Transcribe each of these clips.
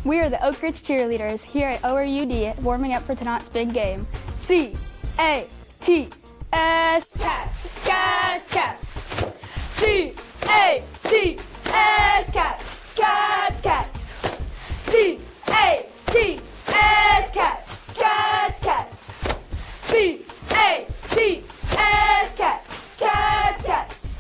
We are the Oak Ridge cheerleaders here at ORUD warming up for tonight's big game. C-A-T-S, Cats, Cats, Cats. C-A-T-S, Cats, Cats, Cats. C-A-T-S, Cats, Cats, Cats. C-A-T-S, Cats, Cats, Cats.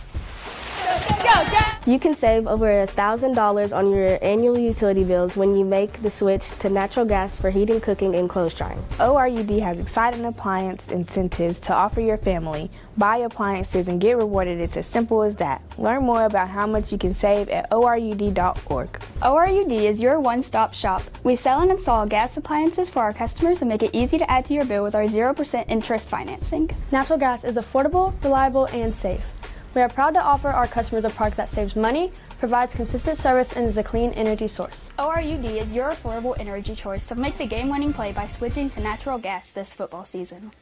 Go, Cats! You can save over $1,000 on your annual utility bills when you make the switch to natural gas for heating, cooking, and clothes drying. ORUD has exciting appliance incentives to offer your family. Buy appliances and get rewarded. It's as simple as that. Learn more about how much you can save at ORUD.org. ORUD is your one-stop shop. We sell and install gas appliances for our customers and make it easy to add to your bill with our 0% interest financing. Natural gas is affordable, reliable, and safe. We are proud to offer our customers a product that saves money, provides consistent service, and is a clean energy source. ORUD is your affordable energy choice, so make the game-winning play by switching to natural gas this football season.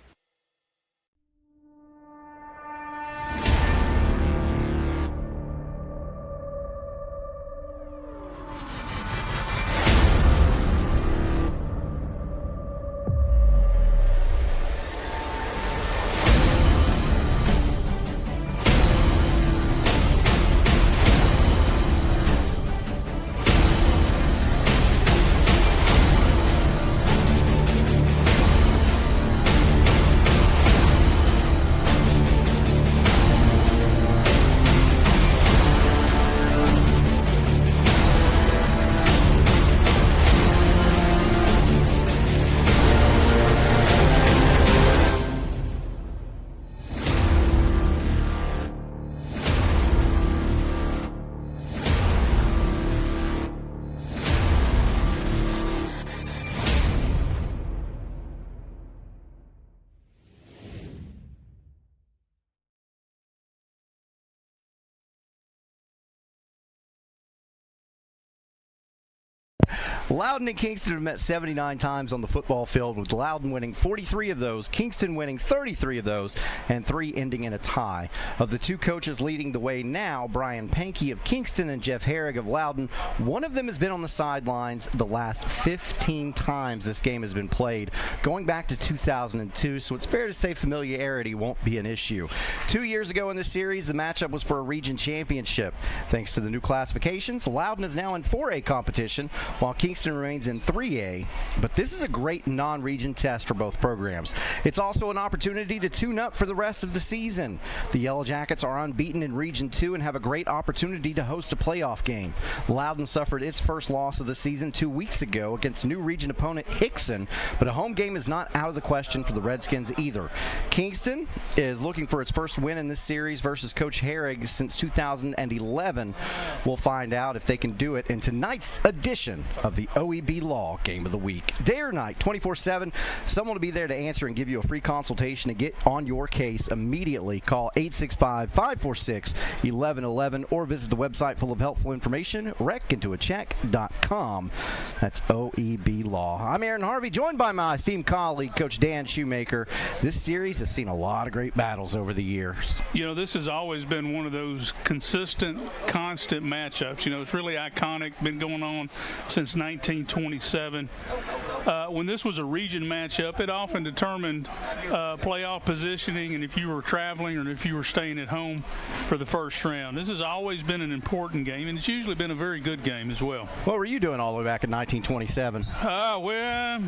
Loudon and Kingston have met 79 times on the football field, with Loudon winning 43 of those, Kingston winning 33 of those, and 3 ending in a tie. Of the 2 coaches leading the way now, Brian Pankey of Kingston and Jeff Herrig of Loudon, one of them has been on the sidelines the last 15 times this game has been played, going back to 2002, so it's fair to say familiarity won't be an issue. 2 years ago in this series, the matchup was for a region championship. Thanks to the new classifications, Loudon is now in 4A competition, while Kingston remains in 3A, but this is a great non-region test for both programs. It's also an opportunity to tune up for the rest of the season. The Yellow Jackets are unbeaten in Region 2 and have a great opportunity to host a playoff game. Loudon suffered its first loss of the season 2 weeks ago against new region opponent Hickson, but a home game is not out of the question for the Redskins either. Kingston is looking for its first win in this series versus Coach Herrig since 2011. We'll find out if they can do it in tonight's edition of the OEB Law Game of the Week. Day or night, 24/7, someone will be there to answer and give you a free consultation to get on your case immediately. Call 865-546-1111 or visit the website full of helpful information, wreckintoacheck.com. That's OEB Law. I'm Aaron Harvey, joined by my esteemed colleague, Coach Dan Shoemaker. This series has seen a lot of great battles over the years. You know, this has always been one of those consistent, constant matchups. You know, it's really iconic, been going on since 1927. When this was a region matchup, it often determined playoff positioning and if you were traveling or if you were staying at home for the first round. This has always been an important game, and it's usually been a very good game as well. What were you doing all the way back in 1927? Well,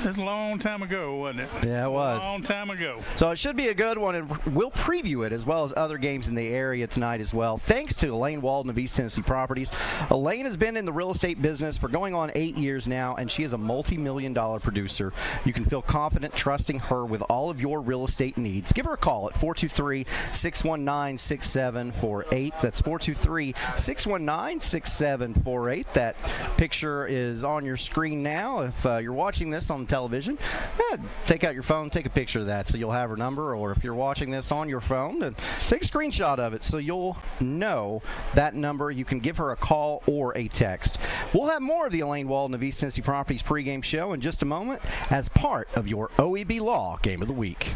it's a long time ago, wasn't it? Yeah, it was. A long time ago. So it should be a good one, and we'll preview it as well as other games in the area tonight as well. Thanks to Elaine Walden of East Tennessee Properties. Elaine has been in the real estate business for going on 8 years now, and she is a multi-million-dollar producer. You can feel confident trusting her with all of your real estate needs. Give her a call at 423-619-6748. That's 423-619-6748. That picture is on your screen now. If you're watching this on television, take out your phone, take a picture of that so you'll have her number, or if you're watching this on your phone, then take a screenshot of it so you'll know that number. You can give her a call or a text. We'll have more of the Elaine Walden of East Tennessee Properties pregame show in just a moment as part of your OEB Law Game of the Week.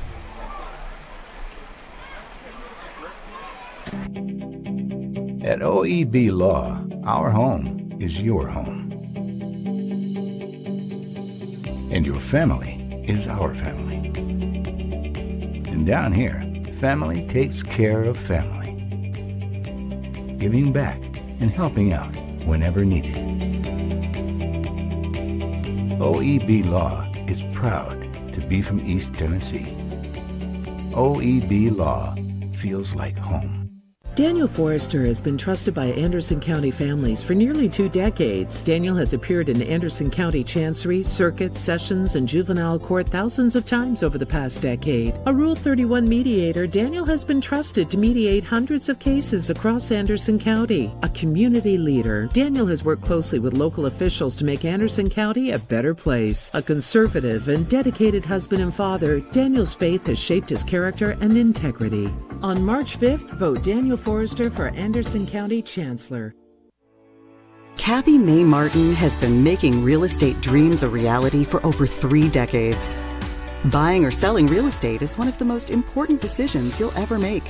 At OEB Law, our home is your home. And your family is our family. And down here, family takes care of family, giving back and helping out whenever needed. OEB Law is proud to be from East Tennessee. OEB Law feels like home. Daniel Forrester has been trusted by Anderson County families for nearly 2 decades. Daniel has appeared in Anderson County Chancery, Circuit, Sessions, and Juvenile Court thousands of times over the past decade. A Rule 31 mediator, Daniel has been trusted to mediate hundreds of cases across Anderson County. A community leader, Daniel has worked closely with local officials to make Anderson County a better place. A conservative and dedicated husband and father, Daniel's faith has shaped his character and integrity. On March 5th, vote Daniel Forrester for Anderson County Chancellor. Kathy May Martin has been making real estate dreams a reality for over 3 decades. Buying or selling real estate is one of the most important decisions you'll ever make.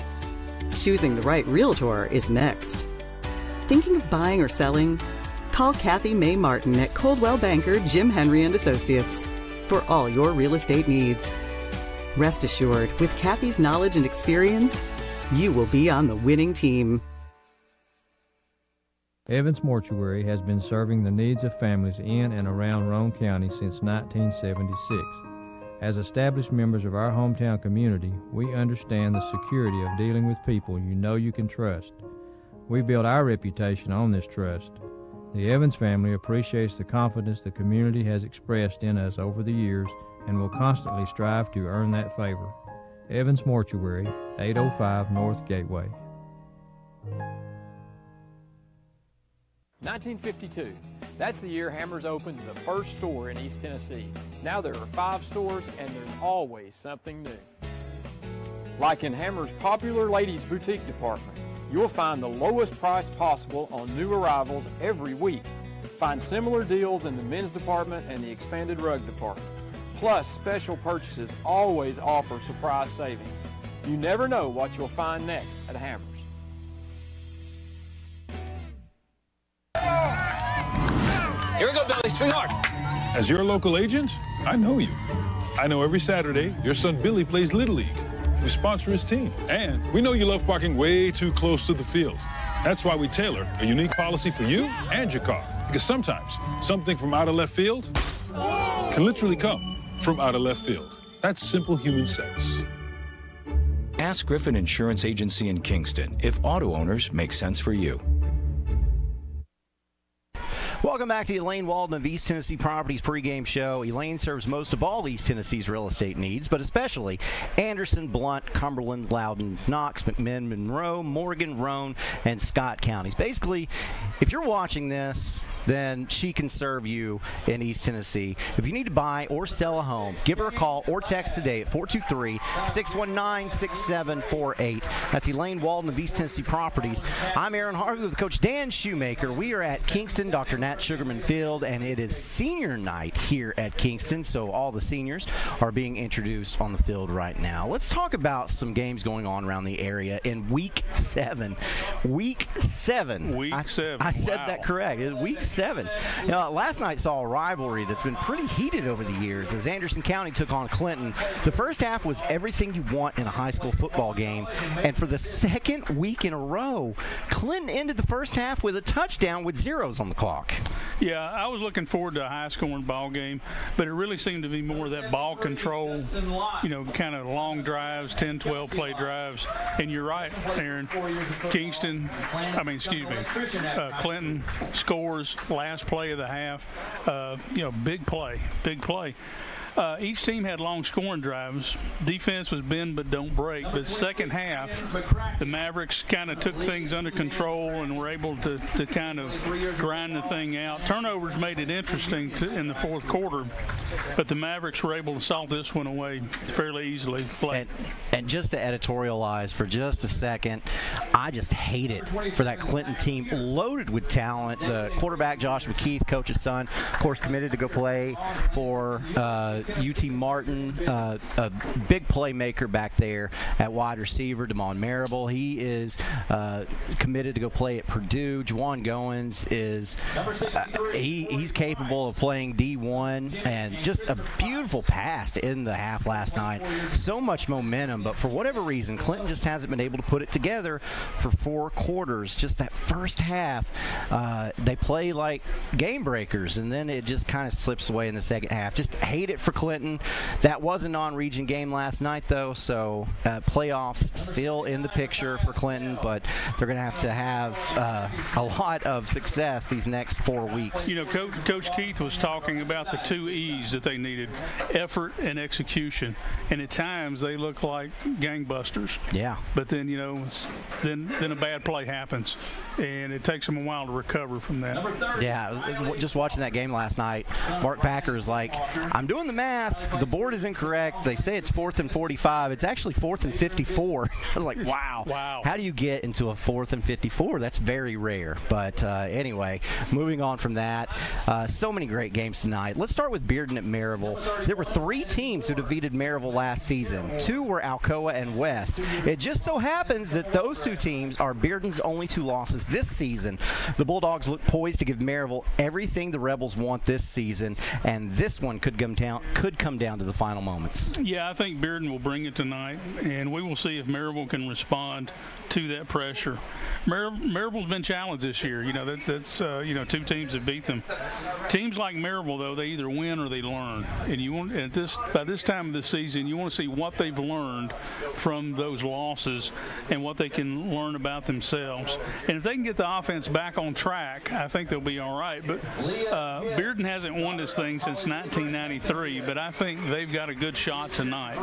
Choosing the right realtor is next. Thinking of buying or selling? Call Kathy May Martin at Coldwell Banker Jim Henry & Associates for all your real estate needs. Rest assured, with Kathy's knowledge and experience, you will be on the winning team. Evans Mortuary has been serving the needs of families in and around Roane County since 1976. As established members of our hometown community, we understand the security of dealing with people you know you can trust. We build our reputation on this trust. The Evans family appreciates the confidence the community has expressed in us over the years and will constantly strive to earn that favor. Evans Mortuary, 805 North Gateway. 1952. That's the year Hammers opened the first store in East Tennessee. Now there are 5 stores and there's always something new. Like in Hammers' popular ladies' boutique department, you'll find the lowest price possible on new arrivals every week. Find similar deals in the men's department and the expanded rug department. Plus, special purchases always offer surprise savings. You never know what you'll find next at Hammers. Here we go, Billy. Swing hard. As your local agent, I know you. I know every Saturday your son Billy plays Little League. We sponsor his team. And we know you love parking way too close to the field. That's why we tailor a unique policy for you and your car. Because sometimes something from out of left field can literally come from out of left field. That's simple human sense. Ask Griffin Insurance Agency in Kingston if auto owners make sense for you. Welcome back to the Elaine Walden of East Tennessee Properties pregame show. Elaine serves most of all East Tennessee's real estate needs, but especially Anderson, Blount, Cumberland, Loudon, Knox, McMinn, Monroe, Morgan, Roane, and Scott counties. Basically, if you're watching this, then she can serve you in East Tennessee. If you need to buy or sell a home, give her a call or text today at 423-619-6748. That's Elaine Walden of East Tennessee Properties. I'm Aaron Harvey with Coach Dan Shoemaker. We are at Kingston, Dr. Nat Sugarman Field, and it is senior night here at Kingston, so all the seniors are being introduced on the field right now. Let's talk about some games going on around the area in Week 7. Week 7. Week 7. I said that correct. It's Week 7. You know, last night saw a rivalry that's been pretty heated over the years as Anderson County took on Clinton. The first half was everything you want in a high school football game, and for the second week in a row, Clinton ended the first half with a touchdown with zeros on the clock. Yeah, I was looking forward to a high-scoring ball game, but it really seemed to be more of that ball control, you know, kind of long drives, 10, 12-play drives. And you're right, Aaron. Clinton scores last play of the half. You know, big play. Each team had long scoring drives. Defense was bend but don't break. But second half, the Mavericks kind of took things under control and were able to kind of grind the thing out. Turnovers made it interesting in the fourth quarter, but the Mavericks were able to salt this one away fairly easily. And just to editorialize for just a second, I just hate it for that Clinton team, loaded with talent. The quarterback, Josh McKeith, coach's son, of course, committed to go play for UT Martin, a big playmaker back there at wide receiver, Damon Marable. He is committed to go play at Purdue. Juwan Goins is he's capable of playing D1, and just a beautiful pass to end the half last night. So much momentum, but for whatever reason, Clinton just hasn't been able to put it together for 4 quarters. Just that first half, they play like game breakers, and then it just kind of slips away in the second half. Just hate it for Clinton. That was a non-region game last night, though, so playoffs still in the picture for Clinton, but they're going to have a lot of success these next 4 weeks. You know, Coach Keith was talking about the 2 E's that they needed, effort and execution, and at times they look like gangbusters. Yeah. But then, you know, then a bad play happens, and it takes them a while to recover from that. Yeah, just watching that game last night, Mark Packer is like, I'm doing the math. The board is incorrect. They say it's 4th and 45. It's actually 4th and 54. I was like, wow. How do you get into a 4th and 54? That's very rare. But anyway, moving on from that, so many great games tonight. Let's start with Bearden at Maryville. There were 3 teams who defeated Maryville last season. 2 were Alcoa and West. It just so happens that those 2 teams are Bearden's only 2 losses this season. The Bulldogs look poised to give Maryville everything the Rebels want this season, and this one could come down to the final moments. Yeah, I think Bearden will bring it tonight, and we will see if Maryville can respond to that pressure. Maryville's been challenged this year. You know, that's 2 teams that beat them. Teams like Maryville, though, they either win or they learn. And you want by this time of the season, you want to see what they've learned from those losses and what they can learn about themselves. And if they can get the offense back on track, I think they'll be all right. But Bearden hasn't won this thing since 1993, but I think they've got a good shot tonight.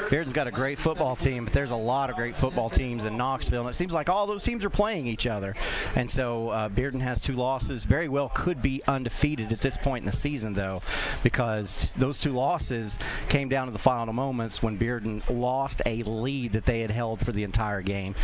Bearden's got a great football team, but there's a lot of great football teams in Knoxville, and it seems like all those teams are playing each other. And so Bearden has 2 losses, very well could be undefeated at this point in the season, though, because those 2 losses came down to the final moments when Bearden lost a lead that they had held for the entire game.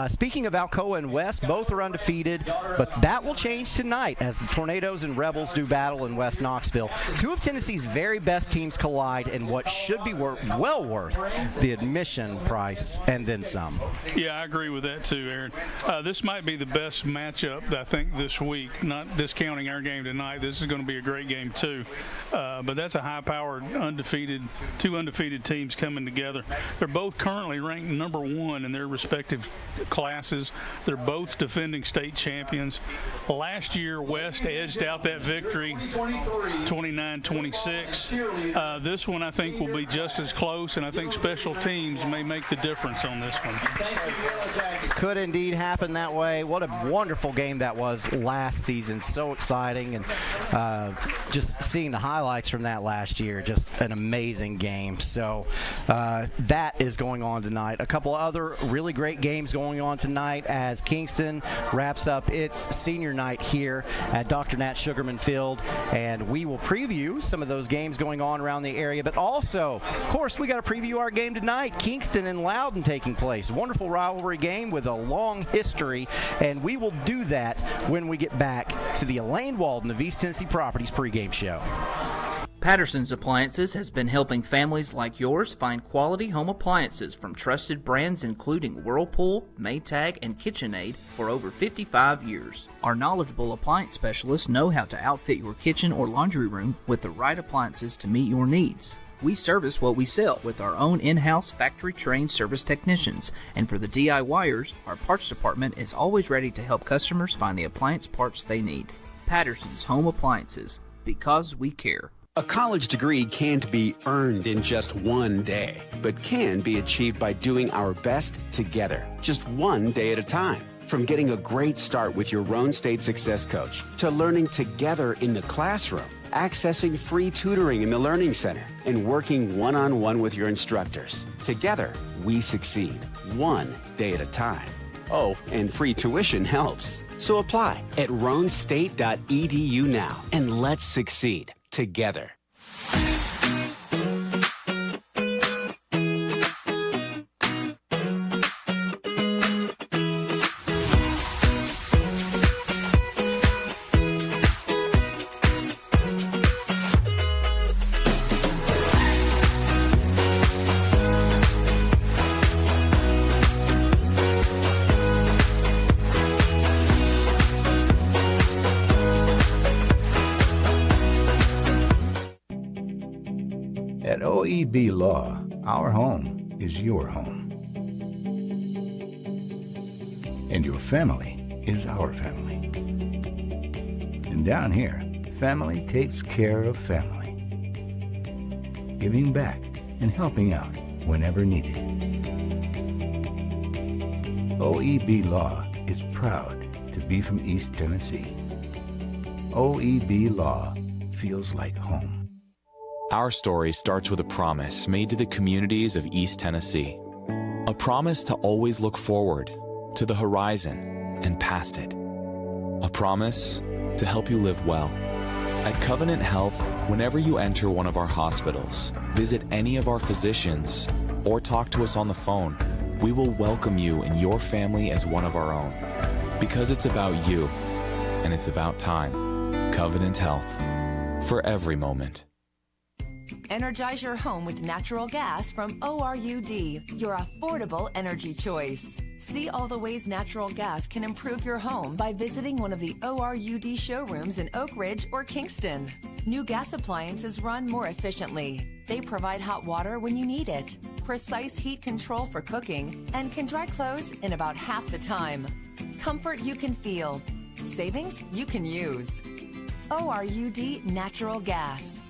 Speaking of Alcoa and West, both are undefeated, but that will change tonight as the Tornadoes and Rebels do battle in West Knoxville. 2 of Tennessee's very best teams collide in what should be well worth the admission price and then some. Yeah, I agree with that too, Aaron. This might be the best matchup, I think, this week, not discounting our game tonight. This is going to be a great game too. But that's a high-powered, 2 undefeated teams coming together. They're both currently ranked number 1 in their respective classes. They're both defending state champions. Last year, West edged out that victory 29-26. This one, I think, will be just as close, and I think special teams may make the difference on this one. Could indeed happen that way. What a wonderful game that was last season. So exciting, and just seeing the highlights from that last year, just an amazing game. So that is going on tonight. A couple other really great games going on tonight as Kingston wraps up its senior night here at Dr. Nat Sugarman Field, and we will preview some of those games going on around the area, but also, of course, we got to preview our game tonight, Kingston and Loudon taking place. Wonderful rivalry game with a long history, and we will do that when we get back to the Elaine Walden of East Tennessee Properties pregame show. Patterson's Appliances has been helping families like yours find quality home appliances from trusted brands including Whirlpool, Maytag, and KitchenAid for over 55 years. Our knowledgeable appliance specialists know how to outfit your kitchen or laundry room with the right appliances to meet your needs. We service what we sell with our own in-house factory-trained service technicians, and for the DIYers, our parts department is always ready to help customers find the appliance parts they need. Patterson's Home Appliances, because we care. A college degree can't be earned in just one day, but can be achieved by doing our best together, just one day at a time. From getting a great start with your Roan State Success Coach, to learning together in the classroom, accessing free tutoring in the Learning Center, and working one-on-one with your instructors. Together, we succeed, one day at a time. Oh, and free tuition helps. So apply at roanstate.edu now, and let's succeed together. At OEB Law, our home is your home. And your family is our family. And down here, family takes care of family. Giving back and helping out whenever needed. OEB Law is proud to be from East Tennessee. OEB Law feels like home. Our story starts with a promise made to the communities of East Tennessee. A promise to always look forward, to the horizon, and past it. A promise to help you live well. At Covenant Health, whenever you enter one of our hospitals, visit any of our physicians, or talk to us on the phone, we will welcome you and your family as one of our own. Because it's about you, and it's about time. Covenant Health. For every moment. Energize your home with natural gas from ORUD, your affordable energy choice. See all the ways natural gas can improve your home by visiting one of the ORUD showrooms in Oak Ridge or Kingston. New gas appliances run more efficiently. They provide hot water when you need it, precise heat control for cooking, and can dry clothes in about half the time. Comfort you can feel. Savings you can use. ORUD Natural Gas.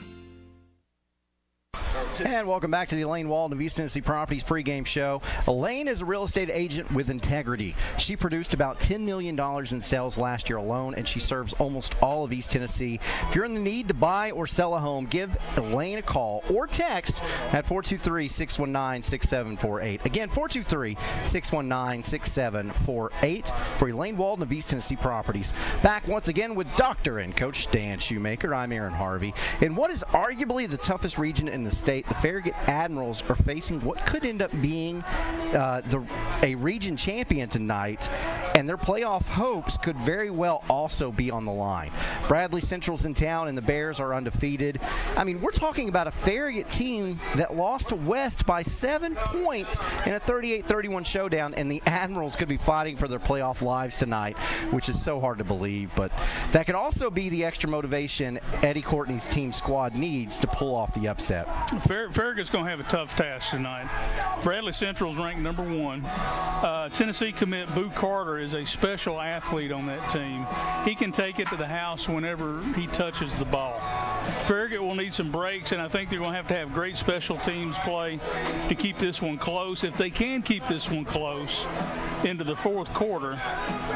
And welcome back to the Elaine Walden of East Tennessee Properties pregame show. Elaine is a real estate agent with integrity. She produced about $10 million in sales last year alone, and she serves almost all of East Tennessee. If you're in the need to buy or sell a home, give Elaine a call or text at 423-619-6748. Again, 423-619-6748 for Elaine Walden of East Tennessee Properties. Back once again with Dr. and Coach Dan Shoemaker. I'm Aaron Harvey. In what is arguably the toughest region in the state, the Farragut Admirals are facing what could end up being a region champion tonight, and their playoff hopes could very well also be on the line. Bradley Central's in town, and the Bears are undefeated. I mean, we're talking about a Farragut team that lost to West by 7 points in a 38-31 showdown, and the Admirals could be fighting for their playoff lives tonight, which is so hard to believe. But that could also be the extra motivation Eddie Courtney's team squad needs to pull off the upset. Farragut's going to have a tough task tonight. Bradley Central's ranked number 1. Tennessee commit Boo Carter is a special athlete on that team. He can take it to the house whenever he touches the ball. Farragut will need some breaks, and I think they're going to have great special teams play to keep this one close. If they can keep this one close into the fourth quarter,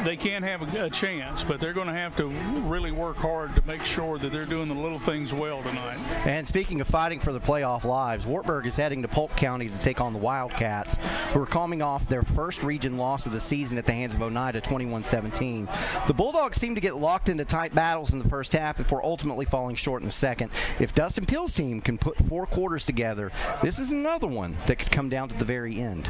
they can have a chance, but they're going to have to really work hard to make sure that they're doing the little things well tonight. And speaking of fighting for the playoff lives, Wartburg is heading to Polk County to take on the Wildcats, who are coming off their first region loss of the season at the hands of Oneida, 21-17. The Bulldogs seem to get locked into tight battles in the first half before ultimately falling short in the second. If Dustin Peel's team can put 4 quarters together, this is another one that could come down to the very end.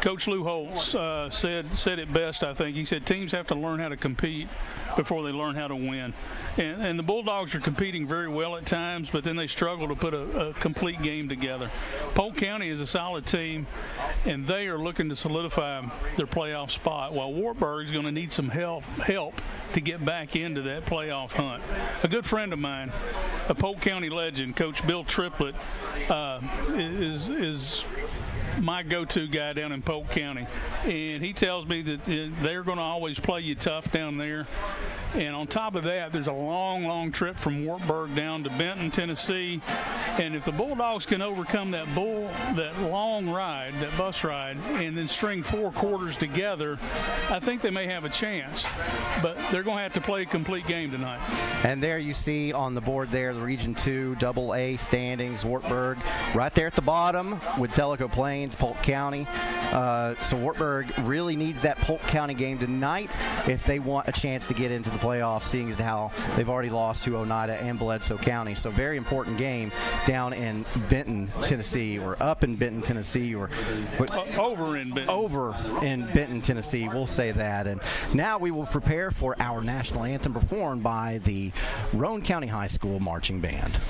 Coach Lou Holtz said it best, I think. He said teams have to learn how to compete before they learn how to win. And the Bulldogs are competing very well at times, but then they struggle to put a complete game together. Polk County is a solid team, and they are looking to solidify their playoff spot, while Wartburg is going to need some help to get back into that playoff hunt. A good friend of mine, a Polk County legend, Coach Bill Triplett, is my go-to guy down in Polk County, and he tells me that they're going to always play you tough down there. And on top of that, there's a long trip from Wartburg down to Benton, Tennessee, and if the Bulldogs can overcome that long ride, that bus ride, and then string 4 quarters together, I think they may have a chance. But they're going to have to play a complete game tonight. And there you see on the board there the Region 2 AA standings, Wartburg right there at the bottom with Tellico Plains, Polk County. So Wartburg really needs that Polk County game tonight if they want a chance to get into the playoffs, seeing as how they've already lost to Oneida and Bledsoe County. So very important game down in Benton, Tennessee, or up in Benton, Tennessee, or over in Benton, Tennessee. We'll say that. And now we will prepare for our national anthem performed by the Roane County High School Marching Band.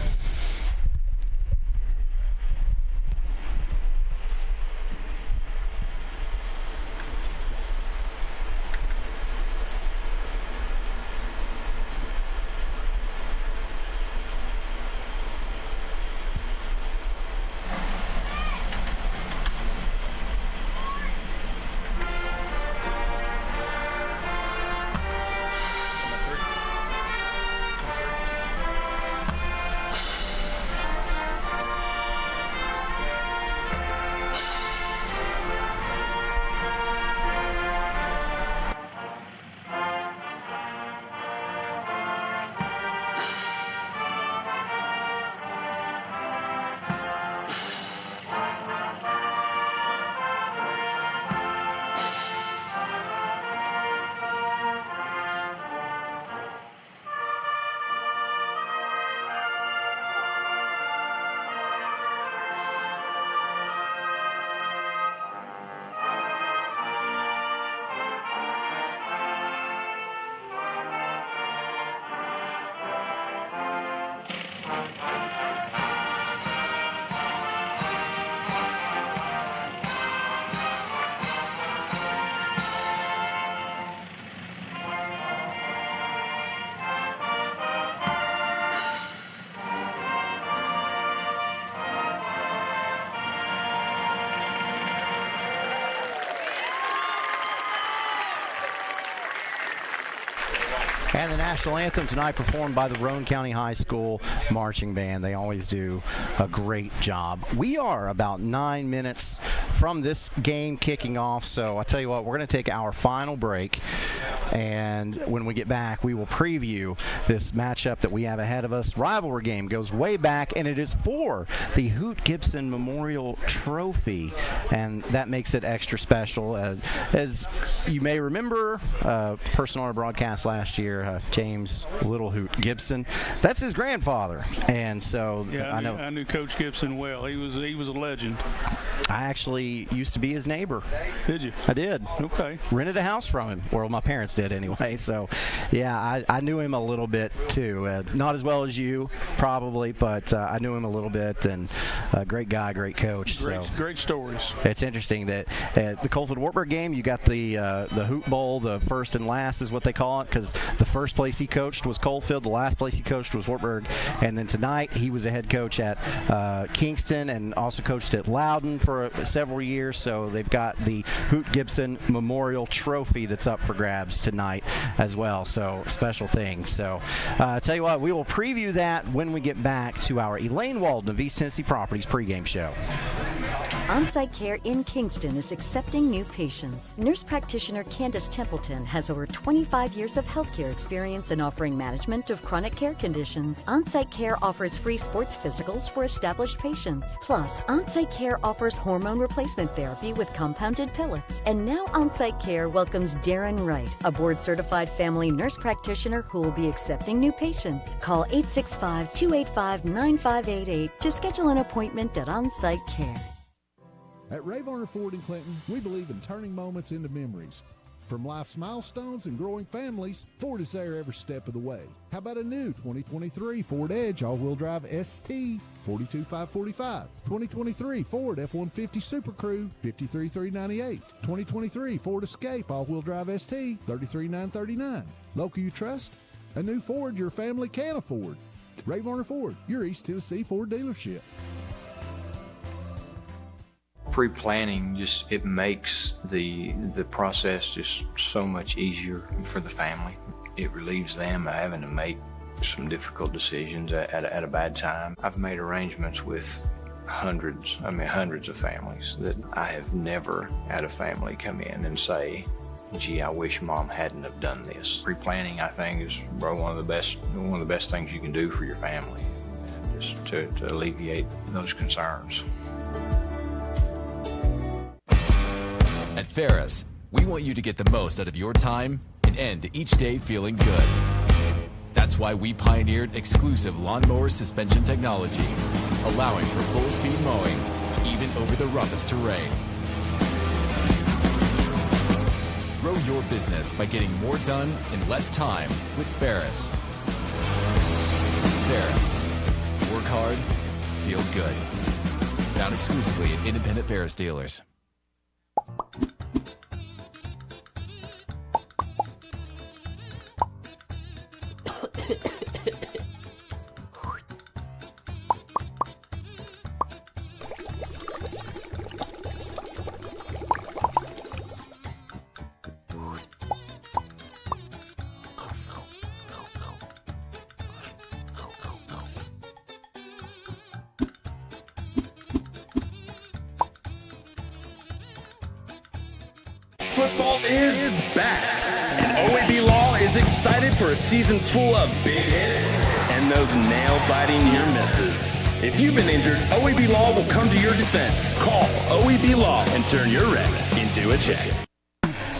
And the national anthem tonight performed by the Roane County High School Marching Band. They always do a great job. We are about 9 minutes from this game kicking off, so I'll tell you what, we're going to take our final break, and when we get back, we will preview this matchup that we have ahead of us. Rivalry game goes way back, and it is for the Hoot Gibson Memorial Trophy, and that makes it extra special. As you may remember, person on our broadcast last year, James Little Hoot Gibson, that's his grandfather, and so yeah, I knew Coach Gibson well. He was a legend. I actually used to be his neighbor. Did you? I did. Okay. Rented a house from him, or my parents did anyway. So, yeah, I knew him a little bit too. Not as well as you, probably, but I knew him a little bit. And great guy, great coach. Great stories. It's interesting that at the Colford-Wartburg game, you got the Hoot Bowl, the first and last is what they call it, because the first place he coached was Coalfield, the last place he coached was Wartburg, and then tonight he was a head coach at Kingston and also coached at Loudon for several years. So they've got the Hoot Gibson Memorial Trophy that's up for grabs tonight as well. So special thing. So I tell you what, we will preview that when we get back to our Elaine Walden of East Tennessee Properties pregame show. On-site care in Kingston is accepting new patients. Nurse practitioner Candace Templeton has over 25 years of healthcare experience in offering management of chronic care conditions. On-site care offers free sports physicals for established patients. Plus, on-site care offers hormone replacement therapy with compounded pellets. And now on-site care welcomes Darren Wright, a board-certified family nurse practitioner who will be accepting new patients. Call 865-285-9588 to schedule an appointment at On-Site Care. At Ray Varner Ford in Clinton, we believe in turning moments into memories. From life's milestones and growing families, Ford is there every step of the way. How about a new 2023 Ford Edge all-wheel drive ST, $42,545. 2023 Ford F-150 Super Crew, $53,398. 2023 Ford Escape all-wheel drive ST, $33,939. Local you trust? A new Ford your family can afford. Ray Varner Ford, your East Tennessee Ford dealership. Pre-planning it makes the process just so much easier for the family. It relieves them of having to make some difficult decisions at a bad time. I've made arrangements with hundreds of families that I have never had a family come in and say, gee, I wish Mom hadn't have done this. Pre-planning, I think, is one of the best things you can do for your family, just to alleviate those concerns. At Ferris, we want you to get the most out of your time and end each day feeling good. That's why we pioneered exclusive lawnmower suspension technology, allowing for full-speed mowing, even over the roughest terrain. Grow your business by getting more done in less time with Ferris. Ferris. Work hard, feel good. Found exclusively at independent Ferris dealers. Football is back, and OEB Law is excited for a season full of big hits and those nail-biting near misses. If you've been injured, OEB Law will come to your defense. Call OEB Law and turn your wreck into a check.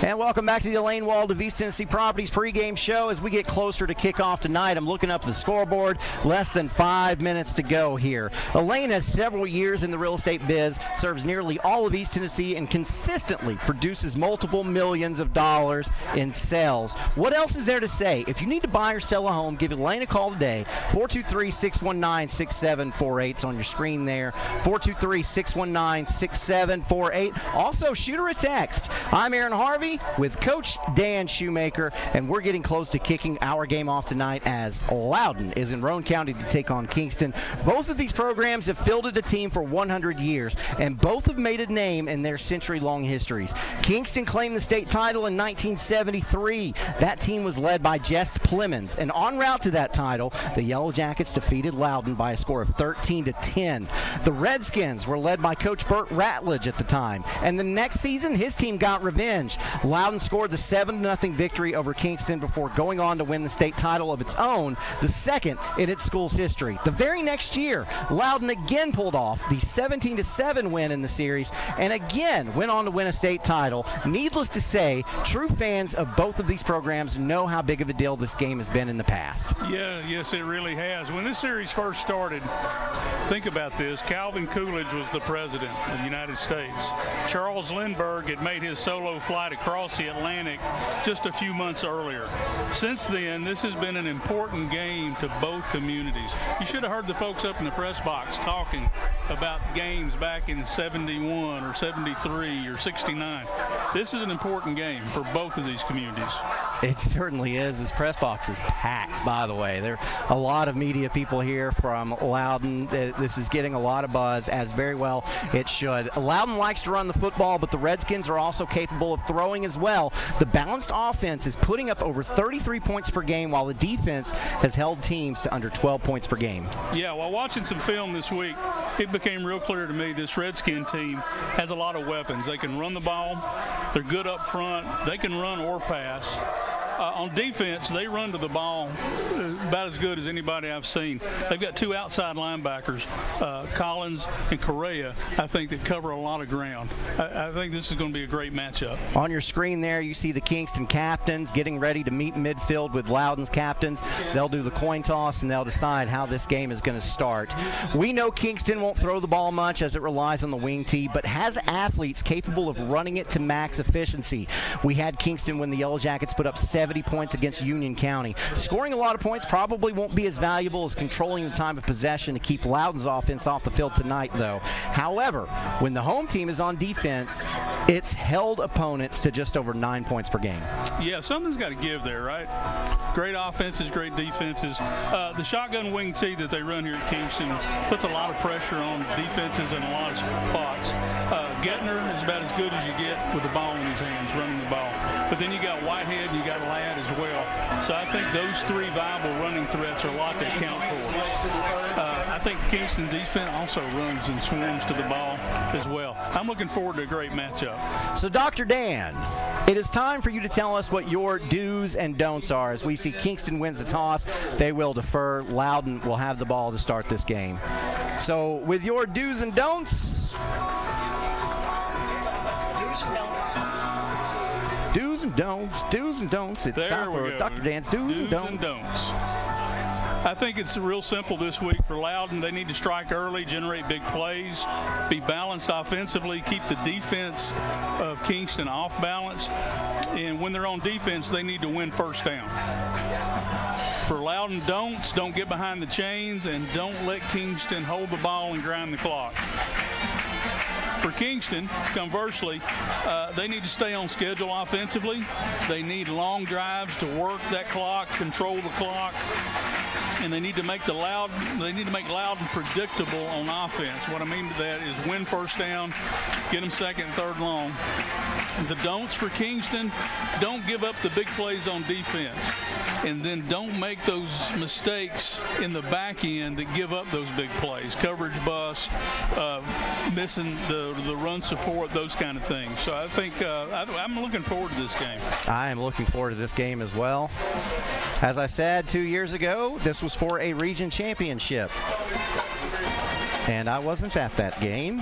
And welcome back to the Elaine Wald of East Tennessee Properties pregame show. As we get closer to kickoff tonight, I'm looking up the scoreboard. Less than 5 minutes to go here. Elaine has several years in the real estate biz, serves nearly all of East Tennessee, and consistently produces multiple millions of dollars in sales. What else is there to say? If you need to buy or sell a home, give Elaine a call today. 423-619-6748. It's on your screen there. 423-619-6748. Also, shoot her a text. I'm Aaron Harvey. history with Coach Dan Shoemaker, and we're getting close to kicking our game off tonight as Loudon is in Roane County to take on Kingston. Both of these programs have fielded a team for 100 years, and both have made a name in their century-long histories. Kingston claimed the state title in 1973. That team was led by Jess Plemons, and en route to that title, the Yellow Jackets defeated Loudon by a score of 13-10. The Redskins were led by Coach Burt Ratledge at the time, and the next season, his team got revenge. Loudon scored the 7-0 victory over Kingston before going on to win the state title of its own, the second in its school's history. The very next year, Loudon again pulled off the 17-7 win in the series and again went on to win a state title. Needless to say, true fans of both of these programs know how big of a deal this game has been in the past. Yeah, yes, it really has. When this series first started, think about this, Calvin Coolidge was the president of the United States. Charles Lindbergh had made his solo flight across the Atlantic just a few months earlier. Since then, this has been an important game to both communities. You should have heard the folks up in the press box talking about games back in 71 or 73 or 69. This is an important game for both of these communities. It certainly is. This press box is packed, by the way. There are a lot of media people here from Loudon. This is getting a lot of buzz, as very well it should. Loudon likes to run the football, but the Redskins are also capable of throwing as well. The balanced offense is putting up over 33 points per game, while the defense has held teams to under 12 points per game. Yeah, while watching some film this week, it became real clear to me this Redskin team has a lot of weapons. They can run the ball. They're good up front. They can run or pass. On defense, they run to the ball about as good as anybody I've seen. They've got two outside linebackers, Collins and Correa, I think, that cover a lot of ground. I think this is going to be a great matchup. On your screen there, you see the Kingston captains getting ready to meet midfield with Loudon's captains. They'll do the coin toss, and they'll decide how this game is going to start. We know Kingston won't throw the ball much as it relies on the wing tee, but has athletes capable of running it to max efficiency. We had Kingston when the Yellow Jackets put up 70 points against Union County. Scoring a lot of points probably won't be as valuable as controlling the time of possession to keep Loudon's offense off the field tonight, though. However, when the home team is on defense, it's held opponents to just over 9 points per game. Yeah, something's got to give there, right? Great offenses, great defenses. The shotgun wing tee that they run here at Kingston puts a lot of pressure on defenses in a lot of spots. Gettner is about as good as you get with the ball in his hands, running the ball. But then you got Whitehead and you got Ladd as well. So I think those three viable running threats are a lot to account for. I think Kingston defense also runs and swarms to the ball as well. I'm looking forward to a great matchup. So, Dr. Dan, it is time for you to tell us what your do's and don'ts are. As we see Kingston wins the toss, they will defer. Loudon will have the ball to start this game. So, with your do's and don'ts. Do's and don'ts, do's and don'ts. It's time for Dr. Dan's do's and don'ts. I think it's real simple this week for Loudon. They need to strike early, generate big plays, be balanced offensively, keep the defense of Kingston off balance. And when they're on defense, they need to win first down. For Loudon, don't get behind the chains, and don't let Kingston hold the ball and grind the clock. For Kingston, conversely, they need to stay on schedule offensively. They need long drives to work that clock, control the clock, and they need to make Loudon predictable on offense. What I mean by that is win first down, get them second and third long. The don'ts for Kingston: don't give up the big plays on defense. And then don't make those mistakes in the back end that give up those big plays. Coverage busts, missing the run support, those kind of things. So I think I'm looking forward to this game. I am looking forward to this game as well. As I said 2 years ago, this was for a region championship. And I wasn't at that game.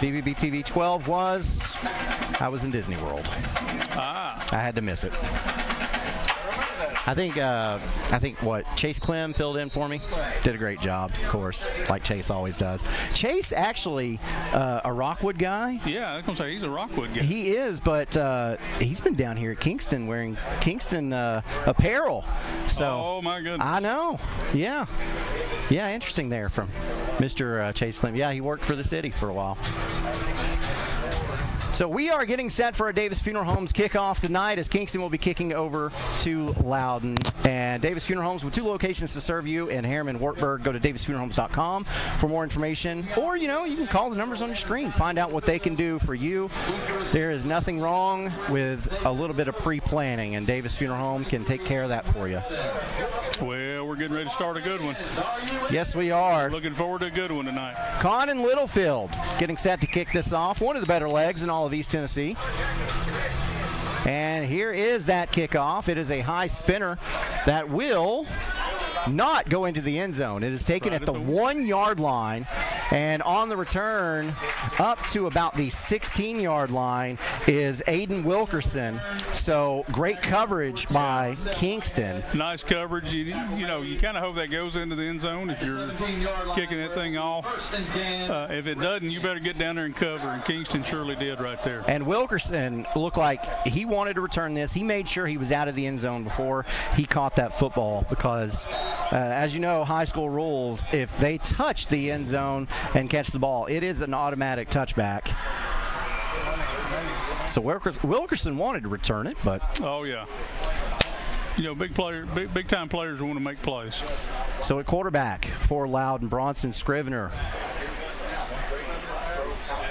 BBB TV 12 was. I was in Disney World. I had to miss it. I think what Chase Clem filled in for me, did a great job, of course, like Chase always does. Chase actually a Rockwood guy. Yeah, I was gonna say he's a Rockwood guy. He is, but he's been down here at Kingston wearing Kingston apparel. So oh my goodness, I know. Yeah, interesting there from Mr. Chase Clem. Yeah, he worked for the city for a while. So we are getting set for a Davis Funeral Homes kickoff tonight as Kingston will be kicking over to Loudon. And Davis Funeral Homes with 2 locations to serve you in Harriman, Wartburg. Go to davisfuneralhomes.com for more information. Or, you can call the numbers on your screen. Find out what they can do for you. There is nothing wrong with a little bit of pre-planning, and Davis Funeral Home can take care of that for you. Well, we're getting ready to start a good one. Yes, we are. Looking forward to a good one tonight. Con and Littlefield getting set to kick this off. One of the better legs in all of East Tennessee. And here is that kickoff. It is a high spinner that will not go into the end zone. It is taken at the 1-yard line, and on the return up to about the 16-yard line is Aiden Wilkerson. So great coverage by Kingston. Nice coverage. You kind of hope that goes into the end zone if you're kicking that thing off. If it doesn't, you better get down there and cover, and Kingston surely did right there. And Wilkerson looked like he wanted to return this. He made sure he was out of the end zone before he caught that football because as you know, high school rules, if they touch the end zone and catch the ball, it is an automatic touchback. So Wilkerson wanted to return it, but... Oh, yeah. Big time players want to make plays. So at quarterback for Loudon, Bronson Scrivener.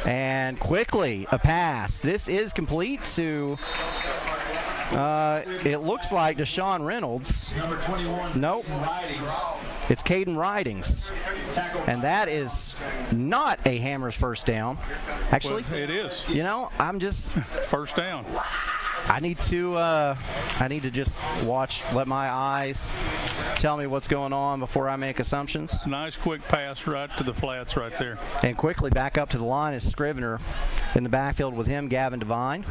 And quickly, a pass. This is complete to... it looks like Deshaun Reynolds. Number 21. Nope. It's Caden Ridings. And that is not a Hammers first down. Actually, well, it is. I'm just first down. I need to just watch, let my eyes tell me what's going on before I make assumptions. Nice quick pass right to the flats right there. And quickly back up to the line is Scrivener. In the backfield with him, Gavin Devine.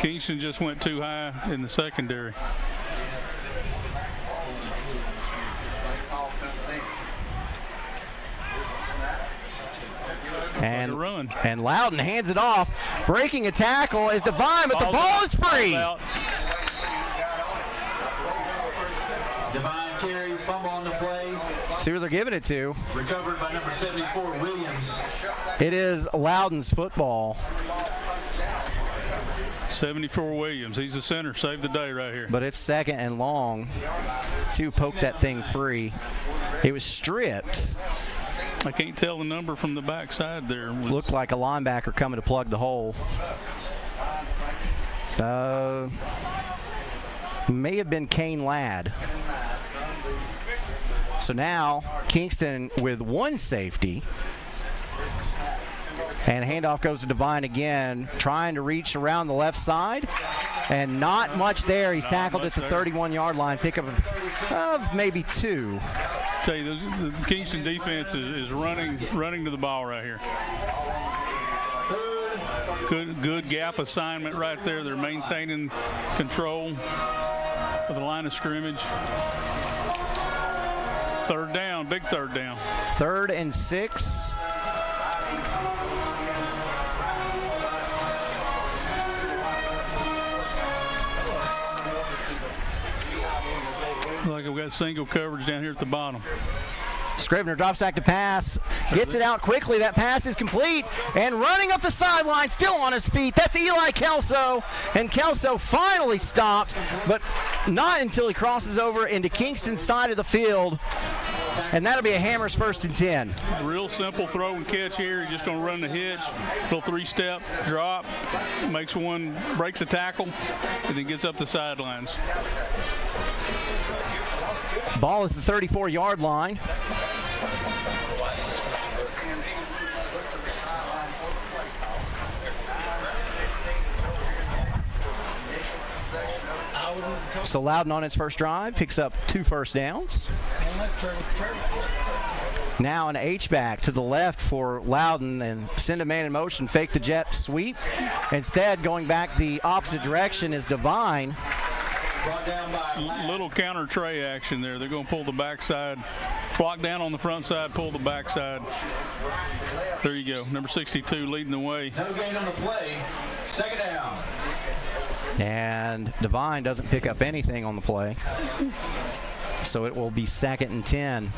Kingston just went too high in the secondary. And Loudon hands it off. Breaking a tackle is Devine, but the ball is free. Devine carries, fumble on the play. See who they're giving it to. Recovered by number 74, Williams. It is Loudon's football. 74 Williams. He's the center. Saved the day right here. But it's second and long. See who poked that thing free. It was stripped. I can't tell the number from the backside there. Looked like a linebacker coming to plug the hole. May have been Kane Ladd. So now Kingston with one safety. And handoff goes to Devine again, trying to reach around the left side. And not much there. He's tackled at the 31-yard line. Pickup of maybe 2. Tell you, the Kingston defense is running to the ball right here. Good gap assignment right there. They're maintaining control of the line of scrimmage. Third down, big third down. 3rd and 6. Like we've got single coverage down here at the bottom. Scrivener drops back to pass, gets it out quickly. That pass is complete, and running up the sideline, still on his feet. That's Eli Kelso, and Kelso finally stopped, but not until he crosses over into Kingston's side of the field, and that'll be a Hammers 1st and 10. Real simple throw and catch here. You're just going to run the hitch, little 3-step drop, makes one, breaks a tackle, and then gets up the sidelines. Ball at the 34-yard line. So Loudon on its first drive picks up 2 first downs. Now an H-back to the left for Loudon and send a man in motion, fake the jet sweep. Instead, going back the opposite direction is Devine. Little counter tray action there. They're going to pull the backside, block down on the front side, pull the backside. There you go. Number 62 leading the way. No gain on the play. 2nd down. And Devine doesn't pick up anything on the play. So it will be 2nd and 10.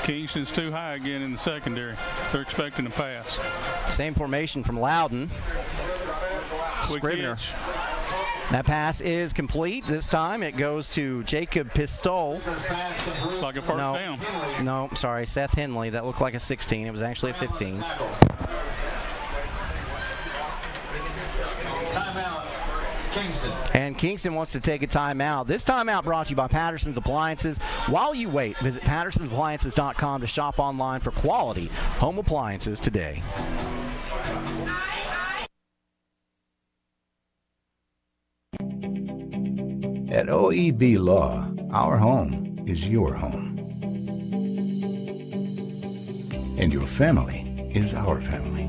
Kingston's too high again in the secondary. They're expecting a pass. Same formation from Loudon. Scrivener. That pass is complete. This time it goes to Jacob Pistol. Looks like a first down. No, sorry, Seth Henley. That looked like a 16. It was actually a 15. Timeout, Kingston. And Kingston wants to take a timeout. This timeout brought to you by Patterson's Appliances. While you wait, visit pattersonsappliances.com to shop online for quality home appliances today. At OEB Law, our home is your home. And your family is our family.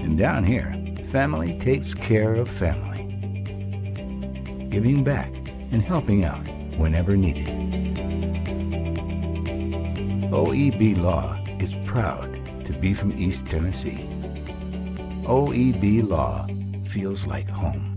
And down here, family takes care of family. Giving back and helping out whenever needed. OEB Law is proud to be from East Tennessee. OEB Law feels like home.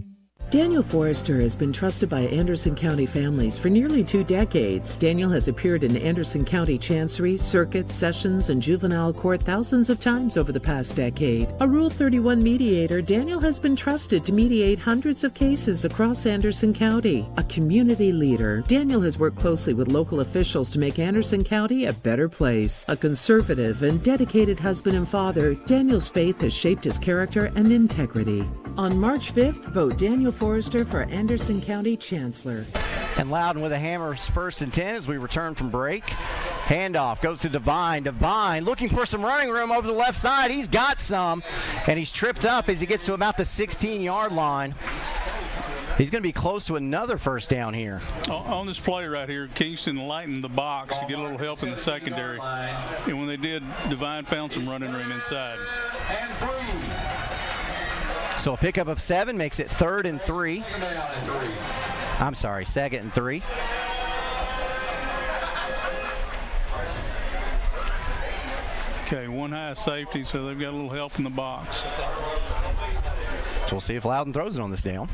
Daniel Forrester has been trusted by Anderson County families for nearly 2 decades. Daniel has appeared in Anderson County Chancery, Circuit, Sessions, and Juvenile Court thousands of times over the past decade. A Rule 31 mediator, Daniel has been trusted to mediate hundreds of cases across Anderson County. A community leader, Daniel has worked closely with local officials to make Anderson County a better place. A conservative and dedicated husband and father, Daniel's faith has shaped his character and integrity. On March 5th, vote Daniel Forrester for Anderson County Chancellor. And Loudon with a hammer's 1st and 10 as we return from break. Handoff goes to Devine. Devine looking for some running room over the left side. He's got some, and he's tripped up as he gets to about the 16-yard line. He's going to be close to another first down here. On this play right here, Kingston lightened the box to get a little help in the secondary. And when they did, Devine found some running room inside. So a pickup of 7 makes it 3rd and 3. I'm sorry, 2nd and 3. Okay, one high safety, so they've got a little help in the box. So we'll see if Loudon throws it on this down.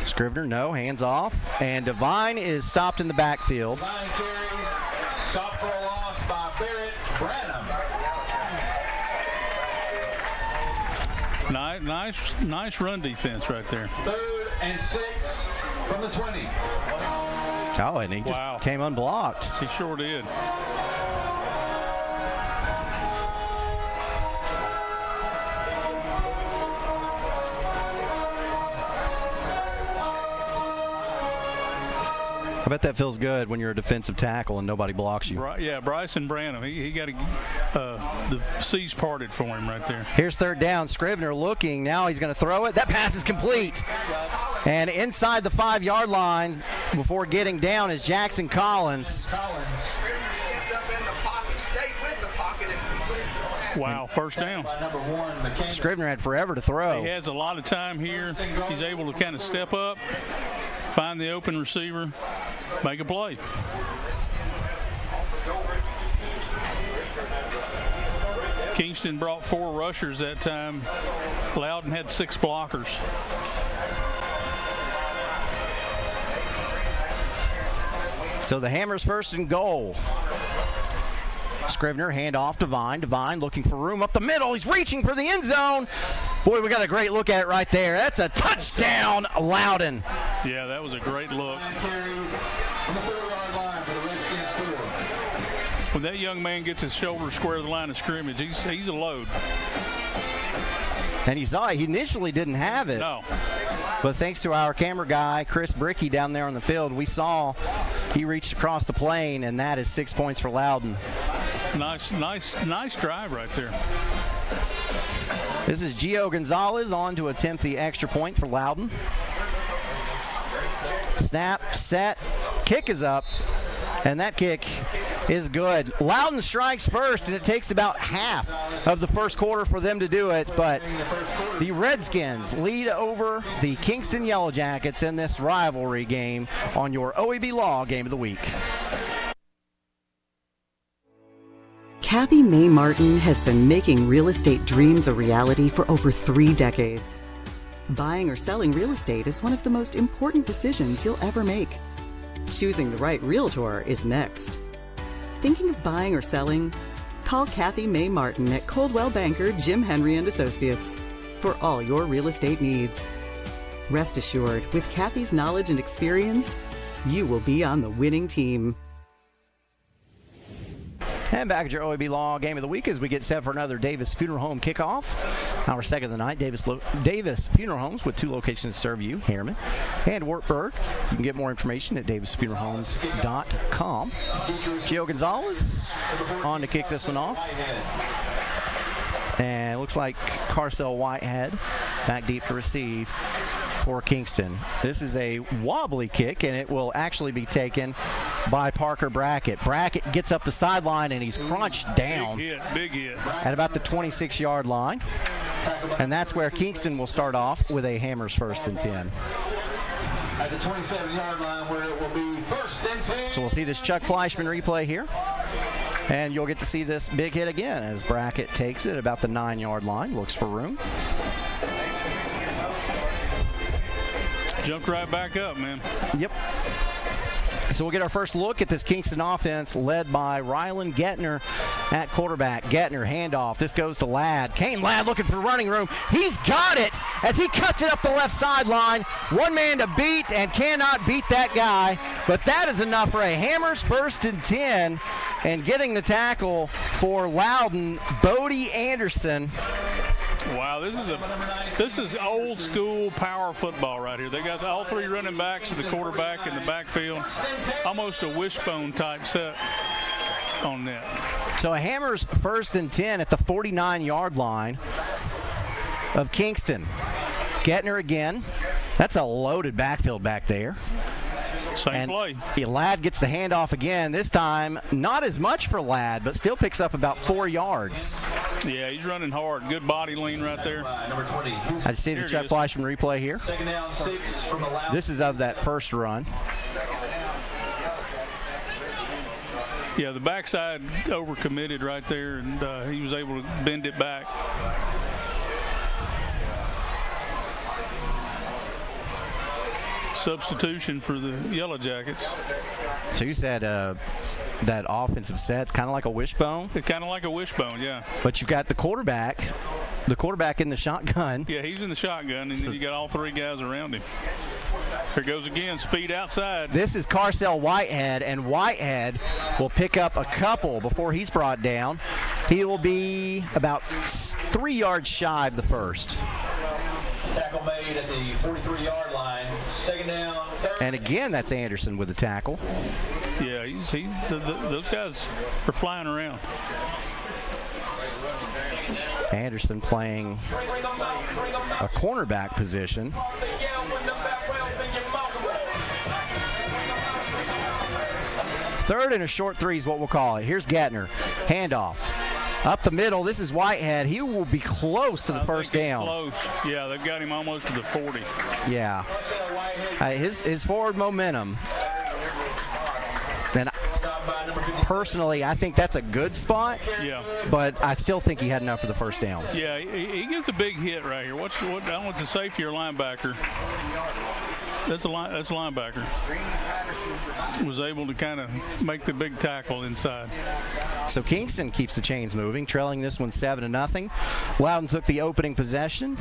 Scrivener, no, hands off. And Devine is stopped in the backfield. Devine carries, stopped for a loss by Barrett Branham. Nice run defense right there. 3rd and 6 from the 20. Oh, and he just came unblocked. He sure did. I bet that feels good when you're a defensive tackle and nobody blocks you. Yeah, Bryson Branham. He got the C's parted for him right there. Here's 3rd down. Scrivener looking. Now he's going to throw it. That pass is complete. And inside the 5-yard line before getting down is Jackson Collins. Wow, first down. Scrivener had forever to throw. He has a lot of time here. He's able to kind of step up, find the open receiver, make a play. Kingston brought 4 rushers that time. Loudon had 6 blockers. So the Hammers 1st and goal. Scrivener, hand off to Devine. Devine looking for room up the middle. He's reaching for the end zone. Boy, we got a great look at it right there. That's a touchdown, Loudon. Yeah, that was a great look. When that young man gets his shoulder square to the line of scrimmage, he's a load. And you saw he initially didn't have it. No. But thanks to our camera guy, Chris Bricky, down there on the field, we saw he reached across the plane, and that is 6 points for Loudon. Nice drive right there. This is Gio Gonzalez on to attempt the extra point for Loudon. Snap, set, kick is up, and that kick is good. Loudon strikes first, and it takes about half of the first quarter for them to do it, but the Redskins lead over the Kingston Yellow Jackets in this rivalry game on your OEB Law Game of the Week. Kathy Mae Martin has been making real estate dreams a reality for over 3 decades. Buying or selling real estate is one of the most important decisions you'll ever make. Choosing the right realtor is next. Thinking of buying or selling? Call Kathy May Martin at Coldwell Banker Jim Henry & Associates for all your real estate needs. Rest assured, with Kathy's knowledge and experience, you will be on the winning team. And back at your OEB Law Game of the Week as we get set for another Davis Funeral Home kickoff. Our second of the night, Davis Funeral Homes with 2 locations to serve you, Harriman and Wartburg. You can get more information at davisfuneralhomes.com. Gio Gonzalez on to kick this one off. And it looks like Carcel Whitehead back deep to receive for Kingston. This is a wobbly kick, and it will actually be taken by Parker Brackett. Brackett gets up the sideline, and he's crunched down big hit. At about the 26-yard line. And that's where Kingston will start off with a Hammers 1st and 10. At the 27-yard line where it will be 1st and 10. So we'll see this Chuck Fleischman replay here. And you'll get to see this big hit again as Brackett takes it about the 9-yard line, looks for room. Jumped right back up, man. Yep. So we'll get our first look at this Kingston offense led by Rylan Gettner at quarterback. Gettner, handoff. This goes to Ladd. Kane Ladd looking for running room. He's got it as he cuts it up the left sideline. One man to beat and cannot beat that guy. But that is enough for a Hammers 1st and 10. And getting the tackle for Loudon, Bodie Anderson. Wow, this is old school power football right here. They got all 3 running backs and the quarterback in the backfield. Almost a wishbone type set on net. So a Hammers 1st and 10 at the 49-yard line of Kingston. Gettner again. That's a loaded backfield back there. Same play. Ladd gets the handoff again. This time, not as much for Ladd, but still picks up about 4 yards. Yeah, he's running hard. Good body lean right there. I see the Chuck Fleischman replay here. This is of that first run. Yeah, the backside overcommitted right there, and he was able to bend it back. Substitution for the Yellow Jackets. So you said that offensive set's kind of like a wishbone? It's kind of like a wishbone, yeah. But you've got the quarterback in the shotgun. Yeah, he's in the shotgun, and then you got all 3 guys around him. Here goes again, speed outside. This is Carcel Whitehead, and Whitehead will pick up a couple before he's brought down. He will be about 3 yards shy of the first. Tackle made at the 43-yard line. 2nd down, 3rd. And again, that's Anderson with the tackle. Yeah, those guys are flying around. Anderson playing a cornerback position. Third and a short 3 is what we'll call it. Here's Gettner. Handoff. Up the middle, this is Whitehead. He will be close to the first down. Close. Yeah, they've got him almost to the 40. Yeah. His forward momentum. And personally, I think that's a good spot. Yeah. But I still think he had enough for the first down. Yeah, he gets a big hit right here. I don't know if it's a safety or linebacker. That's a linebacker. Was able to kind of make the big tackle inside. So Kingston keeps the chains moving, trailing this one 7-0. Loudon took the opening possession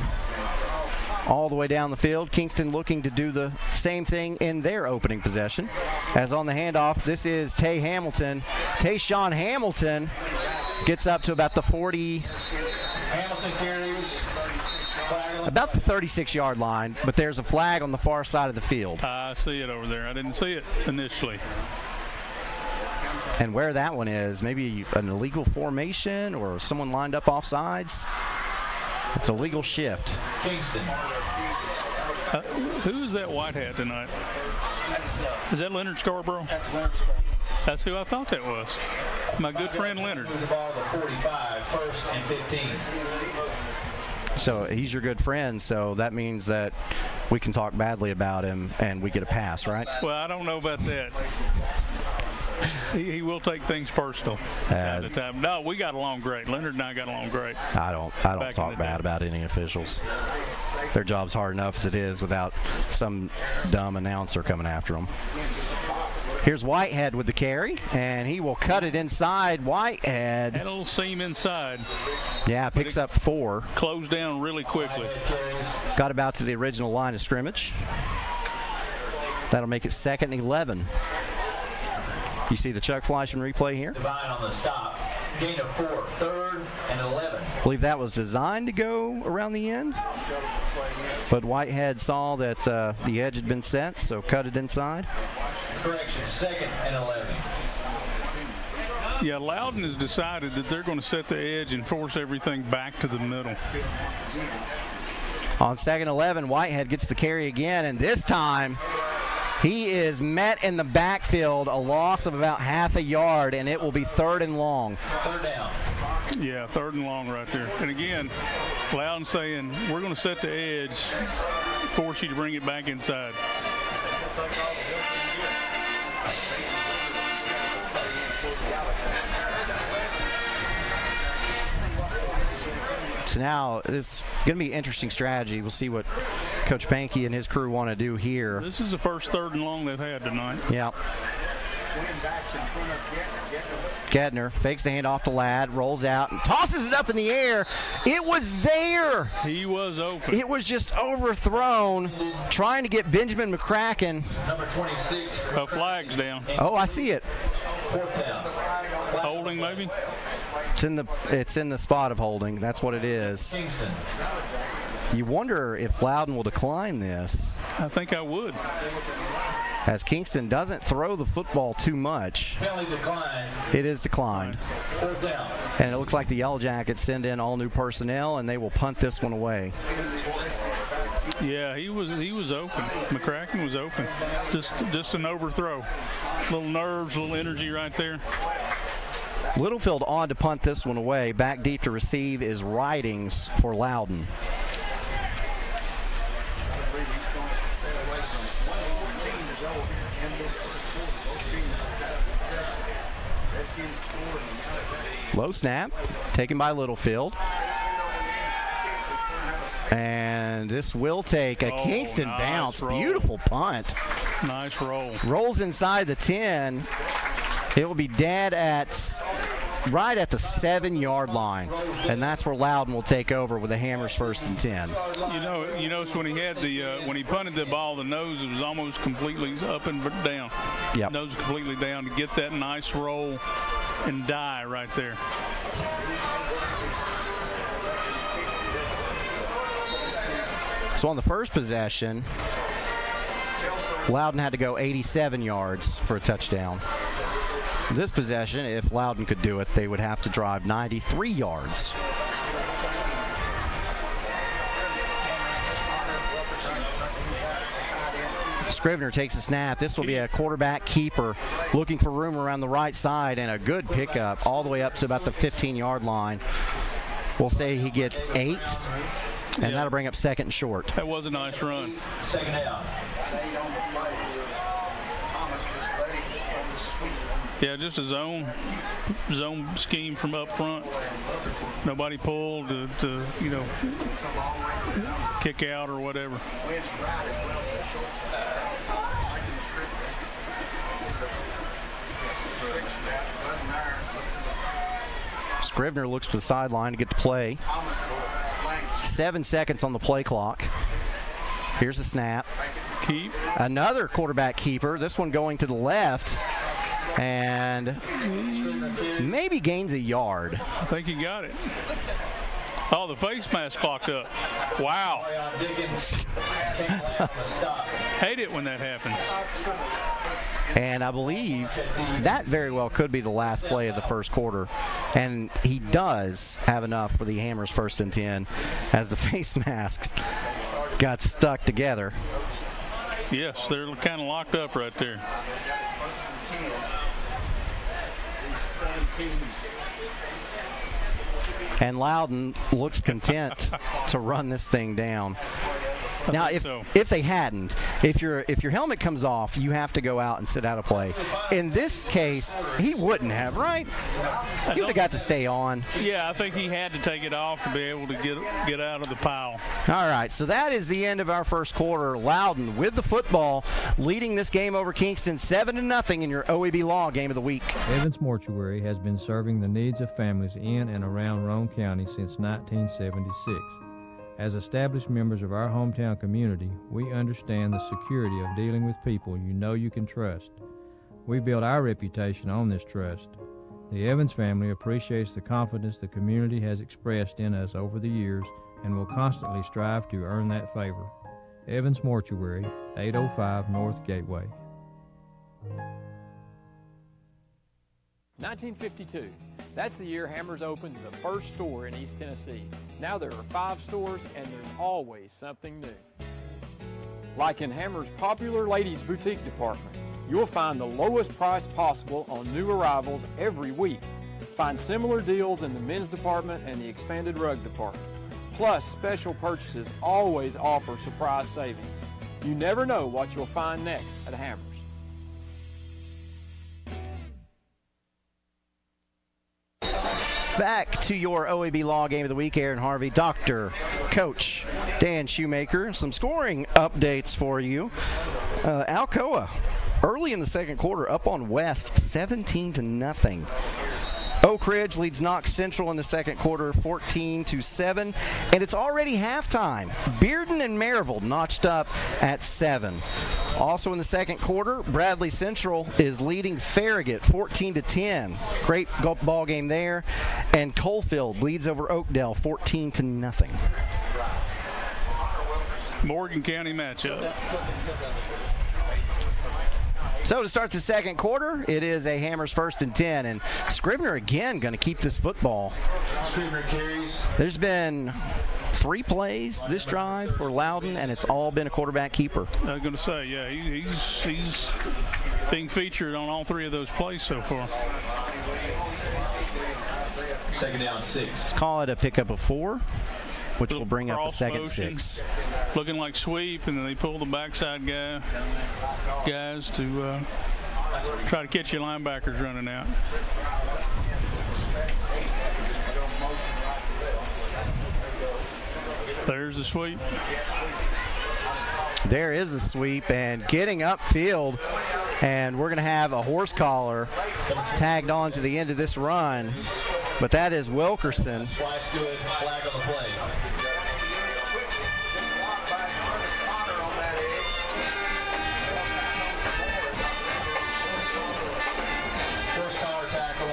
all the way down the field. Kingston looking to do the same thing in their opening possession. As on the handoff, this is Tay Hamilton. Tayshawn Hamilton gets up to about the 40. Hamilton carries. About the 36-yard line, but there's a flag on the far side of the field. I see it over there. I didn't see it initially. And where that one is, maybe an illegal formation or someone lined up off sides. It's a legal shift. Kingston. Who is that white hat tonight? Is that Leonard Scarborough? That's Leonard Scarborough. That's who I thought that was. My good friend Leonard. It was the ball to 45, 1st and 15. So he's your good friend, so that means that we can talk badly about him and we get a pass, right? Well, I don't know about that. He will take things personal at the time. No, we got along great. Leonard and I got along great. I don't talk bad about any officials. Their job's hard enough as it is without some dumb announcer coming after them. Here's Whitehead with the carry, and he will cut it inside. Whitehead. Had a little seam inside. Yeah, picks up 4. Closed down really quickly. Got about to the original line of scrimmage. That'll make it 2nd and 11. You see the Chuck Fleischman replay here? Divine on the stop. Gain of 4. 3rd and 11. I believe that was designed to go around the end. But Whitehead saw that the edge had been set, so cut it inside. Correction, 2nd and 11. Yeah, Loudon has decided that they're going to set the edge and force everything back to the middle. On 2nd and 11, Whitehead gets the carry again, and this time he is met in the backfield, a loss of about half a yard, and it will be 3rd and long. 3rd down. Yeah, 3rd and long right there. And again, Loudon saying, we're going to set the edge, force you to bring it back inside. So now this is going to be an interesting strategy. We'll see what Coach Pankey and his crew want to do here. This is the first 3rd and long they've had tonight. Yeah. Gedner fakes the handoff to Ladd, rolls out, and tosses it up in the air. It was there. He was open. It was just overthrown, trying to get Benjamin McCracken. Number 26. A flag's down. Oh, I see it. 4th down. Holding maybe? It's in the spot of holding. That's what it is. Kingston. You wonder if Loudon will decline this. I think I would. As Kingston doesn't throw the football too much. Penalty declined. It is declined. 4th down. And it looks like the Yellow Jackets send in all new personnel, and they will punt this one away. Yeah, he was open. McCracken was open. Just an overthrow. Little nerves, little energy right there. Littlefield on to punt this one away. Back deep to receive is Ridings for Loudon. Low snap, taken by Littlefield. And this will take a Kingston bounce. Roll. Beautiful punt. Nice roll. Rolls inside the 10. It will be dead right at the 7-yard line, and that's where Loudon will take over with the Hammers 1st and 10. You notice when he had when he punted the ball, the nose was almost completely up and down. Yep. Nose completely down to get that nice roll and die right there. So on the first possession, Loudon had to go 87 yards for a touchdown. This possession, if Loudon could do it, they would have to drive 93 yards. Scrivener takes a snap. This will be a quarterback keeper looking for room around the right side, and a good pickup all the way up to about the 15-yard line. We'll say he gets 8, and that'll bring up 2nd and short. That was a nice run. 2nd down. Yeah, just a zone scheme from up front. Nobody pulled to kick out or whatever. Scrivener looks to the sideline to get the play. 7 seconds on the play clock. Here's a snap. Keep. Another quarterback keeper. This one going to the left. And maybe gains a yard. I think he got it. Oh, the face mask clocked up. Wow. Hate it when that happens. And I believe that very well could be the last play of the first quarter. And he does have enough for the Hammers 1st and 10 as the face masks got stuck together. Yes, they're kind of locked up right there. And Loudon looks content to run this thing down. Now, if they hadn't, if your helmet comes off, you have to go out and sit out a play. In this case, he wouldn't have, right? He would have got to stay on. Yeah, I think he had to take it off to be able to get out of the pile. All right, so that is the end of our first quarter. Loudon with the football, leading this game over Kingston 7-0 in your OEB Law Game of the Week. Evans Mortuary has been serving the needs of families in and around Roane County since 1976. As established members of our hometown community, we understand the security of dealing with people you know you can trust. We build our reputation on this trust. The Evans family appreciates the confidence the community has expressed in us over the years and will constantly strive to earn that favor. Evans Mortuary, 805 North Gateway. 1952. That's the year Hammers opened the first store in East Tennessee. Now there are 5 stores and there's always something new. Like in Hammers' popular ladies boutique department, you'll find the lowest price possible on new arrivals every week. Find similar deals in the men's department and the expanded rug department. Plus, special purchases always offer surprise savings. You never know what you'll find next at Hammers. Back to your OEB Law Game of the Week, Aaron Harvey, Dr. Coach Dan Shoemaker. Some scoring updates for you. Alcoa, early in the second quarter, up on West, 17-0. Oak Ridge leads Knox Central in the second quarter, 14-7, and it's already halftime. Bearden and Maryville notched up at 7. Also in the second quarter, Bradley Central is leading Farragut 14-10. Great ball game there, and Coalfield leads over Oakdale 14-0. Morgan County matchup. So to start the second quarter, it is a Hammers 1st and 10, and Scribner again going to keep this football. Scribner carries. There's been 3 plays this drive for Loudon, and it's all been a quarterback keeper. I was going to say, yeah, he's being featured on all 3 of those plays so far. Second down 6. Let's call it a pickup of 4. Which will bring up a second motion, 6. Looking like sweep, and then they pull the backside guys to try to catch your linebackers running out. There's the sweep. There is a sweep, and getting upfield, and we're going to have a horse collar tagged on to the end of this run, but that is Wilkerson. Twice good, flag on the play.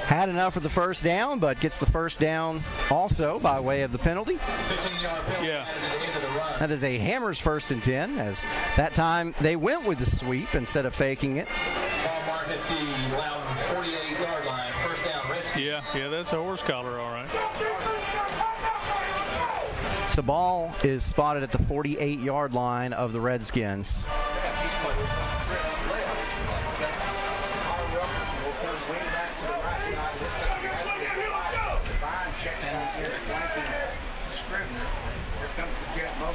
Had enough for the first down, but gets the first down also by way of the penalty. 15-yard penalty yeah. added to the end of the run. That is a Hammers 1st and 10, as that time they went with the sweep instead of faking it. Ball mark at the Loudon 48-yard line. First down, Redskins. Yeah, that's a horse collar, all right. So ball is spotted at the 48-yard line of the Redskins.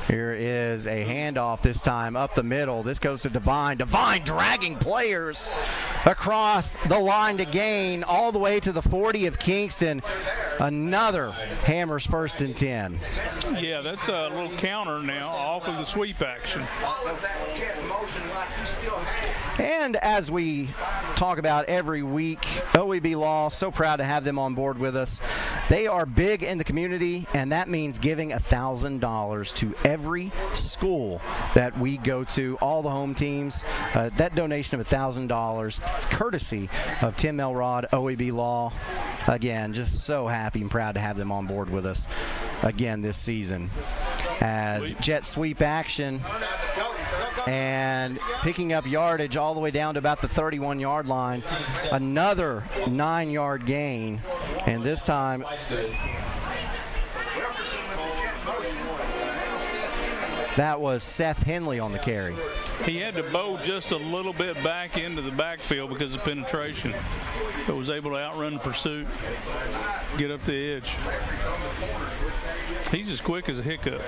Here is a handoff this time up the middle. This goes to Devine. Devine dragging players across the line to gain all the way to the 40 of Kingston. Another Hammers 1st and 10. Yeah, that's a little counter now off of the sweep action. And as we talk about every week, OEB Law, so proud to have them on board with us. They are big in the community, and that means giving $1,000 to every school that we go to, all the home teams. That donation of $1,000, courtesy of Tim Elrod, OEB Law. Again, just so happy and proud to have them on board with us again this season. As jet sweep action and picking up yardage all the way down to about the 31-yard line. Another 9-yard gain, and this time that was Seth Henley on the carry. He had to bow just a little bit back into the backfield because of penetration, but was able to outrun the pursuit, get up the edge. He's as quick as a hiccup.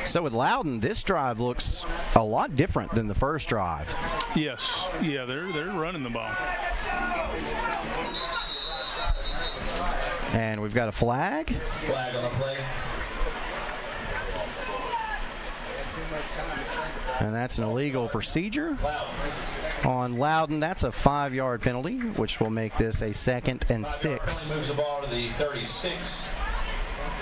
So with Loudon, this drive looks a lot different than the first drive. Yes, yeah, they're running the ball. And we've got a flag. Flag on the play. And that's an illegal procedure on Loudon. That's a 5-yard penalty, which will make this a 2nd and 6. Moves the ball to the 36.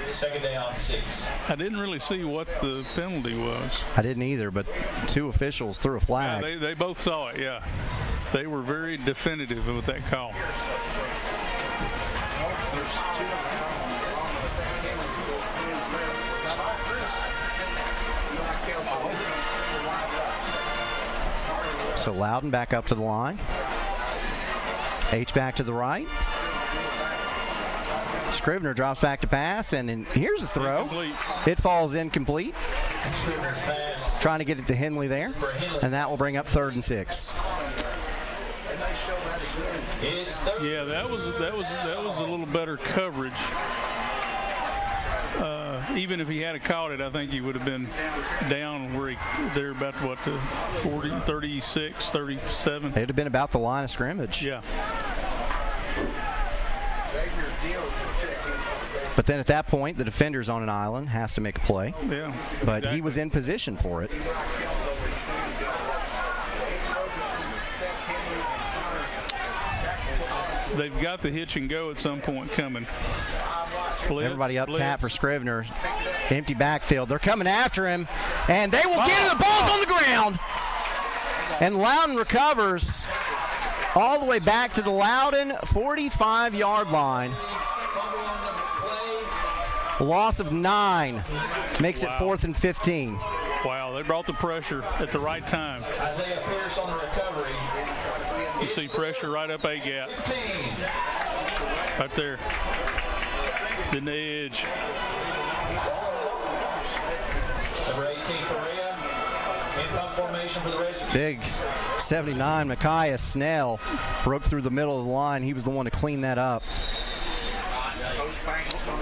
2nd down, 6. I didn't really see what the penalty was. I didn't either, but 2 officials threw a flag. Yeah, they both saw it, yeah. They were very definitive with that call. So Loudon back up to the line. H back to the right. Scrivener drops back to pass, and then here's a throw. Incomplete. It falls incomplete. Trying to get it to Henley there, and that will bring up 3rd and 6. Yeah, that was a little better coverage. Even if he had caught it, I think he would have been down where they're about what, the 40, 36, 37. It'd have been about the line of scrimmage. Yeah. But then at that point, the defender's on an island, has to make a play. Yeah. But exactly. he was in position for it. They've got the hitch and go at some point coming. Blitz, everybody up blitz. tap for Scrivener. Empty backfield. They're coming after him, and they will get him. The ball's on the ground. And Loudon recovers all the way back to the Loudon 45-yard line. A loss of 9 makes it 4th and 15. Wow, they brought the pressure at the right time. Isaiah Pierce on the recovery. You see pressure right up A gap. Right there. In the edge. Number 18, Correa. In punt formation for the Redskins. Big 79, Micaiah Snell broke through the middle of the line. He was the one to clean that up.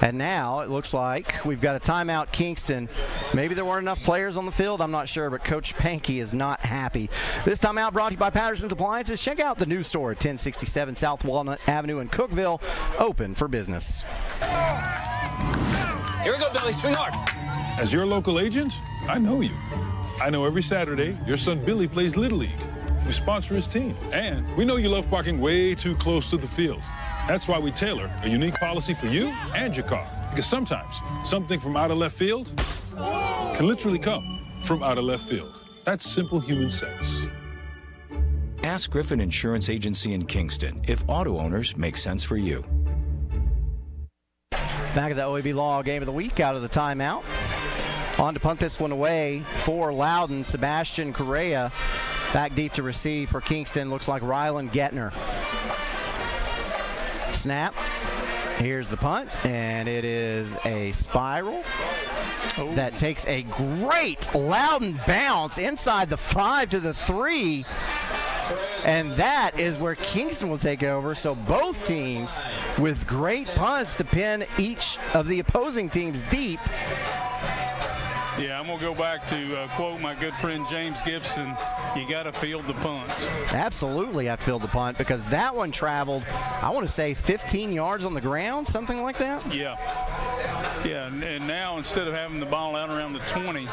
And now it looks like we've got a timeout, Kingston. Maybe there weren't enough players on the field, I'm not sure, but Coach Pankey is not happy. This timeout brought to you by Patterson's Appliances. Check out the new store at 1067 South Walnut Avenue in Cookeville, open for business. Here we go, Billy. Swing hard. As your local agent, I know you. I know every Saturday your son Billy plays Little League. We sponsor his team. And we know you love parking way too close to the field. That's why we tailor a unique policy for you and your car. Because sometimes something from out of left field can literally come from out of left field. That's simple human sense. Ask Griffin Insurance Agency in Kingston if auto owners make sense for you. Back at the OEB Law Game of the Week out of the timeout. On to punt this one away for Loudon. Sebastian Correa back deep to receive for Kingston. Looks like Rylan Gettner. Snap. Here's the punt, and it is a spiral that takes a great Loudon bounce inside the 5 to the 3. And that is where Kingston will take over. So both teams with great punts to pin each of the opposing teams deep. Yeah, I'm going to go back to quote my good friend James Gibson, you got to field the punts. Absolutely, I filled the punt because that one traveled, I want to say 15 yards on the ground, something like that. Yeah. Yeah, and now instead of having the ball out around the 20,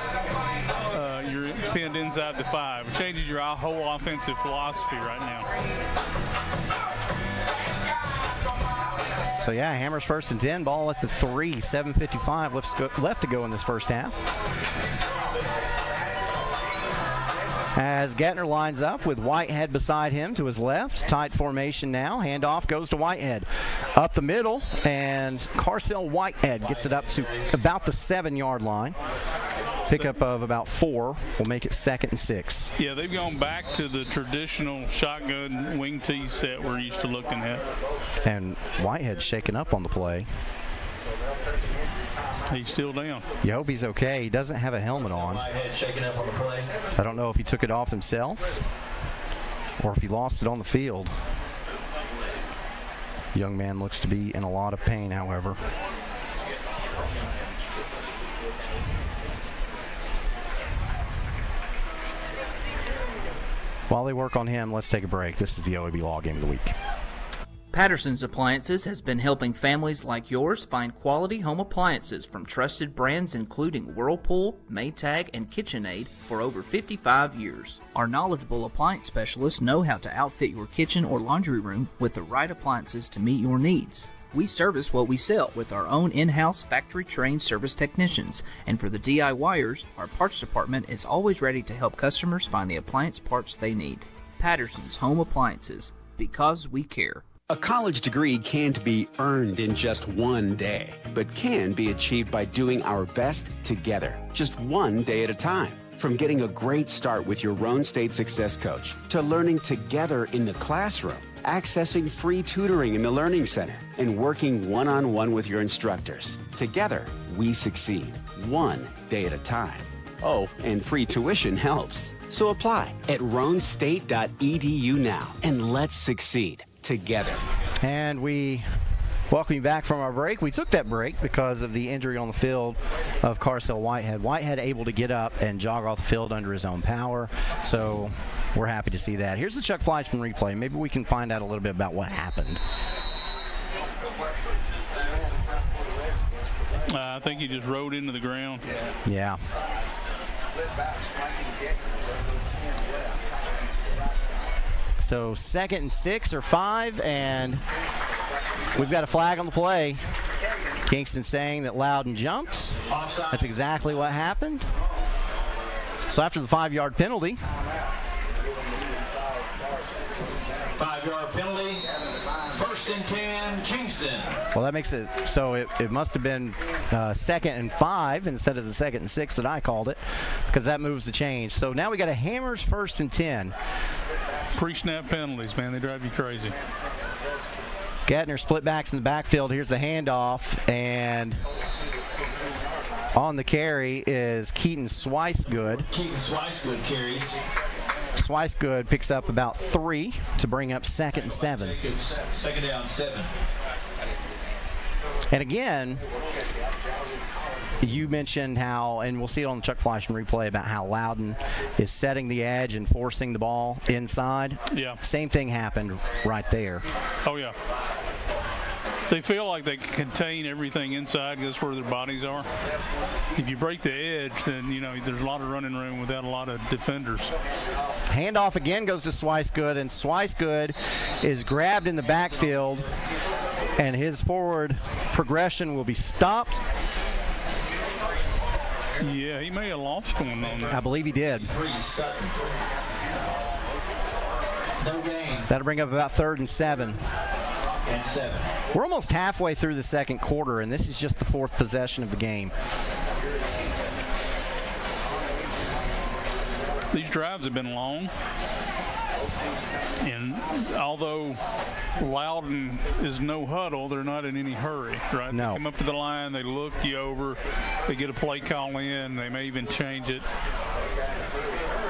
you're pinned inside the 5. It changes your whole offensive philosophy right now. So yeah, Hammers 1st and 10, ball at the 3, 7:55 left to go in this first half. As Gettner lines up with Whitehead beside him to his left, tight formation now, handoff goes to Whitehead. Up the middle, and Carcel Whitehead gets it up to about the 7-yard line. Pickup of about 4 will make it 2nd and 6. Yeah, they've gone back to the traditional shotgun wing tee set we're used to looking at. And Whitehead shaken up on the play. He's still down. You hope he's okay. He doesn't have a helmet on. Head shaking up on the play. I don't know if he took it off himself or if he lost it on the field. Young man looks to be in a lot of pain, however. While they work on him, let's take a break. This is the OEB Law Game of the Week. Patterson's Appliances has been helping families like yours find quality home appliances from trusted brands including Whirlpool, Maytag, and KitchenAid for over 55 years. Our knowledgeable appliance specialists know how to outfit your kitchen or laundry room with the right appliances to meet your needs. We service what we sell with our own in-house factory-trained service technicians, and for the DIYers, our parts department is always ready to help customers find the appliance parts they need. Patterson's Home Appliances, because we care. A college degree can't be earned in just one day, but can be achieved by doing our best together, just one day at a time. From getting a great start with your Roan State Success Coach, to learning together in the classroom, accessing free tutoring in the Learning Center, and working one-on-one with your instructors. Together, we succeed, one day at a time. Oh, and free tuition helps. So apply at roanstate.edu now, and let's succeed together. And we welcome you back from our break. We took that break because of the injury on the field of Carcel Whitehead. Whitehead able to get up and jog off the field under his own power. So we're happy to see that. Here's the Chuck Fleischman replay. Maybe we can find out a little bit about what happened. I think he just rode into the ground. Yeah. So 2nd and 6 or 5, and we've got a flag on the play. Kingston saying that Loudon jumped. Offside. That's exactly what happened. So after the 5-yard penalty. 5-yard penalty. 1st and 10, Kingston. Well, that makes it so it must have been 2nd and 5 instead of the 2nd and 6 that I called it, because that moves the change. So now we got a Hammers 1st and 10. Pre-snap penalties, man, they drive you crazy. Gatner split backs in the backfield. Here's the handoff, and on the carry is Keaton Swicegood. Keaton Swicegood carries. Swicegood picks up about 3 to bring up 2nd and 7. 2nd down, 7. And again, you mentioned how, and we'll see it on the Chuck Fleischman replay, about how Loudon is setting the edge and forcing the ball inside. Yeah. Same thing happened right there. Oh, yeah. They feel like they can contain everything inside because that's where their bodies are. If you break the edge, then, you know, there's a lot of running room without a lot of defenders. Handoff again goes to Swicegood, and Swicegood is grabbed in the backfield, and his forward progression will be stopped. Yeah, he may have lost one on that. I believe he did. No gain. That'll bring up about 3rd and 7. And 7. We're almost halfway through the 2nd quarter, and this is just the 4th possession of the game. These drives have been long, and although Loudon is no huddle, they're not in any hurry, right? No. They come up to the line, they look you over, they get a play call in, they may even change it.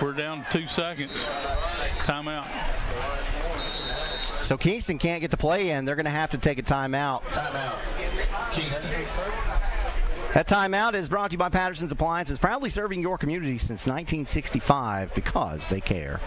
We're down 2 seconds. Timeout. So Kingston can't get the play in. They're going to have to take a timeout. Timeout. Kingston. That timeout is brought to you by Patterson's Appliances, proudly serving your community since 1965 because they care.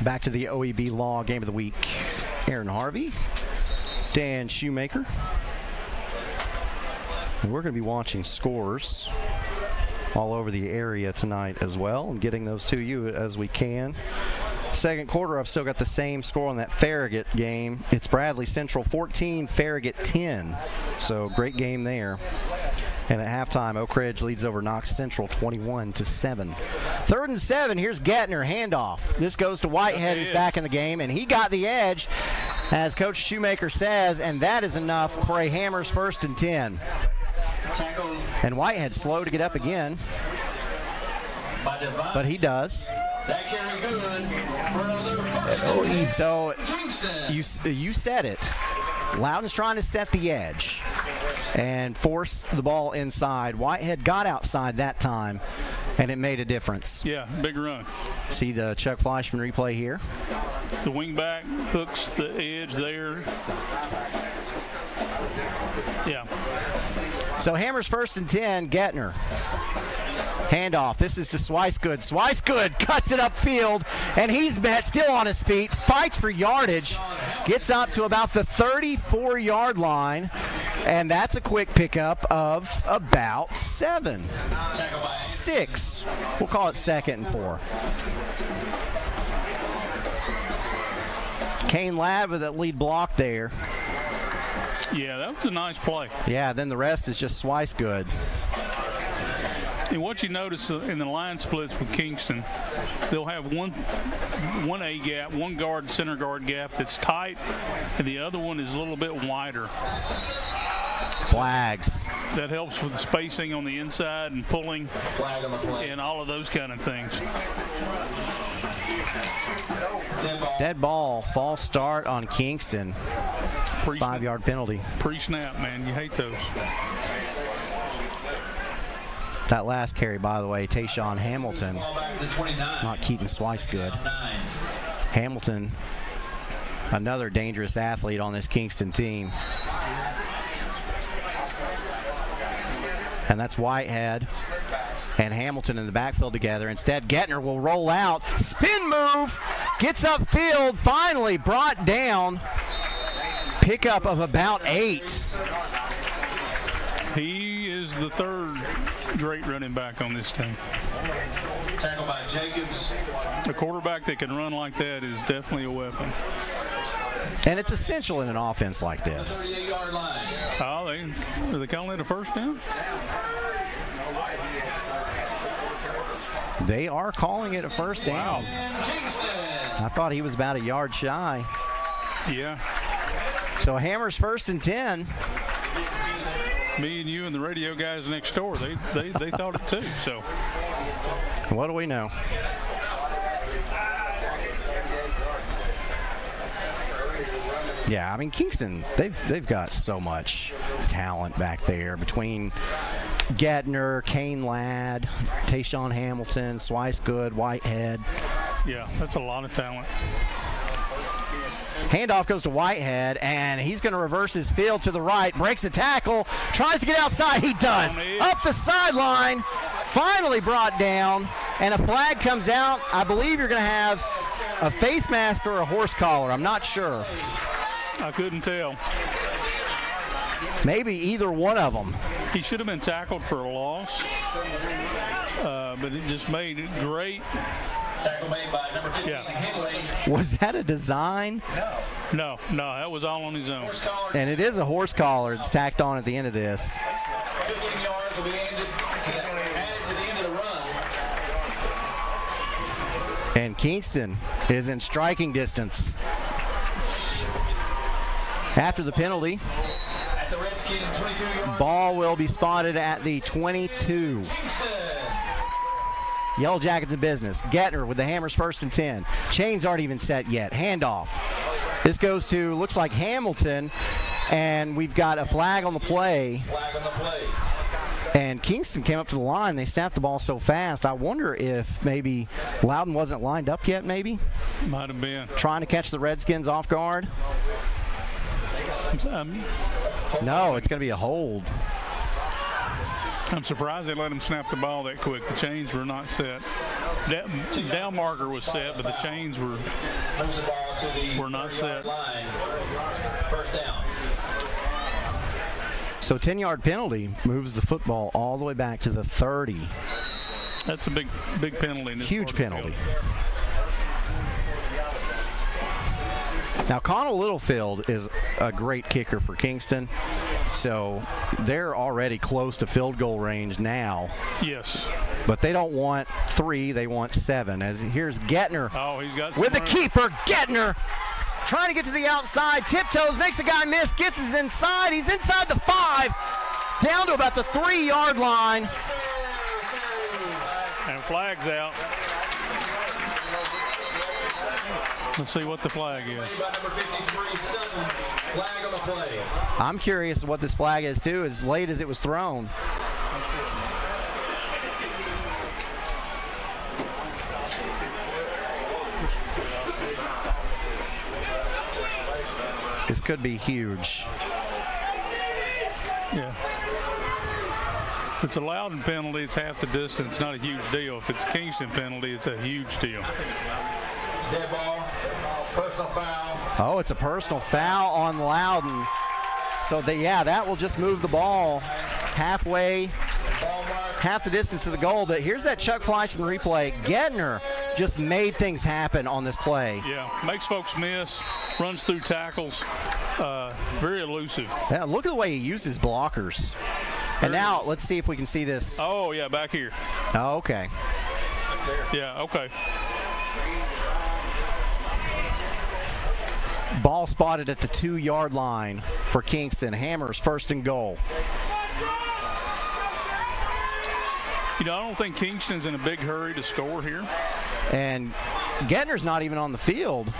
Back to the OEB Law Game of the Week. Aaron Harvey, Dan Shoemaker. And we're going to be watching scores all over the area tonight as well and getting those to you as we can. Second quarter, I've still got the same score on that Farragut game. It's Bradley Central 14, Farragut 10. So great game there. And at halftime, Oak Ridge leads over Knox Central 21-7. 3rd and 7, here's Gattner, handoff. This goes to Whitehead, who's back in the game, and he got the edge, as Coach Shoemaker says, and that is enough for a Hammers 1st and 10. And Whitehead slow to get up again, but he does. So you said it. Loudon's trying to set the edge and force the ball inside. Whitehead got outside that time, and it made a difference. Yeah, big run. See the Chuck Fleischman replay here. The wingback hooks the edge there. Yeah. So Hammers 1st and 10, Gattner. Handoff. This is to Swicegood. Swicegood cuts it upfield, and he's still on his feet, fights for yardage, gets up to about the 34-yard line, and that's a quick pickup of about 6. We'll call it 2nd and 4. Kane Ladd with that lead block there. Yeah, that was a nice play. Yeah, then the rest is just Swicegood. And what you notice in the line splits with Kingston, they'll have one A gap, one guard, center guard gap that's tight, and the other one is a little bit wider. Flags. That helps with the spacing on the inside and pulling and all of those kind of things. Dead ball, false start on Kingston. 5-yard penalty. Pre-snap, man. You hate those. That last carry, by the way, Tayshawn Hamilton, not Keaton Swicegood. Hamilton, another dangerous athlete on this Kingston team. And that's Whitehead and Hamilton in the backfield together. Instead, Gattner will roll out. Spin move, gets upfield, finally brought down. Pickup of about 8. He is the 3rd great running back on this team. Tackled by Jacobs. A quarterback that can run like that is definitely a weapon. And it's essential in an offense like this. 38-yard line. Oh, are they calling it a first down? They are calling it a first down. I thought he was about a yard shy. Yeah. So Hammers 1st and 10. Me and you and the radio guys next door, they thought it too. So what do we know? Yeah, I mean Kingston, they've got so much talent back there between Gattner, Kane Ladd, Tayshawn Hamilton, Swicegood, Whitehead. Yeah, that's a lot of talent. Handoff goes to Whitehead, and he's going to reverse his field to the right, breaks a tackle, tries to get outside. He does. Up the sideline, finally brought down, and a flag comes out. I believe you're going to have a face mask or a horse collar. I'm not sure. I couldn't tell. Maybe either one of them. He should have been tackled for a loss, but it just made it great. Tackle made by number 15, Henley. Was that a design? No, that was all on his own. And it is a horse collar. It's tacked on at the end of this. 15 yards will be added to the end of the run. And Kingston is in striking distance. After the penalty, At the Redskin 22-yard. ball will be spotted at the 22. Yellow Jackets in business. Gattner with the Hammers 1st and 10. Chains aren't even set yet. Handoff. This goes to, looks like Hamilton, and we've got a flag on the play. Flag on the play. And Kingston came up to the line. They snapped the ball so fast. I wonder if maybe Loudon wasn't lined up yet, maybe? Might have been. Trying to catch the Redskins off guard? No, it's going to be a hold. I'm surprised they let him snap the ball that quick. The chains were not set. That down marker was set, but the chains were not set. First down. So 10-yard penalty moves the football all the way back to the 30. That's a big penalty. Huge penalty. Now, Connell Littlefield is a great kicker for Kingston, so they're already close to field goal range now. Yes. But they don't want 3, they want 7. As here's Gettner. Oh, he's got with the keeper, Gettner. Trying to get to the outside, tiptoes, makes a guy miss, gets his inside. He's inside the 5, down to about the 3-yard line. And flag's out. Let's see what the flag is. I'm curious what this flag is, too, as late as it was thrown. This could be huge. Yeah. If it's a Loudon penalty, it's half the distance, not a huge deal. If it's a Kingston penalty, it's a huge deal. Dead ball, personal foul. Oh, it's a personal foul on Loudon. So, that will just move the ball halfway, half the distance to the goal. But here's that Chuck Fleischman replay. Gettner just made things happen on this play. Yeah, makes folks miss, runs through tackles, very elusive. Yeah, look at the way he used his blockers. And now, let's see if we can see this. Oh, yeah, back here. Oh, okay. Yeah, okay. Ball spotted at the 2-yard line for Kingston. Hammers 1st and goal. You know, I don't think Kingston's in a big hurry to score here. And Gettner's not even on the field.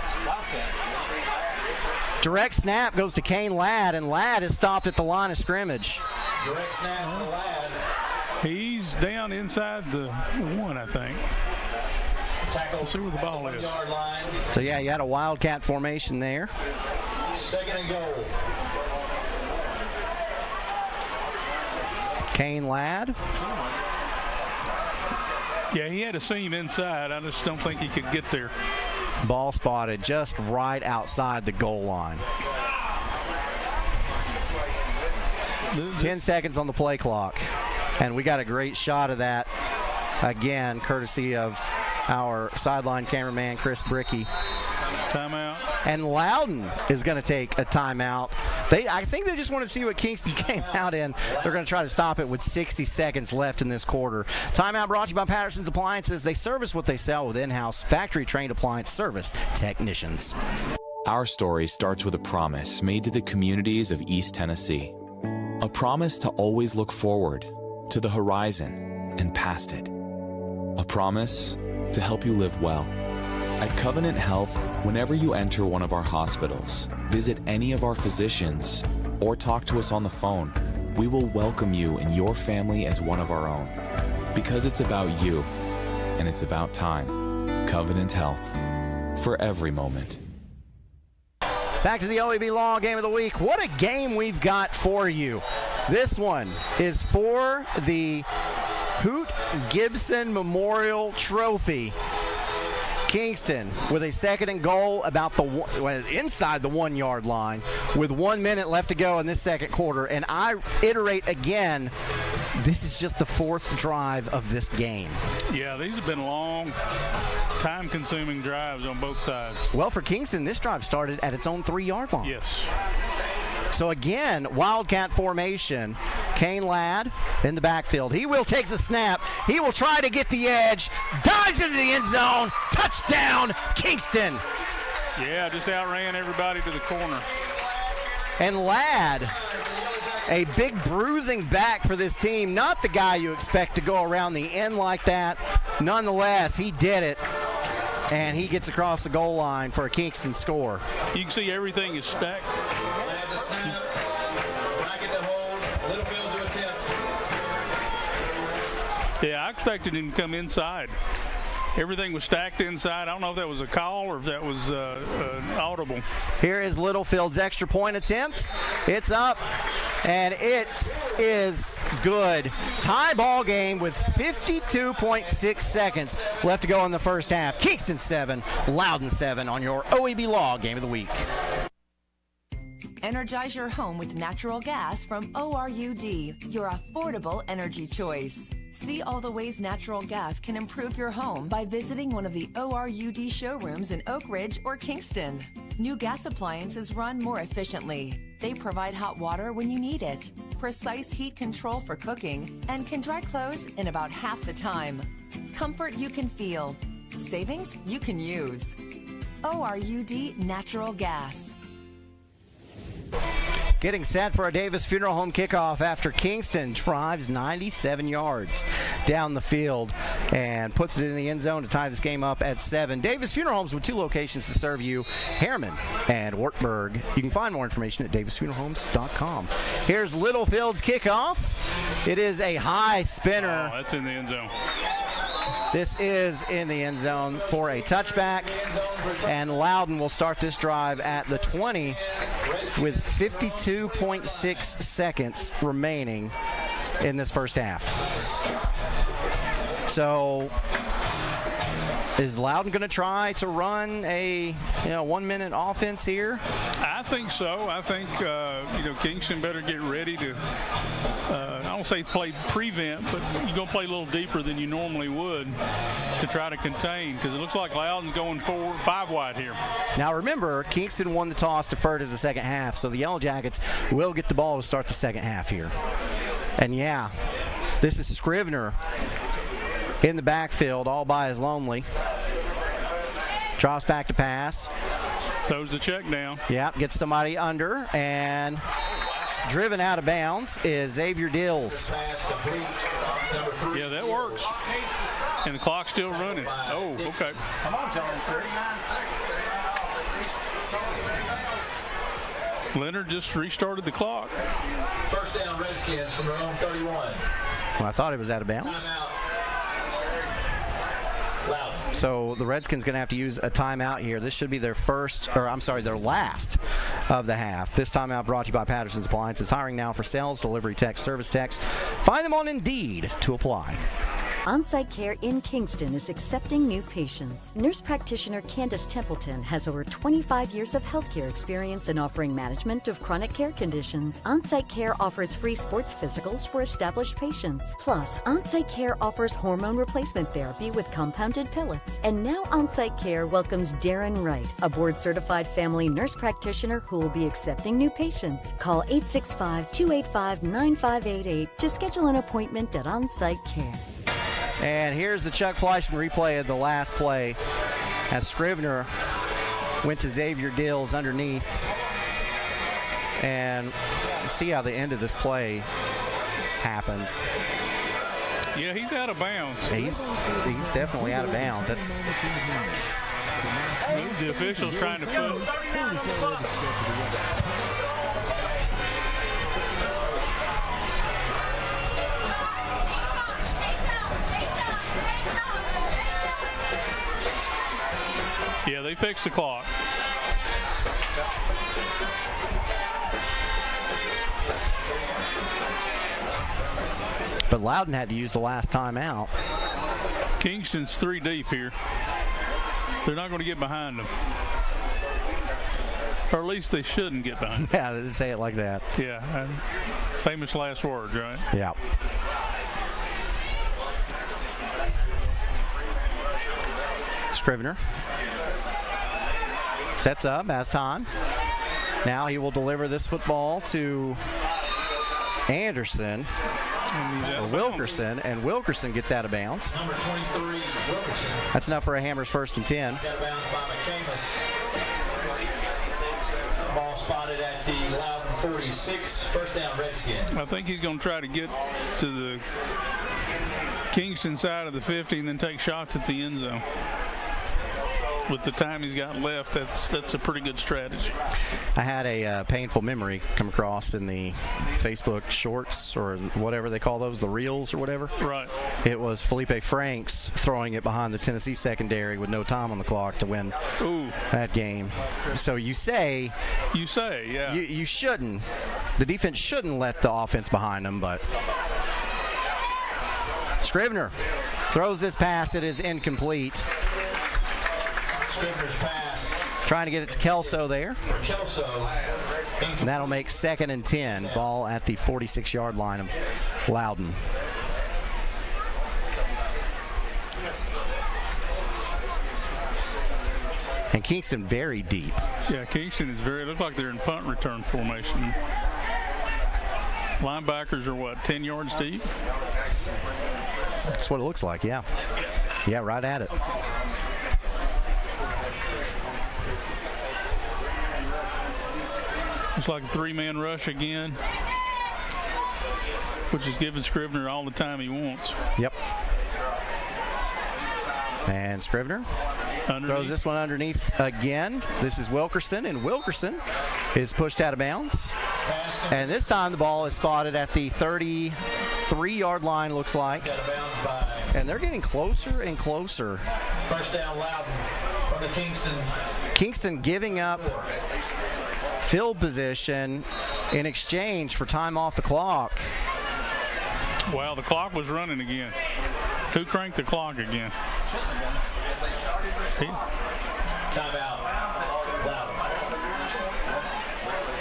Direct snap goes to Kane Ladd, and Ladd is stopped at the line of scrimmage. Direct snap to Ladd. He's down inside the 1, I think. Let's see where the ball is. So, yeah, you had a Wildcat formation there. 2nd and goal. Kane Ladd. Yeah, he had a seam inside. I just don't think he could get there. Ball spotted just right outside the goal line. 10 seconds on the play clock. And we got a great shot of that, again, courtesy of our sideline cameraman, Chris Bricky. Timeout. And Loudon is going to take a timeout. I think they just want to see what Kingston came out in. They're going to try to stop it with 60 seconds left in this quarter. Timeout brought to you by Patterson's Appliances. They service what they sell with in-house factory-trained appliance service technicians. Our story starts with a promise made to the communities of East Tennessee. A promise to always look forward, to the horizon, and past it. A promise to help you live well. At Covenant Health, whenever you enter one of our hospitals, visit any of our physicians, or talk to us on the phone, we will welcome you and your family as one of our own. Because it's about you, and it's about time. Covenant Health, for every moment. Back to the OEB Law Game of the Week. What a game we've got for you. This one is for the Hoot Gibson Memorial Trophy. Kingston with a 2nd and goal about inside the 1-yard line with 1 minute left to go in this second quarter. And I iterate again, this is just the 4th drive of this game. Yeah, these have been long, time-consuming drives on both sides. Well, for Kingston, this drive started at its own 3-yard line. Yes. So again, Wildcat formation. Kane Ladd in the backfield. He will take the snap. He will try to get the edge. Dives into the end zone. Touchdown, Kingston. Yeah, just outran everybody to the corner. And Ladd, a big bruising back for this team. Not the guy you expect to go around the end like that. Nonetheless, he did it. And he gets across the goal line for a Kingston score. You can see everything is stacked. Yeah, I expected him to come inside. Everything was stacked inside. I don't know if that was a call or if that was audible. Here is Littlefield's extra point attempt. It's up, and it is good. Tie ball game with 52.6 seconds left to go in the first half. Kingston 7, Loudon 7 on your OEB Law Game of the Week. Energize your home with natural gas from ORUD, your affordable energy choice. See all the ways natural gas can improve your home by visiting one of the ORUD showrooms in Oak Ridge or Kingston. New gas appliances run more efficiently. They provide hot water when you need it, precise heat control for cooking, and can dry clothes in about half the time. Comfort you can feel. Savings you can use. ORUD Natural Gas. Getting set for a Davis Funeral Home kickoff after Kingston drives 97 yards down the field and puts it in the end zone to tie this game up at 7. Davis Funeral Homes with 2 locations to serve you, Harriman and Wartburg. You can find more information at davisfuneralhomes.com. Here's Littlefield's kickoff. It is a high spinner. Oh, that's in the end zone. This is in the end zone for a touchback, and Loudon will start this drive at the 20 with 52.6 seconds remaining in this first half. So is Loudon going to try to run a 1-minute offense here? I think so. I think Kingston better get ready to I don't say play prevent, but you're going to play a little deeper than you normally would to try to contain, because it looks like Loudon's going 5 wide here. Now remember, Kingston won the toss, deferred to the second half, so the Yellow Jackets will get the ball to start the second half here. And yeah, this is Scrivener in the backfield all by his lonely. Drops back to pass. Throws the check down. Yep, gets somebody under, and driven out of bounds is Xavier Dills. Yeah, that works. And the clock's still running. Oh, okay. Come on, John. 39 seconds. Leonard just restarted the clock. First down, Redskins from their own 31. Well, I thought it was out of bounds. Timeout. So the Redskins going to have to use a timeout here. This should be their their last of the half. This timeout brought to you by Patterson's Appliances. Hiring now for sales, delivery techs, service techs. Find them on Indeed to apply. On-Site Care in Kingston is accepting new patients. Nurse practitioner Candace Templeton has over 25 years of healthcare experience in offering management of chronic care conditions. On-Site Care offers free sports physicals for established patients. Plus, On-Site Care offers hormone replacement therapy with compounded pellets. And now On-Site Care welcomes Darren Wright, a board-certified family nurse practitioner who will be accepting new patients. Call 865-285-9588 to schedule an appointment at On-Site Care. And here's the Chuck Fleischman replay of the last play as Scrivener went to Xavier Dills underneath. And see how the end of this play happened. Yeah, he's out of bounds. He's definitely out of bounds. That's the official's trying to put. Yeah, they fixed the clock. But Loudon had to use the last timeout. Kingston's 3 deep here. They're not going to get behind them. Or at least they shouldn't get behind them. Yeah, they say it like that. Yeah, famous last words, right? Yeah. Scrivener sets up, has time. Now he will deliver this football to Anderson, Wilkerson, and Wilkerson gets out of bounds. Number 23, Wilkerson. That's enough for a Hammers 1st and 10. Got out of bounds by McCamus. Ball spotted at the Loudon 46. First down, Redskins. I think he's going to try to get to the Kingston side of the 50 and then take shots at the end zone. With the time he's got left, that's a pretty good strategy. I had a painful memory come across in the Facebook shorts, or whatever they call those, the reels or whatever. Right. It was Felipe Franks throwing it behind the Tennessee secondary with no time on the clock to win that game. So you say, yeah. You shouldn't. The defense shouldn't let the offense behind them, but Scrivener throws this pass. It is incomplete. Scrivener's pass. Trying to get it to Kelso there. Kelso. And that'll make 2nd and 10. 2nd and 10. Ball at the 46-yard line of Loudon. And Kingston very deep. Yeah, Kingston is looks like they're in punt return formation. Linebackers are what, 10 yards deep? That's what it looks like, yeah. Yeah, right at it. It's like a three-man rush again, which is giving Scrivener all the time he wants. Yep. And Scrivener throws this one underneath again. This is Wilkerson, and Wilkerson is pushed out of bounds. And this time the ball is spotted at the 33-yard line, looks like. And they're getting closer and closer. First down, Loudon from the Kingston. Kingston giving up field position in exchange for time off the clock. Wow, the clock was running again. Who cranked the clock again? Timeout. Loudon.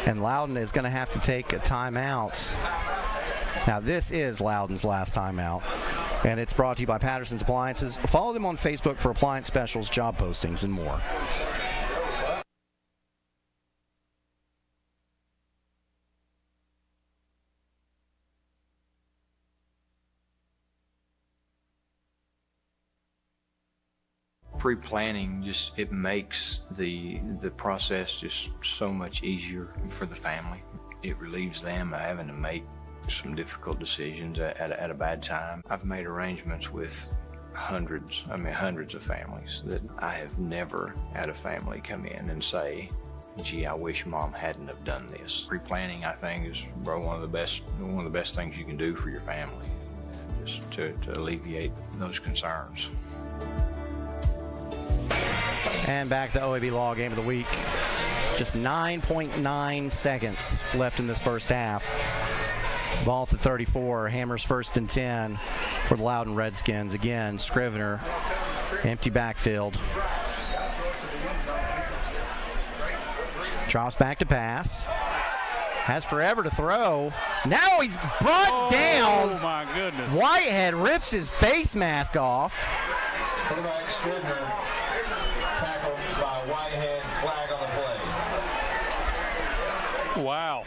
And Loudon is going to have to take a timeout. Now, this is Loudon's last timeout. And it's brought to you by Patterson's Appliances. Follow them on Facebook for appliance specials, job postings, and more. Pre-planning it makes the process just so much easier for the family. It relieves them of having to make some difficult decisions at a bad time. I've made arrangements with hundreds of families that I have never had a family come in and say, gee, I wish Mom hadn't have done this. Pre-planning, I think, is one of the best things you can do for your family, just to alleviate those concerns. And back to OEB Law Game of the Week. Just 9.9 seconds left in this first half. Ball at the 34. Hammers 1st and 10 for the Loudon Redskins. Again, Scrivener, empty backfield. Drops back to pass. Has forever to throw. Now he's brought down. Oh, my goodness. Whitehead rips his face mask off. Quarterback Scrivener tackled by Whitehead. Flag on the play. Wow.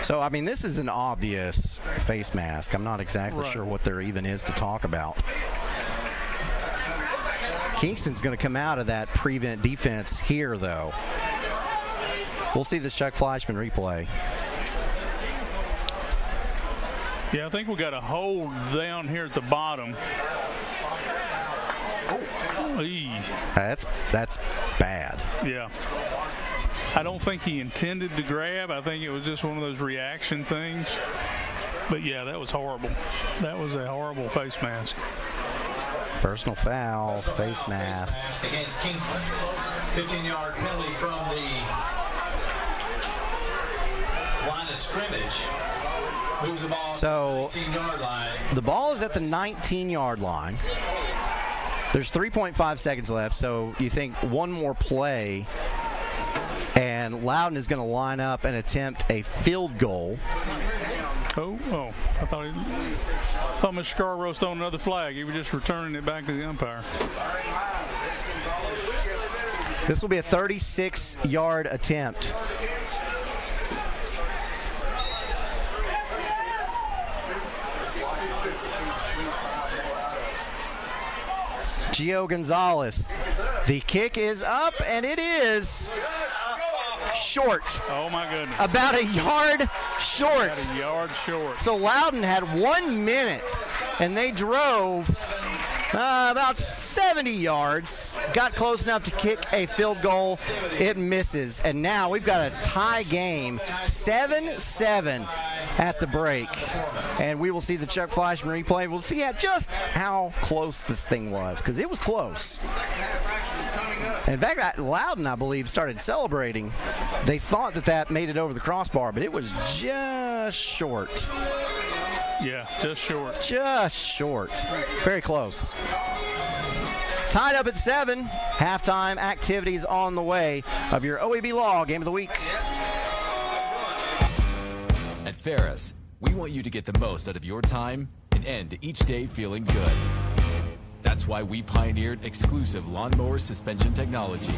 So, I mean, this is an obvious face mask. I'm not exactly sure what there even is to talk about. Kingston's going to come out of that prevent defense here, though. We'll see this Chuck Fleischman replay. Yeah, I think we got a hold down here at the bottom. That's bad. Yeah. I don't think he intended to grab. I think it was just one of those reaction things. But, yeah, that was horrible. That was a horrible face mask. Personal foul, face mask. Against Kingston. 15-yard penalty from the line of scrimmage. Moves the ball So, to the 19-yard line. The ball is at the 19-yard line. There's 3.5 seconds left, so you think one more play, and Loudon is going to line up and attempt a field goal. Oh, I thought Mr. Scarborough was throwing another flag. He was just returning it back to the umpire. This will be a 36-yard attempt. Gio Gonzalez. The kick is up, and it is short. Oh, my goodness. About a yard short. About a yard short. So Loudon had 1 minute, and they drove about 70 yards. Got close enough to kick a field goal. It misses. And now we've got a tie game, 7-7 at the break. And we will see the Chuck Fleischman replay. We'll see just how close this thing was, because it was close. In fact, Loudon, I believe, started celebrating. They thought that made it over the crossbar, but it was just short. Yeah, just short. Just short. Very close. Tied up at 7. Halftime activities on the way of your OEB Law Game of the Week. Ferris, we want you to get the most out of your time and end each day feeling good. That's why we pioneered exclusive lawnmower suspension technology,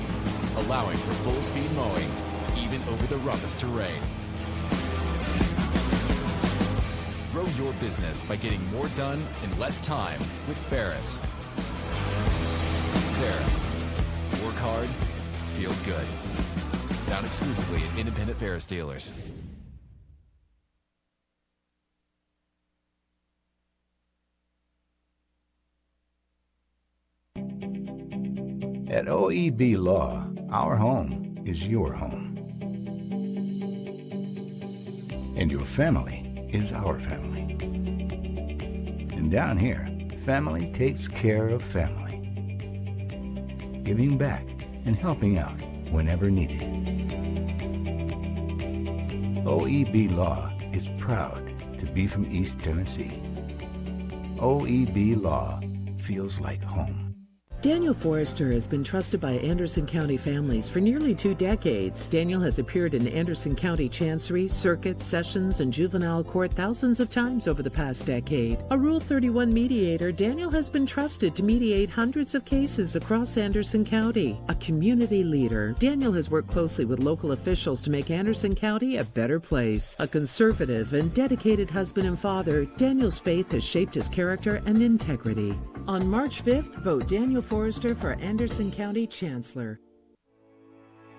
allowing for full-speed mowing, even over the roughest terrain. Grow your business by getting more done in less time with Ferris. Ferris. Work hard, feel good. Found exclusively at independent Ferris dealers. At OEB Law, our home is your home. And your family is our family. And down here, family takes care of family. Giving back and helping out whenever needed. OEB Law is proud to be from East Tennessee. OEB Law feels like home. Daniel Forrester has been trusted by Anderson County families for nearly 2 decades. Daniel has appeared in Anderson County Chancery, Circuit, Sessions, and Juvenile Court thousands of times over the past decade. A Rule 31 mediator, Daniel has been trusted to mediate hundreds of cases across Anderson County. A community leader, Daniel has worked closely with local officials to make Anderson County a better place. A conservative and dedicated husband and father, Daniel's faith has shaped his character and integrity. On March 5th, vote Daniel Forrester for Anderson County Chancellor.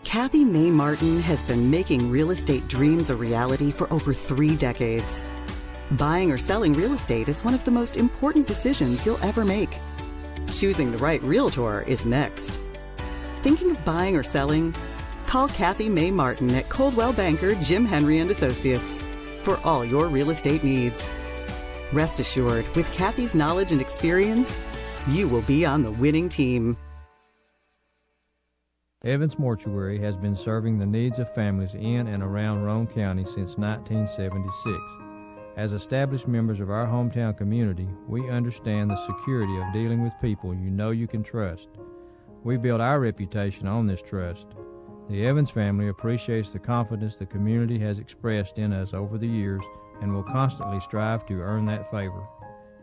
Kathy Mae Martin has been making real estate dreams a reality for over 3 decades. Buying or selling real estate is one of the most important decisions you'll ever make. Choosing the right realtor is next. Thinking of buying or selling? Call Kathy Mae Martin at Coldwell Banker Jim Henry & Associates for all your real estate needs. Rest assured, with Kathy's knowledge and experience, you will be on the winning team. Evans Mortuary has been serving the needs of families in and around Roane County since 1976. As established members of our hometown community, we understand the security of dealing with people you know you can trust. We build our reputation on this trust. The Evans family appreciates the confidence the community has expressed in us over the years and will constantly strive to earn that favor.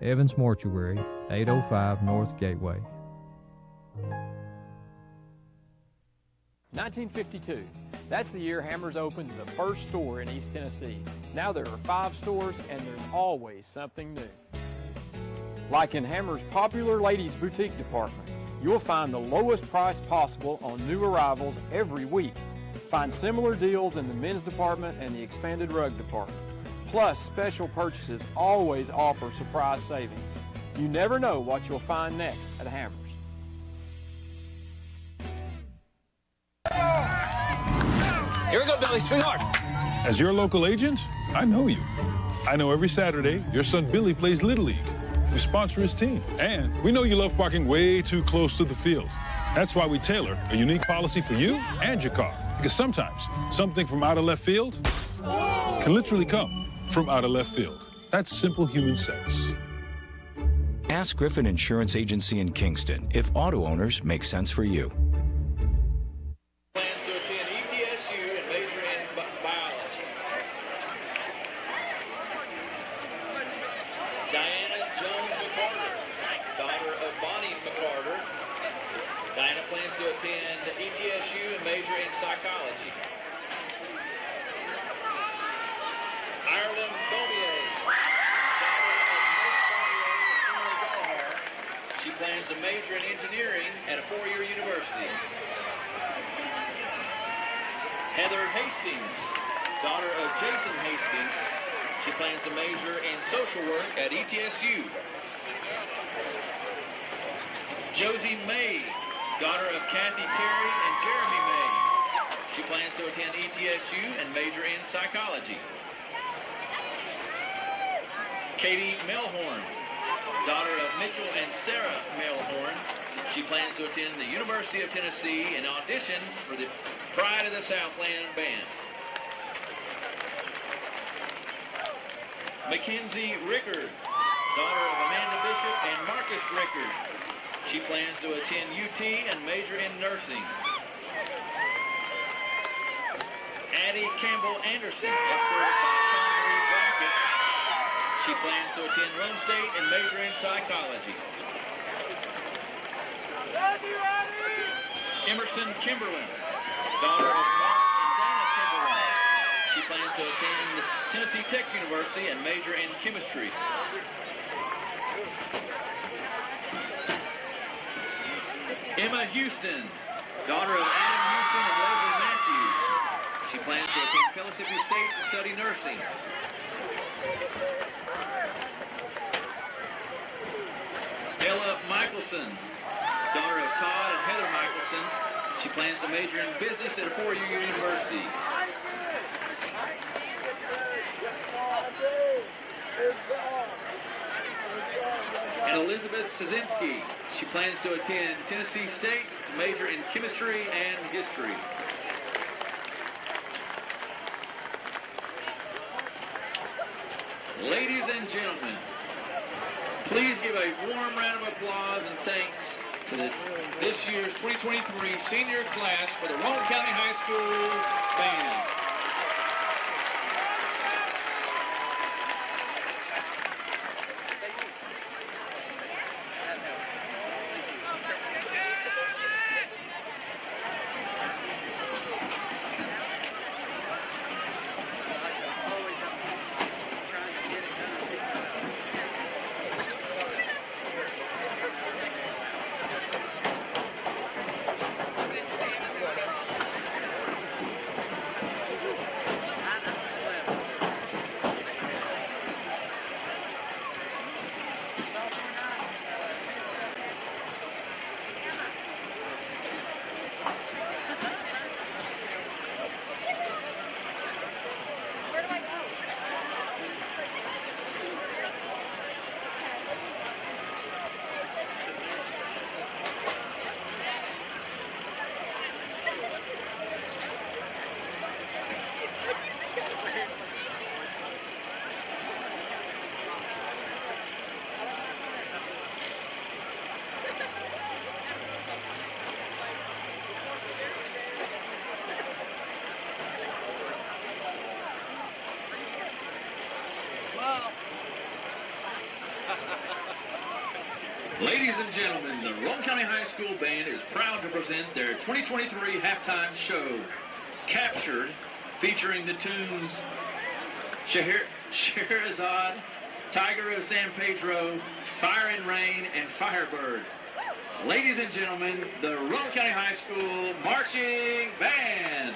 Evans Mortuary, 805 North Gateway. 1952. That's the year Hammers opened the first store in East Tennessee. Now there are 5 stores and there's always something new. Like in Hammers' popular ladies boutique department, you'll find the lowest price possible on new arrivals every week. Find similar deals in the men's department and the expanded rug department. Plus, special purchases always offer surprise savings. You never know what you'll find next at Hammers. Here we go, Billy. Swing hard. As your local agent, I know you. I know every Saturday your son Billy plays Little League. We sponsor his team. And we know you love parking way too close to the field. That's why we tailor a unique policy for you and your car. Because sometimes something from out of left field can literally come from out of left field. That's simple human sense. Ask Griffin Insurance Agency in Kingston if auto owners make sense for you. Plans to attend ETSU and major in biology. Diana Jones McCarter, daughter of Bonnie McCarter. Diana plans to attend ETSU and major in psychology. Ireland Beaubier, she plans to major in engineering at a 4-year university. Heather Hastings, daughter of Jason Hastings, she plans to major in social work at ETSU. Josie May, daughter of Kathy Terry and Jeremy May, she plans to attend ETSU and major in psychology. Katie Melhorn, daughter of Mitchell and Sarah Melhorn. She plans to attend the University of Tennessee and audition for the Pride of the Southland Band. Mackenzie Rickard, daughter of Amanda Bishop and Marcus Rickard. She plans to attend UT and major in nursing. Addie Campbell Anderson, escorted by Sean Marie Brown. She plans to attend Rome State and major in psychology. Emerson Kimberlin, daughter of Mark and Dana Kimberlin. She plans to attend Tennessee Tech University and major in chemistry. Emma Houston, daughter of Adam Houston and Leslie Matthews. She plans to attend Mississippi State to study nursing. Ella Michelson, daughter of Todd and Heather Michelson. She plans to major in business at a four-year university. And Elizabeth Szynski. She plans to attend Tennessee State to major in chemistry and history. Ladies and gentlemen, please give a warm round of applause and thanks to this year's 2023 senior class for the Rowan County High School Band. Ladies and gentlemen, the Rowan County High School Band is proud to present their 2023 halftime show, Captured, featuring the tunes Scheherazade, Tiger of San Pedro, Fire and Rain, and Firebird. Ladies and gentlemen, the Rowan County High School Marching Band.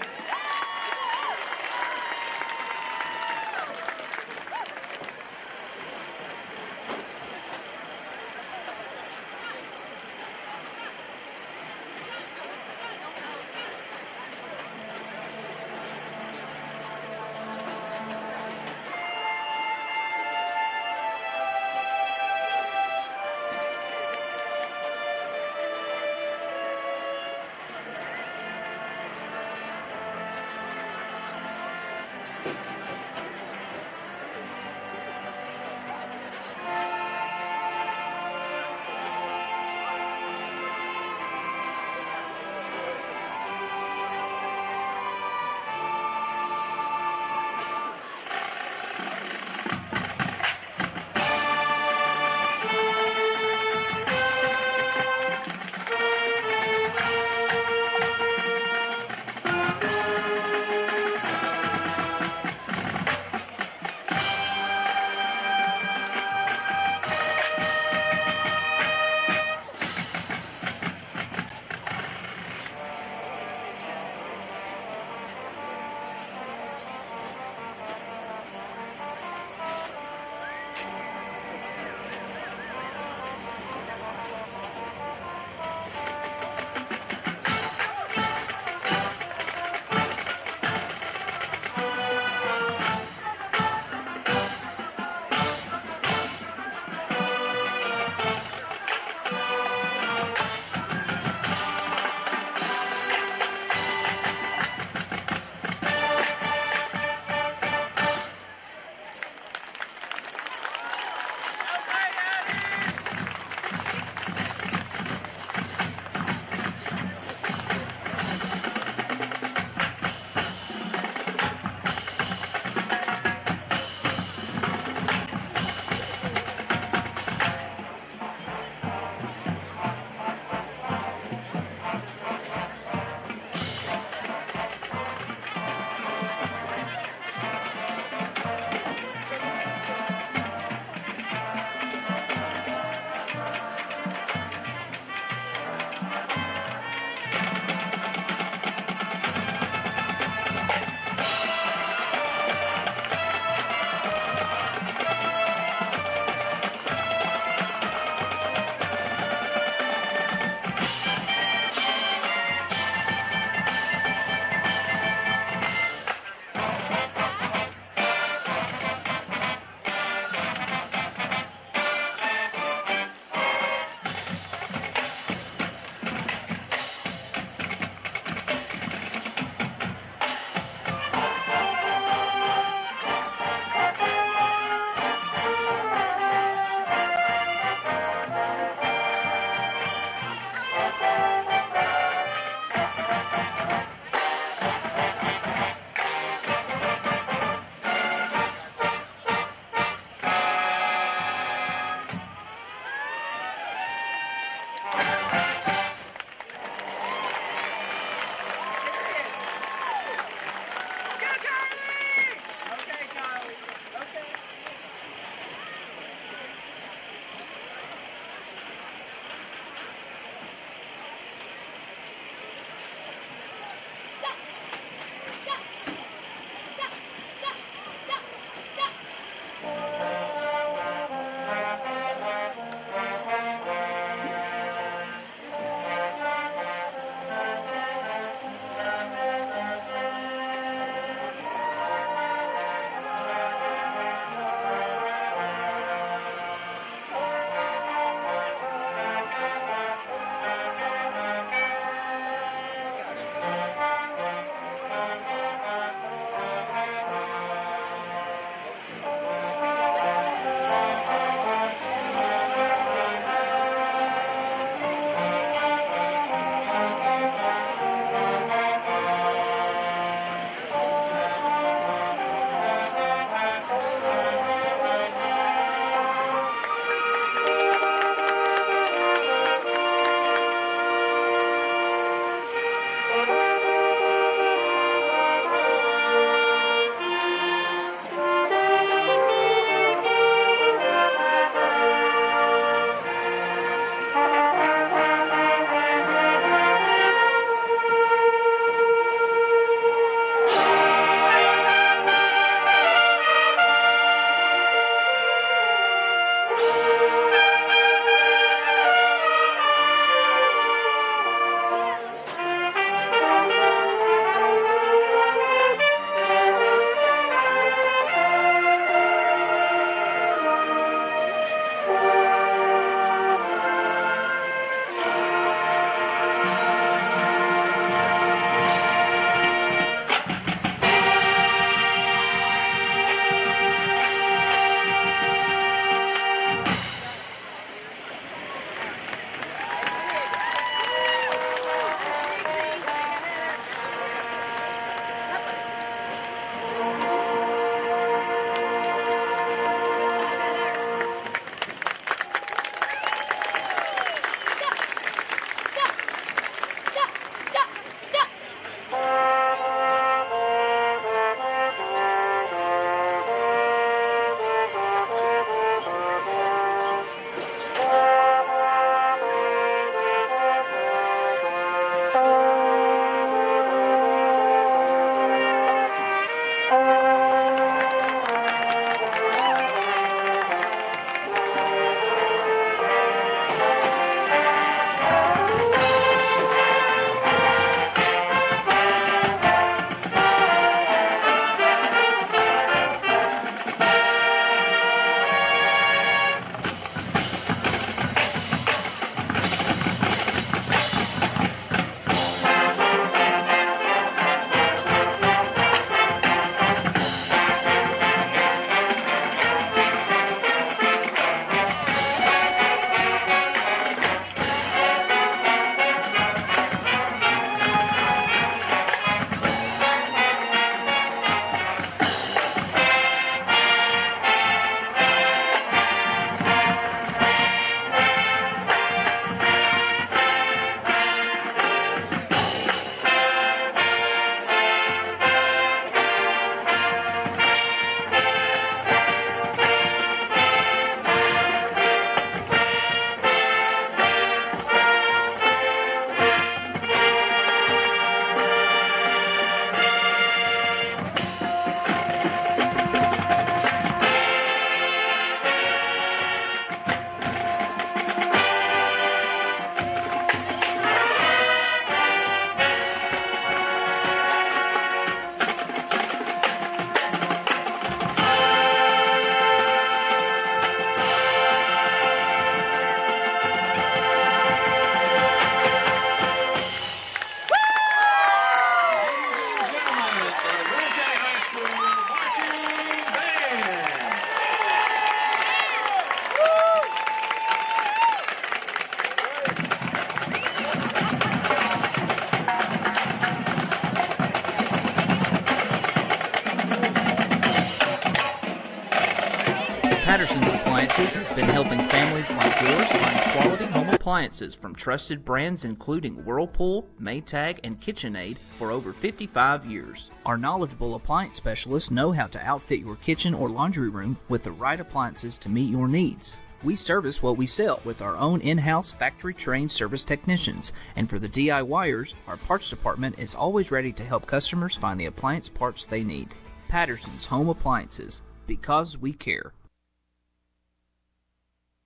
Patterson's Appliances has been helping families like yours find quality home appliances from trusted brands including Whirlpool, Maytag, and KitchenAid for over 55 years. Our knowledgeable appliance specialists know how to outfit your kitchen or laundry room with the right appliances to meet your needs. We service what we sell with our own in-house factory-trained service technicians, and for the DIYers, our parts department is always ready to help customers find the appliance parts they need. Patterson's Home Appliances, because we care.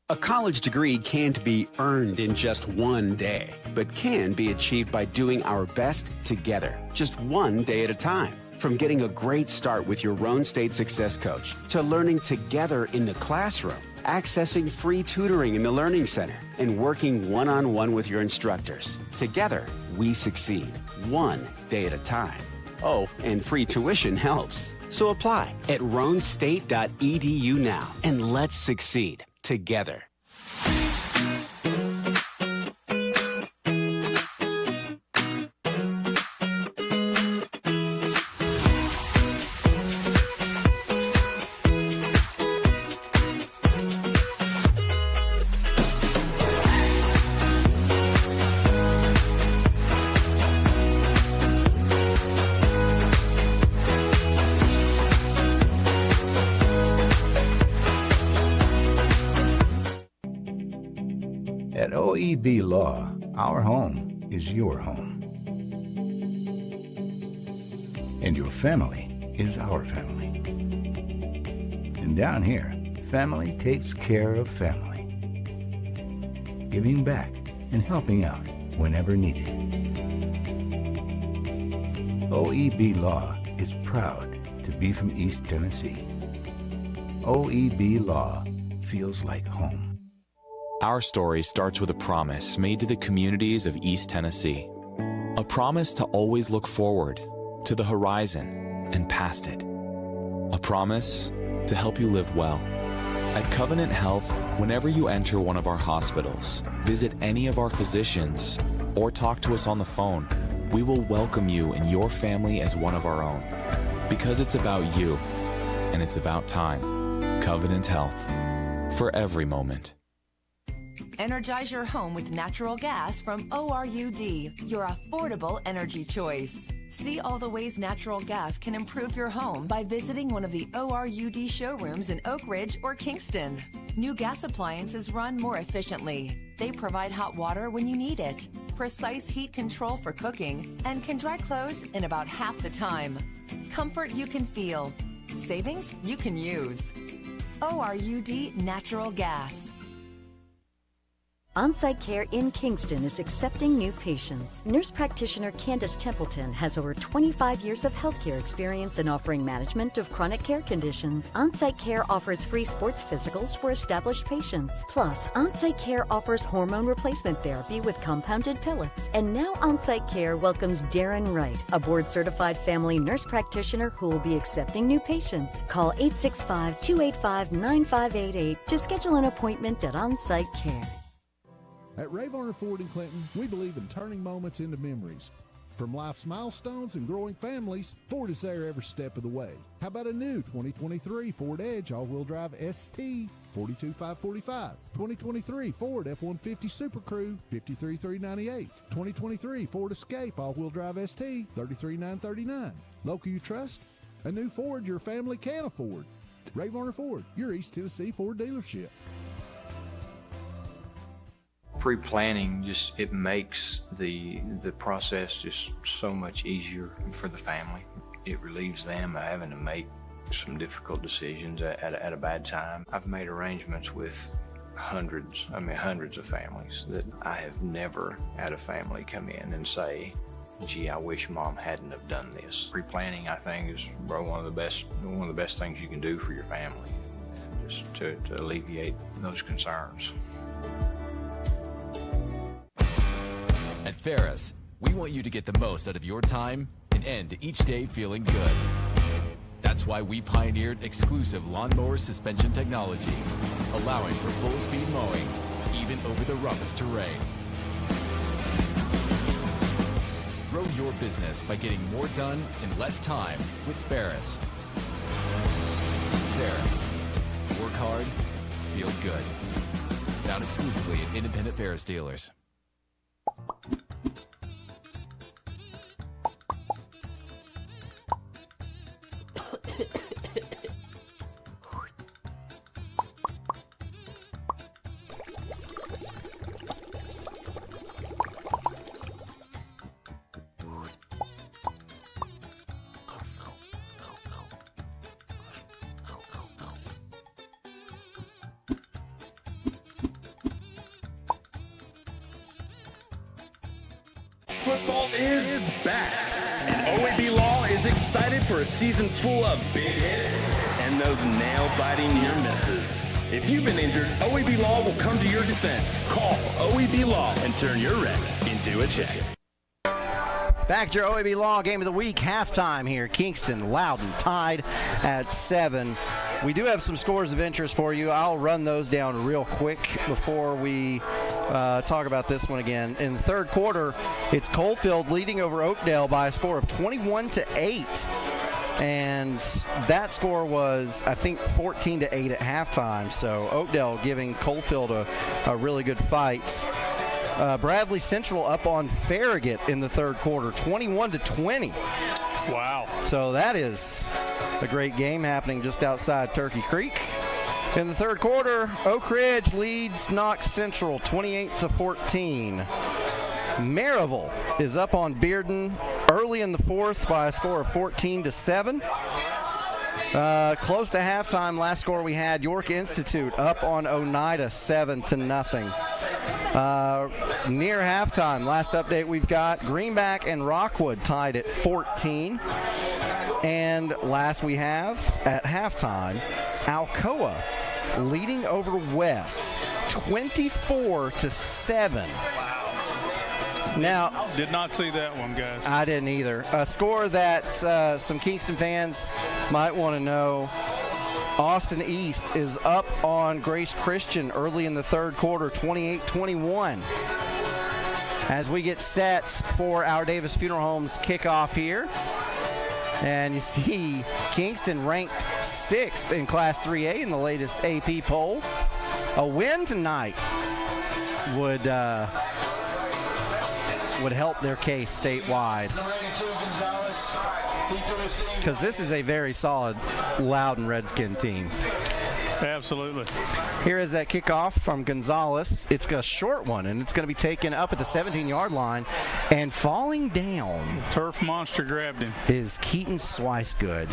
A college degree can't be earned in just one day, but can be achieved by doing our best together, just one day at a time. From getting a great start with your Roan State Success Coach to learning together in the classroom, accessing free tutoring in the Learning Center, and working one-on-one with your instructors. Together, we succeed, one day at a time. Oh, and free tuition helps. So apply at roanstate.edu now, and let's succeed together. At OEB Law, our home is your home. And your family is our family. And down here, family takes care of family. Giving back and helping out whenever needed. OEB Law is proud to be from East Tennessee. OEB Law feels like home. Our story starts with a promise made to the communities of East Tennessee. A promise to always look forward, to the horizon, and past it. A promise to help you live well. At Covenant Health, whenever you enter one of our hospitals, visit any of our physicians, or talk to us on the phone, we will welcome you and your family as one of our own. Because it's about you, and it's about time. Covenant Health. For every moment. Energize your home with natural gas from ORUD, your affordable energy choice. See all the ways natural gas can improve your home by visiting one of the ORUD showrooms in Oak Ridge or Kingston. New gas appliances run more efficiently. They provide hot water when you need it, precise heat control for cooking, and can dry clothes in about half the time. Comfort you can feel. Savings you can use. ORUD Natural Gas. On-Site Care in Kingston is accepting new patients. Nurse practitioner Candace Templeton has over 25 years of healthcare experience in offering management of chronic care conditions. On-Site Care offers free sports physicals for established patients. Plus, On-Site Care offers hormone replacement therapy with compounded pellets. And now On-Site Care welcomes Darren Wright, a board-certified family nurse practitioner who will be accepting new patients. Call 865-285-9588 to schedule an appointment at On-Site Care. At Ray Varner Ford in Clinton, we believe in turning moments into memories. From life's milestones and growing families, Ford is there every step of the way. How about a new 2023 Ford Edge all-wheel drive ST, $42,545. 2023 Ford F-150 Super Crew, $53,398. 2023 Ford Escape all-wheel drive ST, $33,939. Local you trust? A new Ford your family can afford. Ray Varner Ford, your East Tennessee Ford dealership. Pre-planning it makes the process just so much easier for the family. It relieves them of having to make some difficult decisions at a bad time. I've made arrangements with hundreds of families that I have never had a family come in and say, gee, I wish Mom hadn't have done this. Pre-planning, I think, is one of the best things you can do for your family, just to alleviate those concerns. At Ferris, we want you to get the most out of your time and end each day feeling good. That's why we pioneered exclusive lawnmower suspension technology, allowing for full-speed mowing, even over the roughest terrain. Grow your business by getting more done in less time with Ferris. Ferris. Work hard, feel good. Found exclusively at independent Ferris dealers. Football is back, and OEB Law is excited for a season full of big hits and those nail-biting near misses. If you've been injured, OEB Law will come to your defense. Call OEB Law and turn your wreck into a check. Back to your OEB Law Game of the Week, halftime here. Kingston, Loudon tied at 7. We do have some scores of interest for you. I'll run those down real quick before we talk about this one again. In the third quarter, it's Coalfield leading over Oakdale by a score of 21-8. And that score was, I think, 14-8 at halftime. So Oakdale giving Coalfield a really good fight. Bradley Central up on Farragut in the third quarter, 21-20. Wow. So that is a great game happening just outside Turkey Creek. In the third quarter, Oak Ridge leads Knox Central 28-14. Maryville is up on Bearden early in the fourth by a score of 14-7. Close to halftime, last score we had, York Institute up on Oneida 7-0. Near halftime, last update we've got, Greenback and Rockwood tied at 14. And last we have, at halftime, Alcoa leading over West 24-7. Now, did not see that one, guys. I didn't either. A score that some Kingston fans might want to know. Austin East is up on Grace Christian early in the third quarter, 28-21. As we get set for our Davis Funeral Homes kickoff here. And you see Kingston ranked 6th in Class 3A in the latest AP poll. A win tonight would help their case statewide, because this is a very solid Loudon Redskin team. Absolutely. Here is that kickoff from Gonzalez. It's a short one, and it's going to be taken up at the 17-yard line, and falling down. Turf monster grabbed him. Is Keaton Swicegood.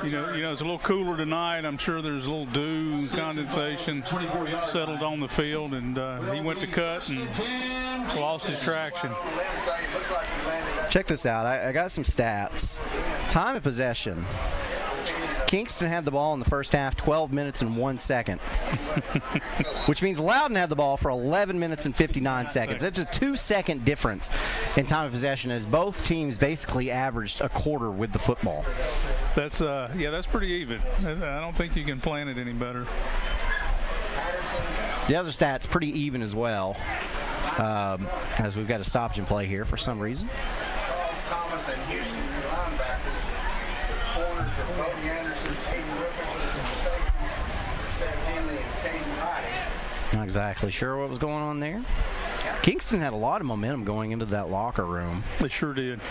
You know, it's a little cooler tonight. I'm sure there's a little dew and condensation settled on the field, and he went to cut and lost his traction. Check this out. I got some stats. Time of possession. Kingston had the ball in the first half, 12 minutes and 1 second, which means Loudon had the ball for 11 minutes and 59 seconds. That's a 2-second difference in time of possession, as both teams basically averaged a quarter with the football. That's that's pretty even. I don't think you can plan it any better. The other stat's pretty even as well, as we've got a stoppage in play here for some reason. Thomas and Houston, your linebackers, corners are Bodie Anderson, Hayden Ripperson, safeties, Seth Henley, and Caden Riding. Not exactly sure what was going on there. Kingston had a lot of momentum going into that locker room. They sure did.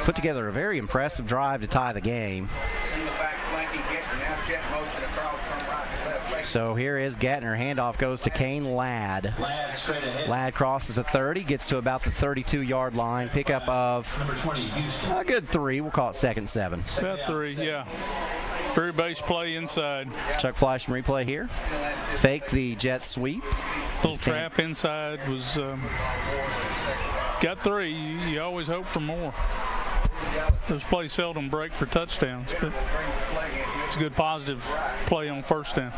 Put together a very impressive drive to tie the game. Single back flanking Gettner, now jet motion across from right to left. So here is Gettner. Handoff goes to Kane Ladd. Ladd crosses the 30, gets to about the 32-yard line. Pickup of a good 3. We'll call it 2nd and 7. About 3, yeah. Very base play inside. Chuck Fleischman replay here. Fake the jet sweep. Little trap inside was got 3. You always hope for more. Those plays seldom break for touchdowns, but it's a good positive play on first down.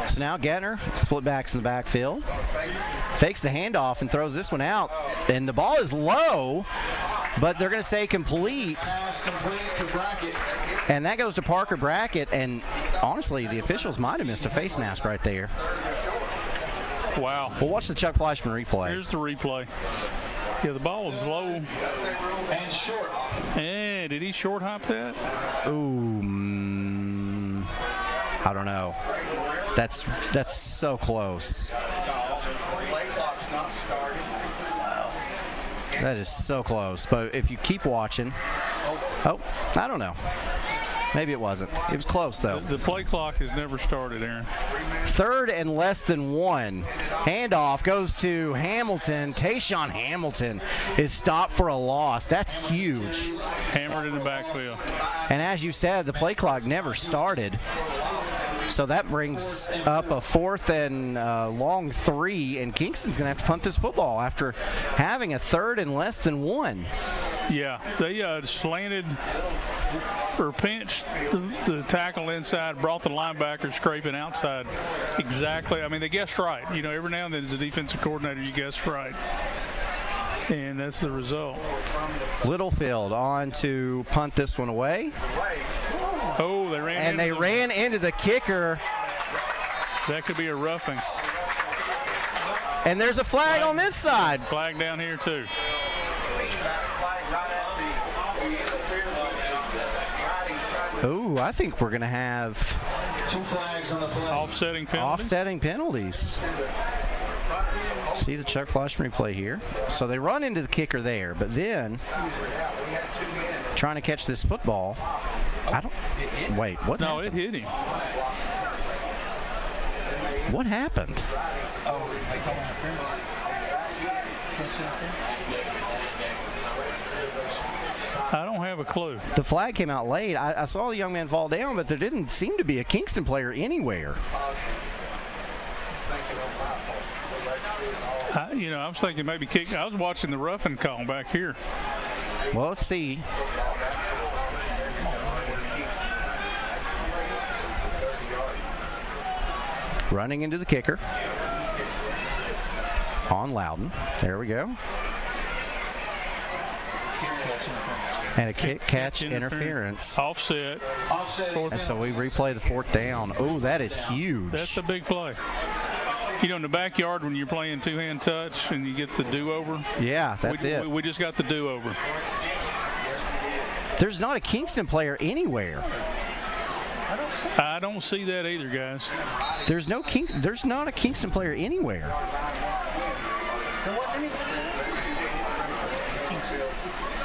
So now Gettner, split backs in the backfield, fakes the handoff and throws this one out. And the ball is low, but they're going to say complete. And that goes to Parker Brackett. And honestly, the officials might have missed a face mask right there. Wow. We'll watch the Chuck Fleischman replay. Here's the replay. Yeah, the ball was low. And short. And did he short hop that? Ooh, I don't know. That's so close. That is so close. But if you keep watching, I don't know. Maybe it wasn't. It was close, though. The play clock has never started, Aaron. 3rd and less than 1. Handoff goes to Hamilton. Tayshawn Hamilton is stopped for a loss. That's huge. Hammered in the backfield. And as you said, the play clock never started. So that brings up a 4th and long 3, and Kingston's going to have to punt this football after having a 3rd and less than 1. Yeah, they slanted or pinched the tackle inside, brought the linebacker scraping outside. Exactly. I mean, they guessed right. You know, every now and then as a defensive coordinator, you guess right. And that's the result. Littlefield on to punt this one away. Oh, they ran into the kicker. That could be a roughing. And there's a flag on this side. Flag down here, too. Oh, I think we're going to have 2 flags on the play. Offsetting penalties. See the Chuck Fleischman replay here. So they run into the kicker there, but then trying to catch this football. Wait, what? No, happened? It hit him. What happened? They call interference. I don't have a clue. The flag came out late. I saw the young man fall down, but there didn't seem to be a Kingston player anywhere. I was thinking maybe kick. I was watching the roughing call back here. Well, let's see. Running into the kicker on Loudon. There we go. And a catch interference. Offset. And so we replay the fourth down. Oh, that is huge. That's a big play. In the backyard when you're playing two-hand touch and you get the do-over. Yeah, that's it. We just got the do-over. There's not a Kingston player anywhere. I don't see that either, guys. There's not a Kingston player anywhere.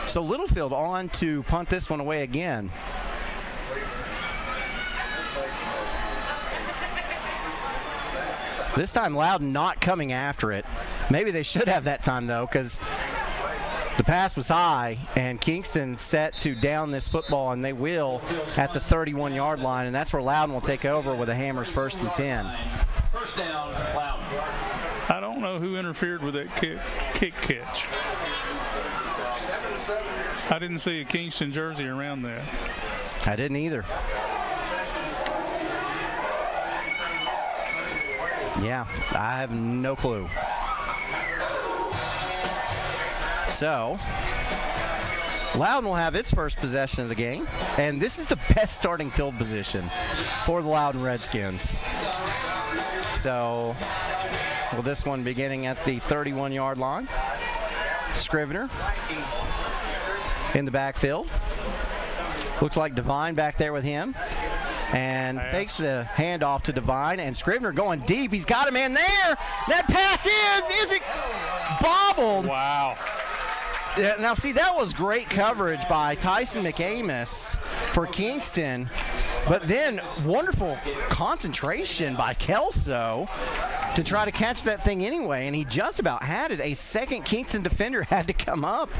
So Littlefield on to punt this one away again. This time Loudon not coming after it. Maybe they should have that time though, because the pass was high and Kingston set to down this football, and they will at the 31-yard line, and that's where Loudon will take over with a Hammers 1st and 10. First down, Loudon. I don't know who interfered with that kick catch. I didn't see a Kingston jersey around that. I didn't either. Yeah, I have no clue. So, Loudon will have its first possession of the game, and this is the best starting field position for the Loudon Redskins. So, well, this one beginning at the 31-yard line. Scrivener in the backfield. Looks like Devine back there with him. And fakes the handoff to Devine, and Scrivener going deep. He's got a man there. That pass is it bobbled? Wow. Now, see, that was great coverage by Tyson McAmis for Kingston, but then wonderful concentration by Kelso to try to catch that thing anyway, and he just about had it. A second Kingston defender had to come up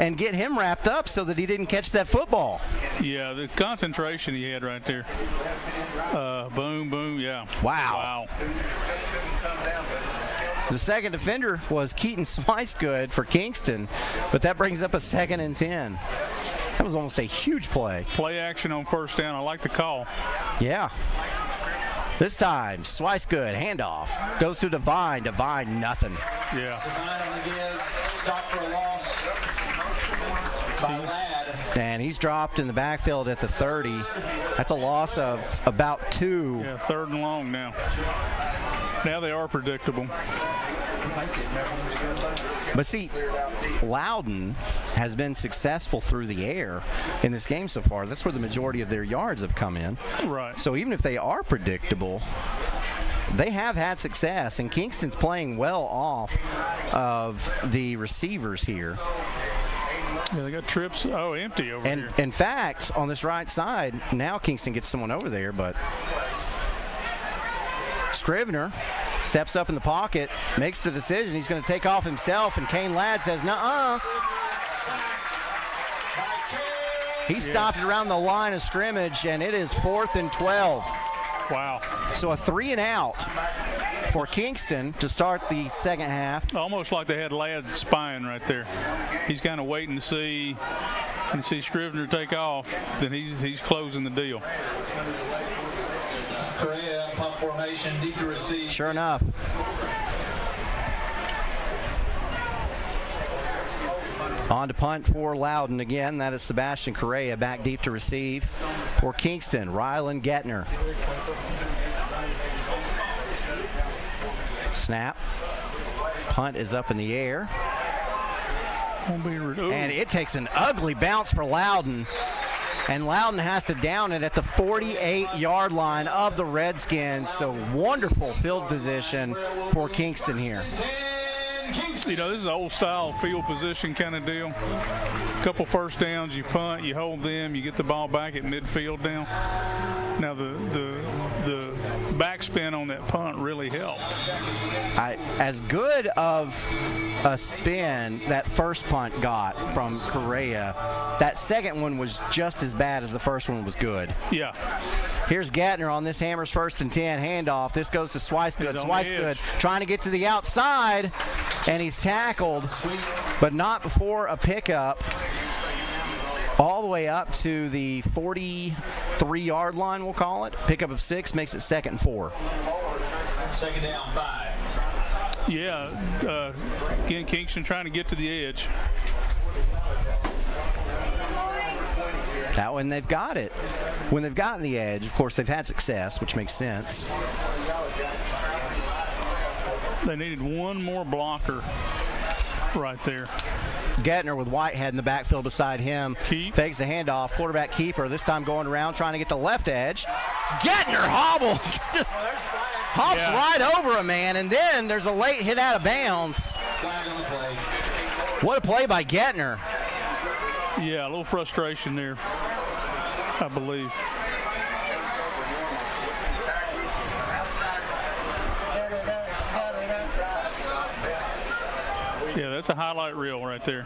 and get him wrapped up so that he didn't catch that football. Yeah, the concentration he had right there. Boom, boom, yeah. Wow. The second defender was Keaton Swicegood for Kingston, but that brings up a 2nd and 10. That was almost a huge play. Play action on first down. I like the call. Yeah. This time, Swicegood, handoff. Goes to Devine. Devine, nothing. Yeah. Devine on the give. Stop for a loss by Ladd. And he's dropped in the backfield at the 30. That's a loss of about 2. Yeah, 3rd and long now. Now they are predictable. But see, Loudon has been successful through the air in this game so far. That's where the majority of their yards have come in. Right. So even if they are predictable, they have had success, and Kingston's playing well off of the receivers here. Yeah, they got trips. Oh, empty over here. And in fact, on this right side, now Kingston gets someone over there, but Scrivener steps up in the pocket, makes the decision. He's going to take off himself, and Kane Ladd says, nuh-uh. He stopped around the line of scrimmage, and it is 4th and 12. Wow. So a 3 and out for Kingston to start the second half. Almost like they had Ladd spying right there. He's kind of waiting to see, and see Scrivener take off, then he's closing the deal. Correa, pump formation, deep to receive. Sure enough. On to punt for Loudon again. That is Sebastian Correa back deep to receive for Kingston. Rylan Gettner. Snap. Punt is up in the air. And it takes an ugly bounce for Loudon. And Loudon has to down it at the 48-yard line of the Redskins. So wonderful field position for Kingston here. You know, this is an old-style field position kind of deal. A couple first downs, you punt, you hold them, you get the ball back at midfield down. Now, the backspin on that punt really helped. As good of a spin that first punt got from Correa, that second one was just as bad as the first one was good. Yeah. Here's Gattner on this Hammers 1st and 10 handoff. This goes to Swicegood. Swicegood trying to get to the outside, and he's tackled, but not before a pickup. All the way up to the 43-yard line, we'll call it. Pickup of 6 makes it 2nd and 4. 2nd down, 5. Yeah, again, Kingston trying to get to the edge. Now, when they've got it, when they've gotten the edge, of course, they've had success, which makes sense. They needed one more blocker right there. Gattner with Whitehead in the backfield beside him. Fakes the handoff. Quarterback keeper, this time going around trying to get the left edge. Gattner hobbles. Just hops right over a man, and then there's a late hit out of bounds. What a play by Gattner. Yeah, a little frustration there, I believe. Yeah, that's a highlight reel right there.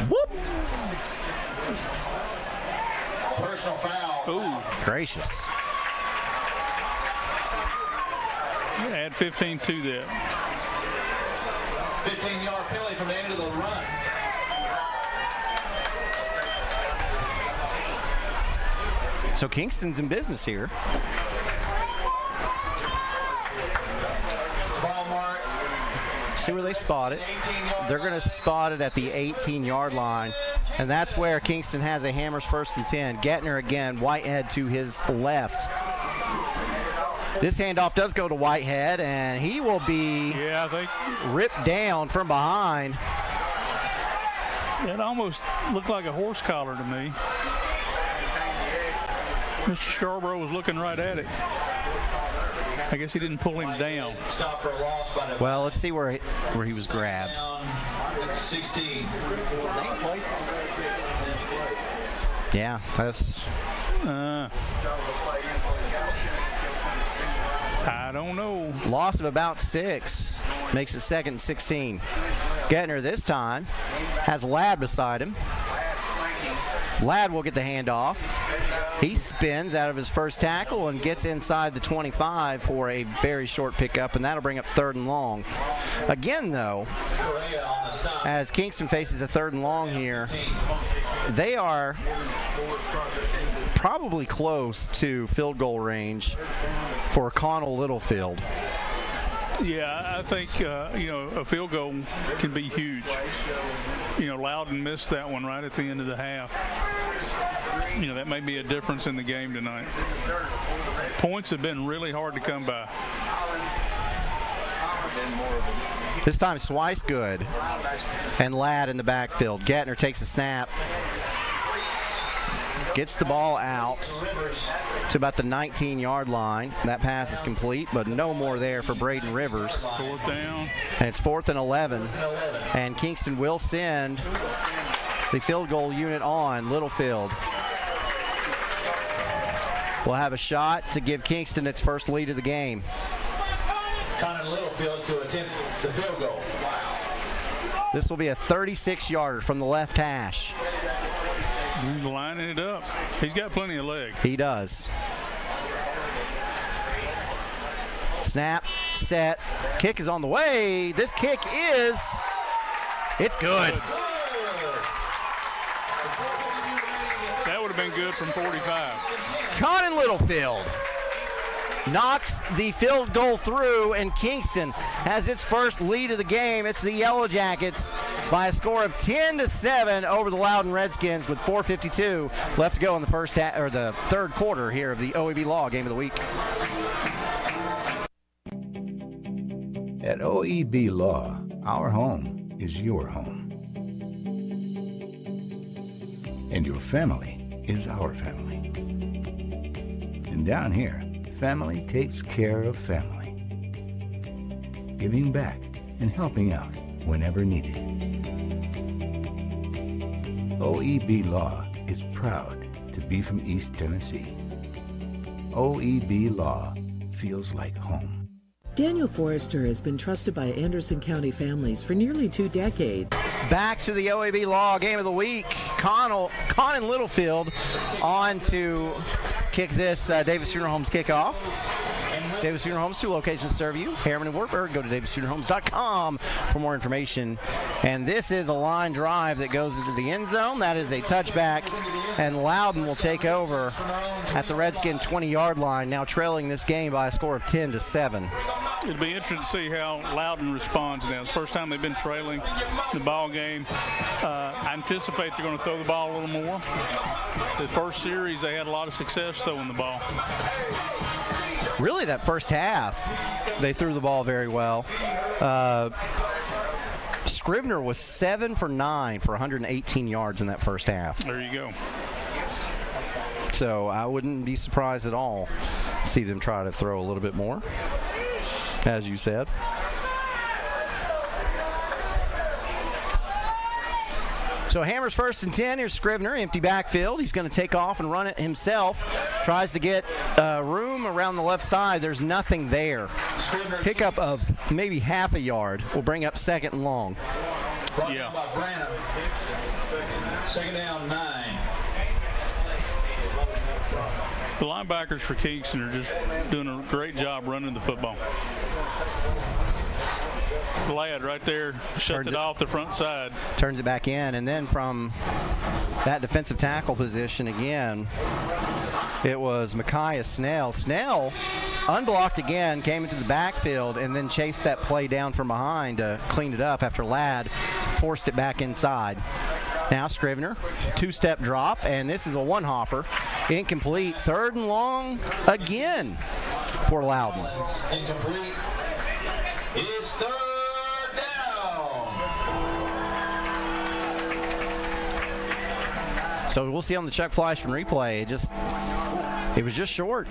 Whoop! Personal foul. Ooh. Gracious. Add 15 to that. 15-yard penalty from the end of the run. So Kingston's in business here. See where they spot it. They're going to spot it at the 18-yard line, and that's where Kingston has a Hammers 1st and 10. Gattner again, Whitehead to his left. This handoff does go to Whitehead, and he will be ripped down from behind. It almost looked like a horse collar to me. Mr. Scarborough was looking right at it. I guess he didn't pull him down. Well, let's see where he was grabbed. 16. Yeah, that's... I don't know. Loss of about 6 makes it 2nd and 16. Gattner this time has Ladd beside him. Ladd will get the handoff. He spins out of his first tackle and gets inside the 25 for a very short pickup, and that'll bring up 3rd and long. Again, though, as Kingston faces a 3rd and long here, they are probably close to field goal range for Connell Littlefield. Yeah, I think, a field goal can be huge. Loudon missed that one right at the end of the half. That may be a difference in the game tonight. Points have been really hard to come by. This time Swicegood and Ladd in the backfield. Gattner takes a snap. Gets the ball out to about the 19-yard line. That pass is complete, but no more there for Braden Rivers. 4th down. And it's 4th and 11. And Kingston will send the field goal unit on. Littlefield will have a shot to give Kingston its first lead of the game. Connor Littlefield to attempt the field goal. This will be a 36-yarder from the left hash. He's lining it up. He's got plenty of leg. He does. Snap, set, kick is on the way. This kick is, it's good. That would have been good from 45. Conan Littlefield knocks the field goal through, and Kingston has its first lead of the game. It's the Yellow Jackets by a score of 10-7 over the Loudon Redskins with 4:52 left to go in the the 3rd quarter here of the OEB Law Game of the Week. At OEB Law, our home is your home. And your family is our family. And down here, family takes care of family. Giving back and helping out whenever needed. OEB Law is proud to be from East Tennessee. OEB Law feels like home. Daniel Forrester has been trusted by Anderson County families for nearly 2 decades. Back to the OEB Law Game of the Week. Conan Littlefield on to kick this Davis Funeral Homes kickoff. Davis Funeral Homes, 2 locations serve you. Harriman and Wartburg. Go to davisfuneralhomes.com for more information. And this is a line drive that goes into the end zone. That is a touchback, and Loudon will take over at the Redskin 20-yard line, now trailing this game by a score of 10-7. It'll be interesting to see how Loudon responds now. It's the first time they've been trailing the ball game. I anticipate they're going to throw the ball a little more. The first series, they had a lot of success throwing the ball. Really, that first half, they threw the ball very well. Scrivener was 7 for 9 for 118 yards in that first half. There you go. So I wouldn't be surprised at all to see them try to throw a little bit more, as you said. So Hammers 1st and 10. Here's Scrivener, empty backfield. He's going to take off and run it himself. Tries to get room around the left side. There's nothing there. Pickup of maybe half a yard will bring up 2nd and long. Yeah. Second down, 9. The linebackers for Kingston are just doing a great job running the football. Ladd right there shuts it off the front side. Turns it back in, and then from that defensive tackle position again, it was Micaiah Snell. Snell unblocked again, came into the backfield, and then chased that play down from behind to clean it up after Ladd forced it back inside. Now Scrivener, 2-step drop, and this is a one-hopper. Incomplete. 3rd and long again for Loudon. Incomplete. It's 3rd down. So we'll see on the Chuck Fleischman replay. It was just short.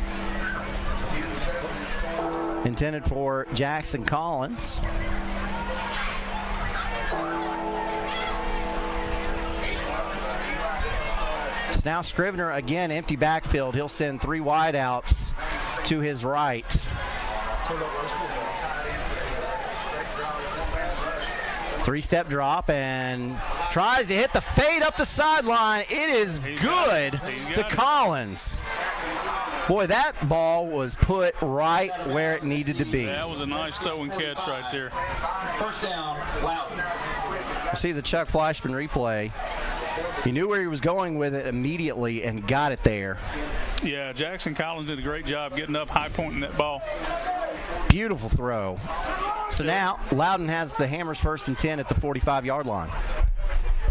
Intended for Jackson Collins. Now Scrivener again, empty backfield. He'll send 3 wideouts to his right. 3-step drop and tries to hit the fade up the sideline. It is good to Collins. Boy, that ball was put right where it needed to be. That was a nice throw and catch right there. First down, Loudon. See the Chuck Fleischman replay. He knew where he was going with it immediately and got it there. Yeah, Jackson Collins did a great job getting up, high pointing that ball. Beautiful throw. So now Loudon has the Hammers 1st and 10 at the 45-yard line.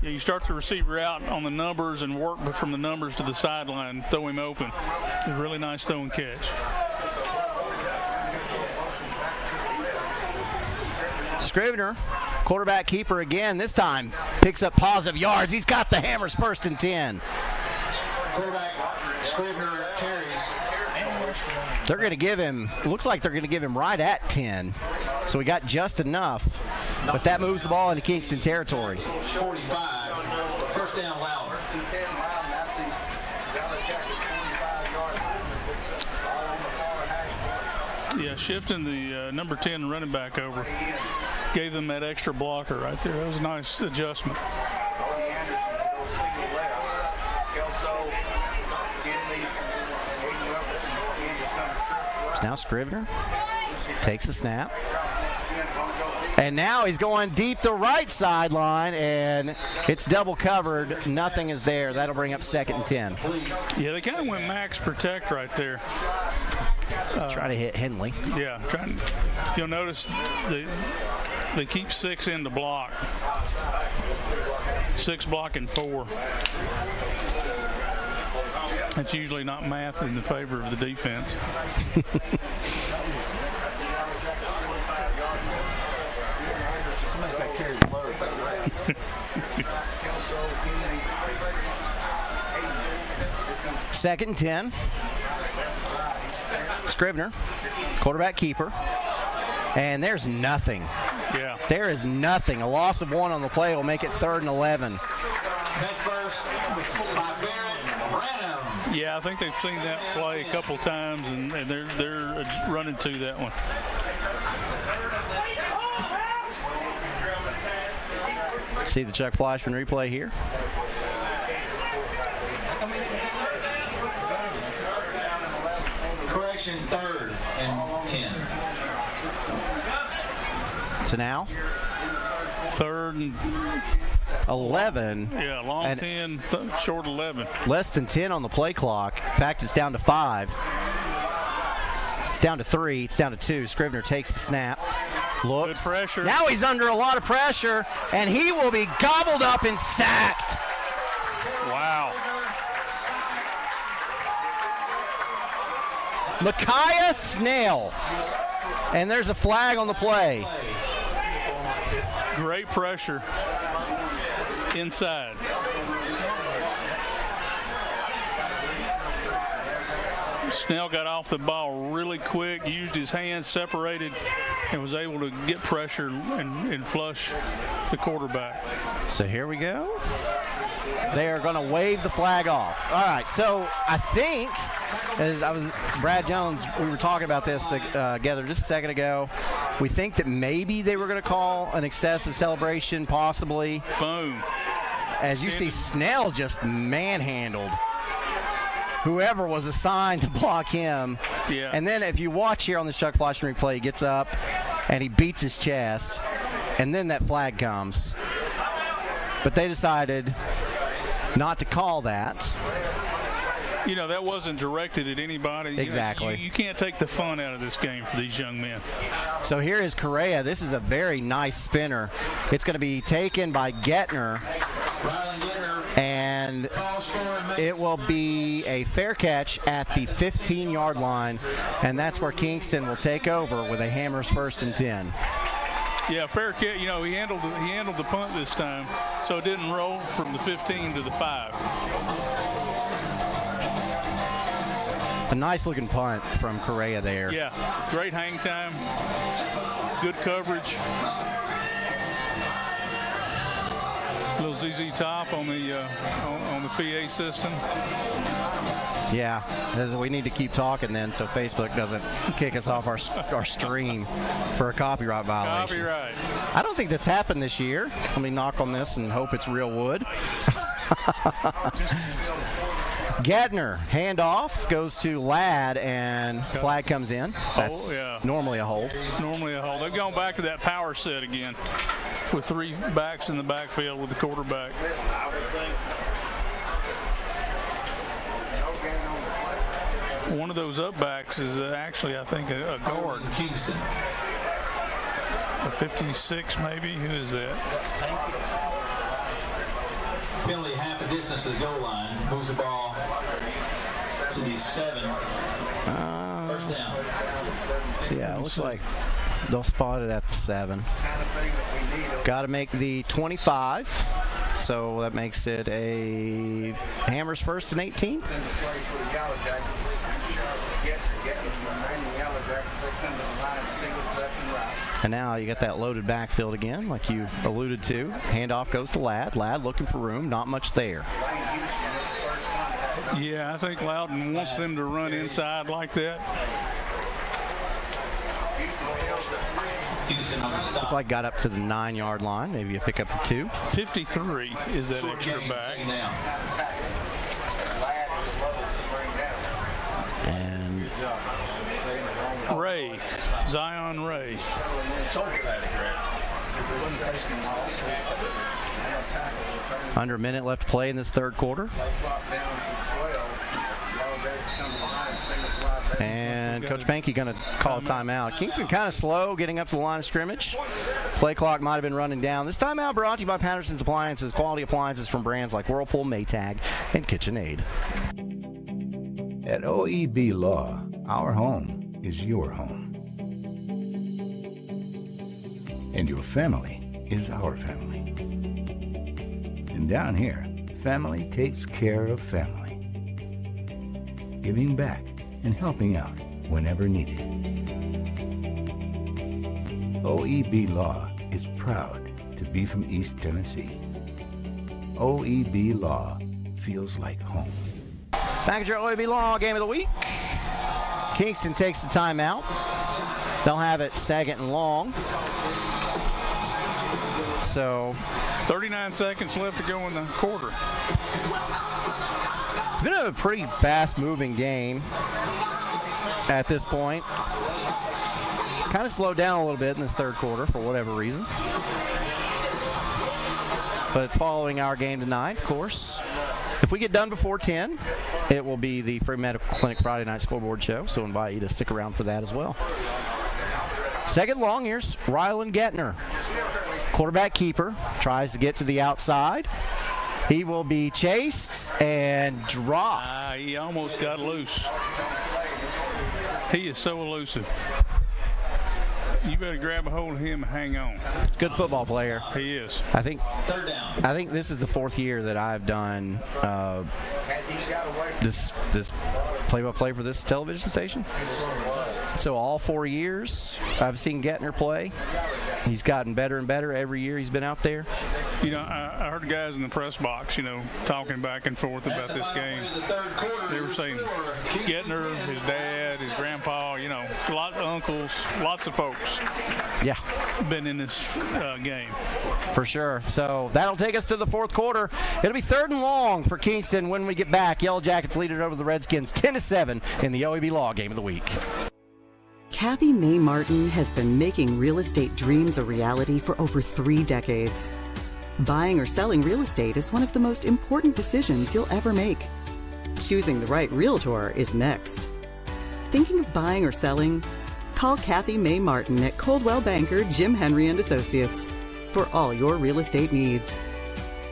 Yeah, you start the receiver out on the numbers and work from the numbers to the sideline, throw him open. A really nice throw and catch. Scrivener, quarterback keeper again. This time picks up positive yards. He's got the Hammers 1st and 10. Quarterback Scrivener carries. They're going to give him, looks like they're going to give him right at 10. So he got just enough. But that moves the ball into Kingston territory. 45. First down, Loudon. Yeah, shifting the number 10 running back over gave them that extra blocker right there. That was a nice adjustment. Now Scrivener takes a snap. And now he's going deep the right sideline, and it's double covered. Nothing is there. That'll bring up 2nd and 10. Yeah, they kind of went max protect right there. Try to hit Henley. Yeah, you'll notice they keep 6 in the block. 6 blocking 4. That's usually not math in the favor of the defense. Somebody's got to carry the load. Second and 10. Scrivener, quarterback keeper. And there's nothing. Yeah. There is nothing. A loss of 1 on the play will make it 3rd and 11. Yeah, I think they've seen that play a couple times, and they're running to that one. See the Chuck Fleischman replay here. Correction, 3rd and 10. So now 3rd and 11. Yeah, long and 10, short 11. Less than 10 on the play clock. In fact, it's down to 5. It's down to 3. It's down to 2. Scrivener takes the snap. Looks. Good pressure. Now he's under a lot of pressure, and he will be gobbled up and sacked. Wow. Micaiah Snell. And there's a flag on the play. Great pressure inside. Snell got off the ball really quick, used his hands, separated, and was able to get pressure and flush the quarterback. So here we go. They are going to wave the flag off. All right, so I think, Brad Jones, we were talking about this together just a second ago. We think that maybe they were going to call an excessive celebration, possibly. Boom. As you see, Snell just manhandled whoever was assigned to block him. Yeah. And then if you watch here on the Chuck Fleischman replay, he gets up and he beats his chest, and then that flag comes. But they decided not to call that. You know, that wasn't directed at anybody. Exactly. You can't take the fun out of this game for these young men. So here is Correa. This is a very nice spinner. It's going to be taken by Gettner. And it will be a fair catch at the 15-yard line. And that's where Kingston will take over with a Hammers 1st and 10. Yeah, fair catch. You know, he handled the punt this time, so it didn't roll from the 15 to the 5. A nice-looking punt from Correa there. Yeah, great hang time, good coverage. Little ZZ Top on the PA system. Yeah, we need to keep talking then so Facebook doesn't kick us off our stream for a copyright violation. Copyright. I don't think that's happened this year. Let me knock on this and hope it's real wood. Gettner, handoff, goes to Ladd, and flag comes in. That's normally a hold. Normally a hold. They've gone back to that power set again with 3 backs in the backfield with the quarterback. One of those up backs is actually, I think, a guard. Kingston. A 56 maybe. Who is that? Penalty half a distance to the goal line. Moves the ball to the 7. First down. So yeah, it looks like they'll spot it at the 7. Got to make the 25. So that makes it a Hammers 1st and 18. And now you got that loaded backfield again, like you alluded to. Handoff goes to Ladd. Ladd looking for room, not much there. Yeah, I think Loudon wants them to run inside like that. Looks like got up to the 9-yard line. Maybe a pickup of 2. 53 is that extra back. And Ray, Zion Ray. Under a minute left to play in this third quarter. And Coach Pankey going to call a timeout. Kingston kind of slow getting up to the line of scrimmage. Play clock might have been running down. This timeout brought to you by Patterson's Appliances. Quality appliances from brands like Whirlpool, Maytag, and KitchenAid. At OEB Law, our home is your home. And your family is our family. And down here, family takes care of family. Giving back and helping out whenever needed. OEB Law is proud to be from East Tennessee. OEB Law feels like home. Back at your OEB Law game of the week. Kingston takes the timeout. They'll have it second and long. So 39 seconds left to go in the quarter. It's been a pretty fast-moving game at this point. Kind of slowed down a little bit in this third quarter for whatever reason. But following our game tonight, of course, if we get done before 10, it will be the Free Medical Clinic Friday Night Scoreboard Show, so I invite you to stick around for that as well. Second long, here's Rylan Gettner. Quarterback keeper, tries to get to the outside. He will be chased and dropped. He almost got loose. He is so elusive. You better grab a hold of him and hang on. Good football player. He is. I think this is the fourth year that I've done this play-by-play for this television station. So all 4 years I've seen Gettner play. He's gotten better and better every year he's been out there. You know, I heard the guys in the press box, talking back and forth about this game. They were saying Gettner, his dad, his grandpa, a lot of uncles, lots of folks. Yeah. Been in this game. For sure. So that'll take us to the fourth quarter. It'll be third and long for Kingston when we get back. Yellow Jackets lead it over the Redskins 10-7 in the OEB Law game of the week. Kathy May Martin has been making real estate dreams a reality for over 3 decades. Buying or selling real estate is one of the most important decisions you'll ever make. Choosing the right realtor is next. Thinking of buying or selling? Call Kathy May Martin at Coldwell Banker Jim Henry & Associates for all your real estate needs.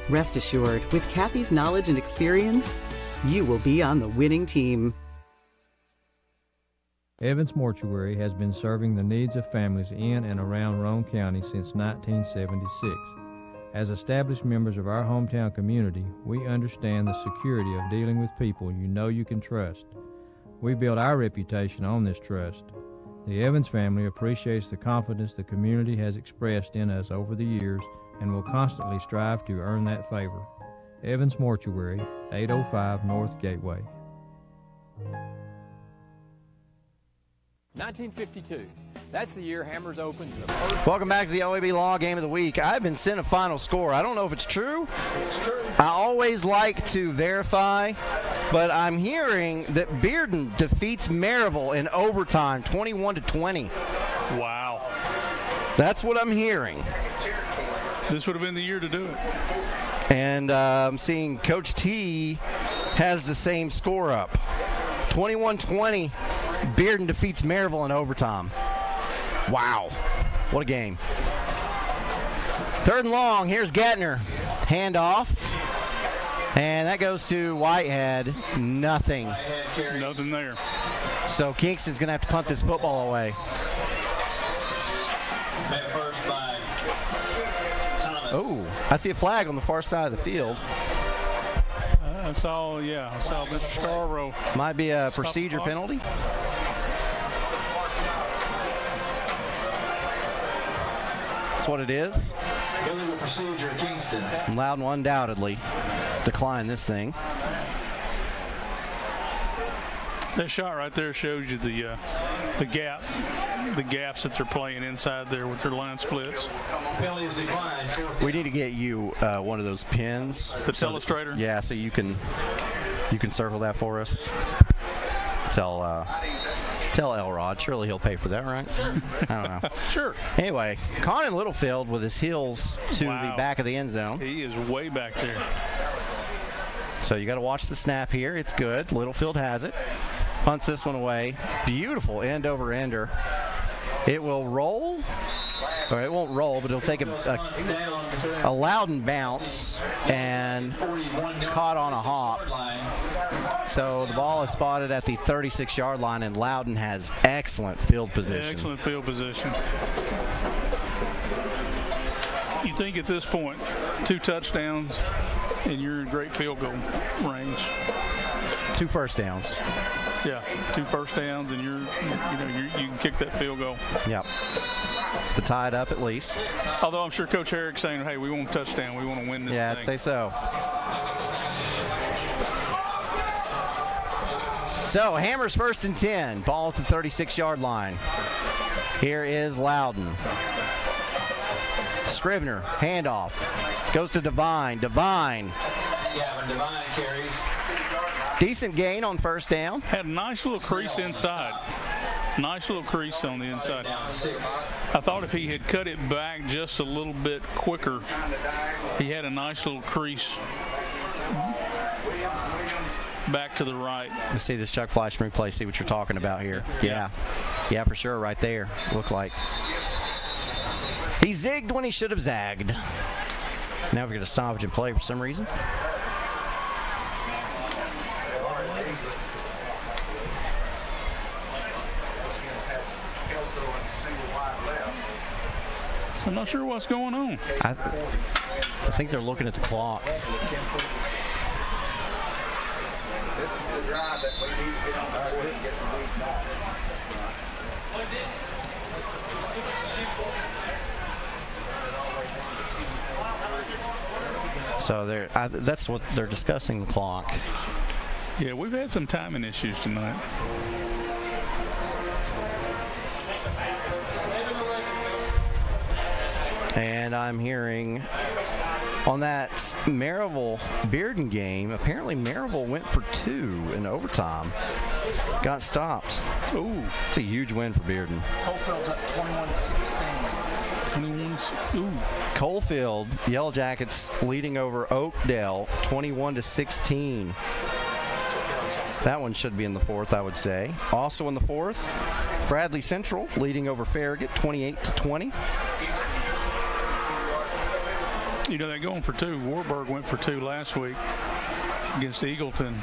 Rest assured, with Kathy's knowledge and experience, you will be on the winning team. Evans Mortuary has been serving the needs of families in and around Roane County since 1976. As established members of our hometown community, we understand the security of dealing with people you can trust. We build our reputation on this trust. The Evans family appreciates the confidence the community has expressed in us over the years and will constantly strive to earn that favor. Evans Mortuary, 805 North Gateway. 1952. That's the year Hammers opened the first. Welcome back to the OEB Law game of the week. I've been sent a final score. I don't know if it's true. I always like to verify, but I'm hearing that Bearden defeats Maryville in overtime, 21-20. Wow. That's what I'm hearing. This would have been the year to do it. And I'm seeing Coach T has the same score up. 21-20. Bearden defeats Maryville in overtime. Wow. What a game. Third and long. Here's Gettner. Handoff. And that goes to Whitehead. Nothing. Nothing there. So Kingston's going to have to punt this football away. Oh, I see a flag on the far side of the field. I saw Mr. Scarborough. Might be a procedure penalty. That's what it is. Illegal procedure, Kingston. Loudon will undoubtedly decline this thing. That shot right there shows you the gaps that they're playing inside there with their line splits. Penalties declined. We need to get you one of those pins. The illustrator? Yeah, so you can circle that for us. Tell Elrod. Surely he'll pay for that, right? I don't know. Sure. Anyway, Conan Littlefield with his heels to the back of the end zone. He is way back there. So you got to watch the snap here. It's good. Littlefield has it. Punts this one away. Beautiful end over ender. It will roll. Or it won't roll, but it'll take a Loudon bounce and caught on a hop. So the ball is spotted at the 36-yard line, and Loudon has excellent field position. Excellent field position. You think at this point, 2 touchdowns, and you're in great field goal range. 2 first downs. Yeah, 2 first downs, and you can kick that field goal. Yep. To tie it up at least. Although I'm sure Coach Herrick's saying, hey, we want a touchdown. We want to win this thing. Yeah, I'd say so. So Hammers 1st and 10. Ball at the 36-yard line. Here is Loudon. Scrivener, handoff. Goes to Devine. Devine. Yeah, when Devine carries. Decent gain on first down. Had a nice little crease inside. Nice little crease on the inside. I thought if he had cut it back just a little bit quicker, he had a nice little crease back to the right. Let's see this Chuck Fleischman replay, see what you're talking about here. Yeah, for sure, right there. Looked like he zigged when he should have zagged. Now we're going to stoppage and play for some reason. I'm not sure what's going on. I think they're looking at the clock. This is the drive that we need to get on the board and get the week back. So that's what they're discussing, the clock. Yeah, we've had some timing issues tonight. And I'm hearing on that Maryville-Bearden game, apparently Maryville went for 2 in overtime. Got stopped. Ooh. It's a huge win for Bearden. Coalfield's up 21-16. 21-16. Ooh. Coalfield, Yellow Jackets leading over Oakdale, 21-16. That one should be in the fourth, I would say. Also in the fourth, Bradley Central leading over Farragut, 28-20. You know, they're going for 2. Warburg went for 2 last week against Eagleton.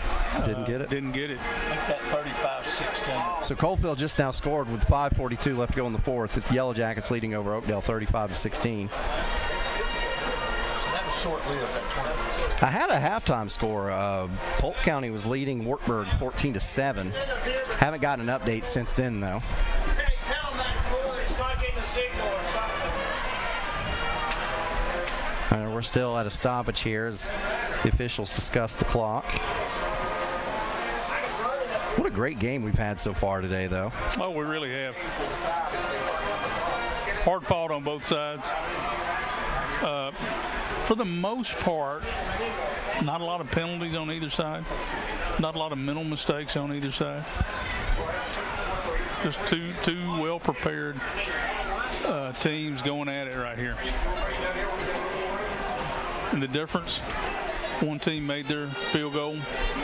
Didn't get it? Didn't get it. Make that 35-16. So Coalfield just now scored with 5:42 left to go in the fourth. It's the Yellow Jackets leading over Oakdale 35-16. So that was short-lived, that 20. I had a halftime score. Polk County was leading Wartburg 14-7. Haven't gotten an update since then, though. Hey, tell them that it's not getting a signal or something. We're still at a stoppage here as the officials discuss the clock. What a great game we've had so far today, though. Oh, we really have. Hard fought on both sides. For the most part, not a lot of penalties on either side. Not a lot of mental mistakes on either side. Just two well-prepared teams going at it right here. And the difference, one team made their field goal,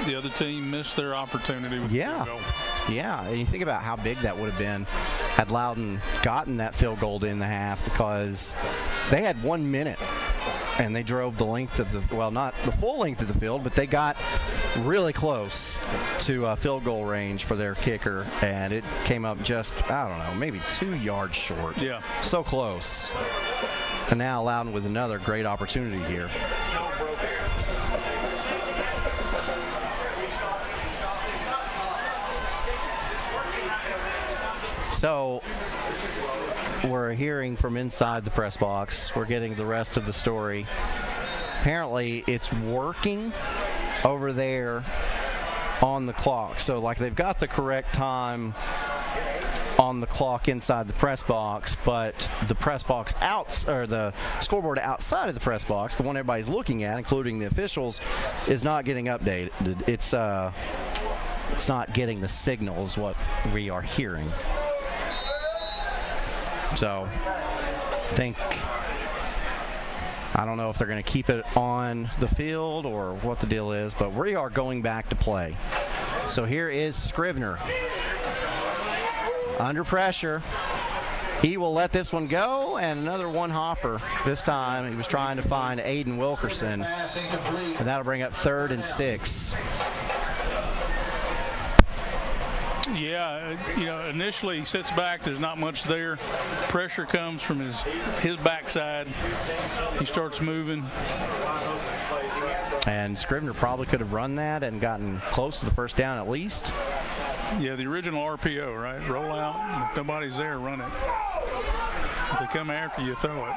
the other team missed their opportunity with the field goal. Yeah, and you think about how big that would have been had Loudon gotten that field goal in the half, because they had 1 minute and they drove the length of the, well, not the full length of the field, but they got really close to field goal range for their kicker, and it came up just, I don't know, maybe 2 yards short. Yeah. So close. And now Loudon with another great opportunity here. So we're hearing from inside the press box. We're getting the rest of the story. Apparently it's working over there on the clock. So like they've got the correct time on the clock inside the press box, but the press box or the scoreboard outside of the press box, the one everybody's looking at, including the officials, is not getting updated. It's not getting the signal is what we are hearing. So I don't know if they're going to keep it on the field or what the deal is, but we are going back to play. So here is Scrivener. Under pressure. He will let this one go, and another one hopper. This time he was trying to find Aiden Wilkerson. And that'll bring up 3rd and 6. Yeah, initially he sits back. There's not much there. Pressure comes from his backside. He starts moving. And Scrivener probably could have run that and gotten close to the first down at least. Yeah, the original RPO, right? Roll out, and if nobody's there, run it. If they come after you, throw it.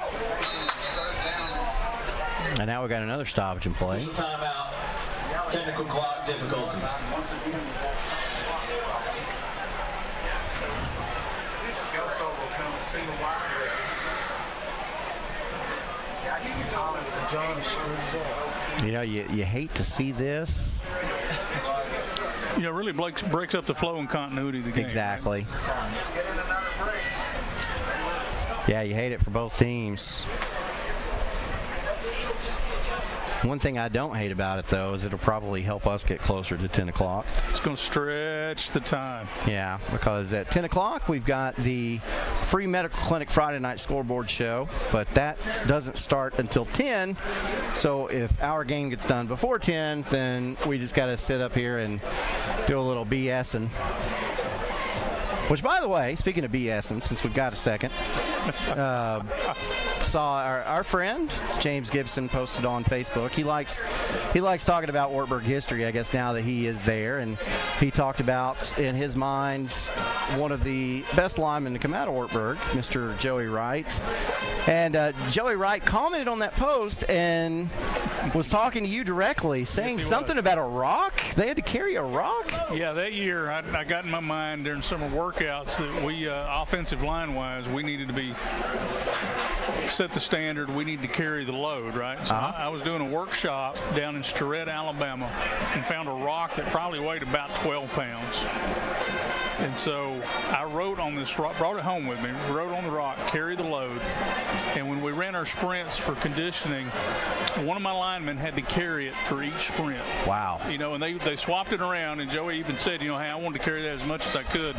And now we've got another stoppage in play. Timeout. Technical clock difficulties. John screwed up. You know, you hate to see this. You know, really breaks up the flow and continuity of the game. Exactly. Yeah, you hate it for both teams. One thing I don't hate about it, though, is it'll probably help us get closer to 10 o'clock. It's going to stretch the time. Yeah, because at 10 o'clock, we've got the free medical clinic Friday night scoreboard show, but that doesn't start until 10. So if our game gets done before 10, then we just got to sit up here and do a little BSing. Which, by the way, speaking of BSing, since we've got a second, saw our friend James Gibson posted on Facebook. He likes talking about Wartburg history, I guess, now that he is there. And he talked about, in his mind, one of the best linemen to come out of Wartburg, Mr. Joey Wright. And Joey Wright commented on that post and was talking to you directly, saying something about a rock. They had to carry a rock? Yeah, that year I got in my mind during summer workouts that we, offensive line-wise, we needed to set the standard. We need to carry the load, right? So I was doing a workshop down in Starrett, Alabama, and found a rock that probably weighed about 12 pounds. And so I wrote on this rock, brought it home with me, wrote on the rock, carry the load. And when we ran our sprints for conditioning, one of my linemen had to carry it for each sprint. Wow. You know, and they swapped it around, and Joey even said, you know, hey, I wanted to carry that as much as I could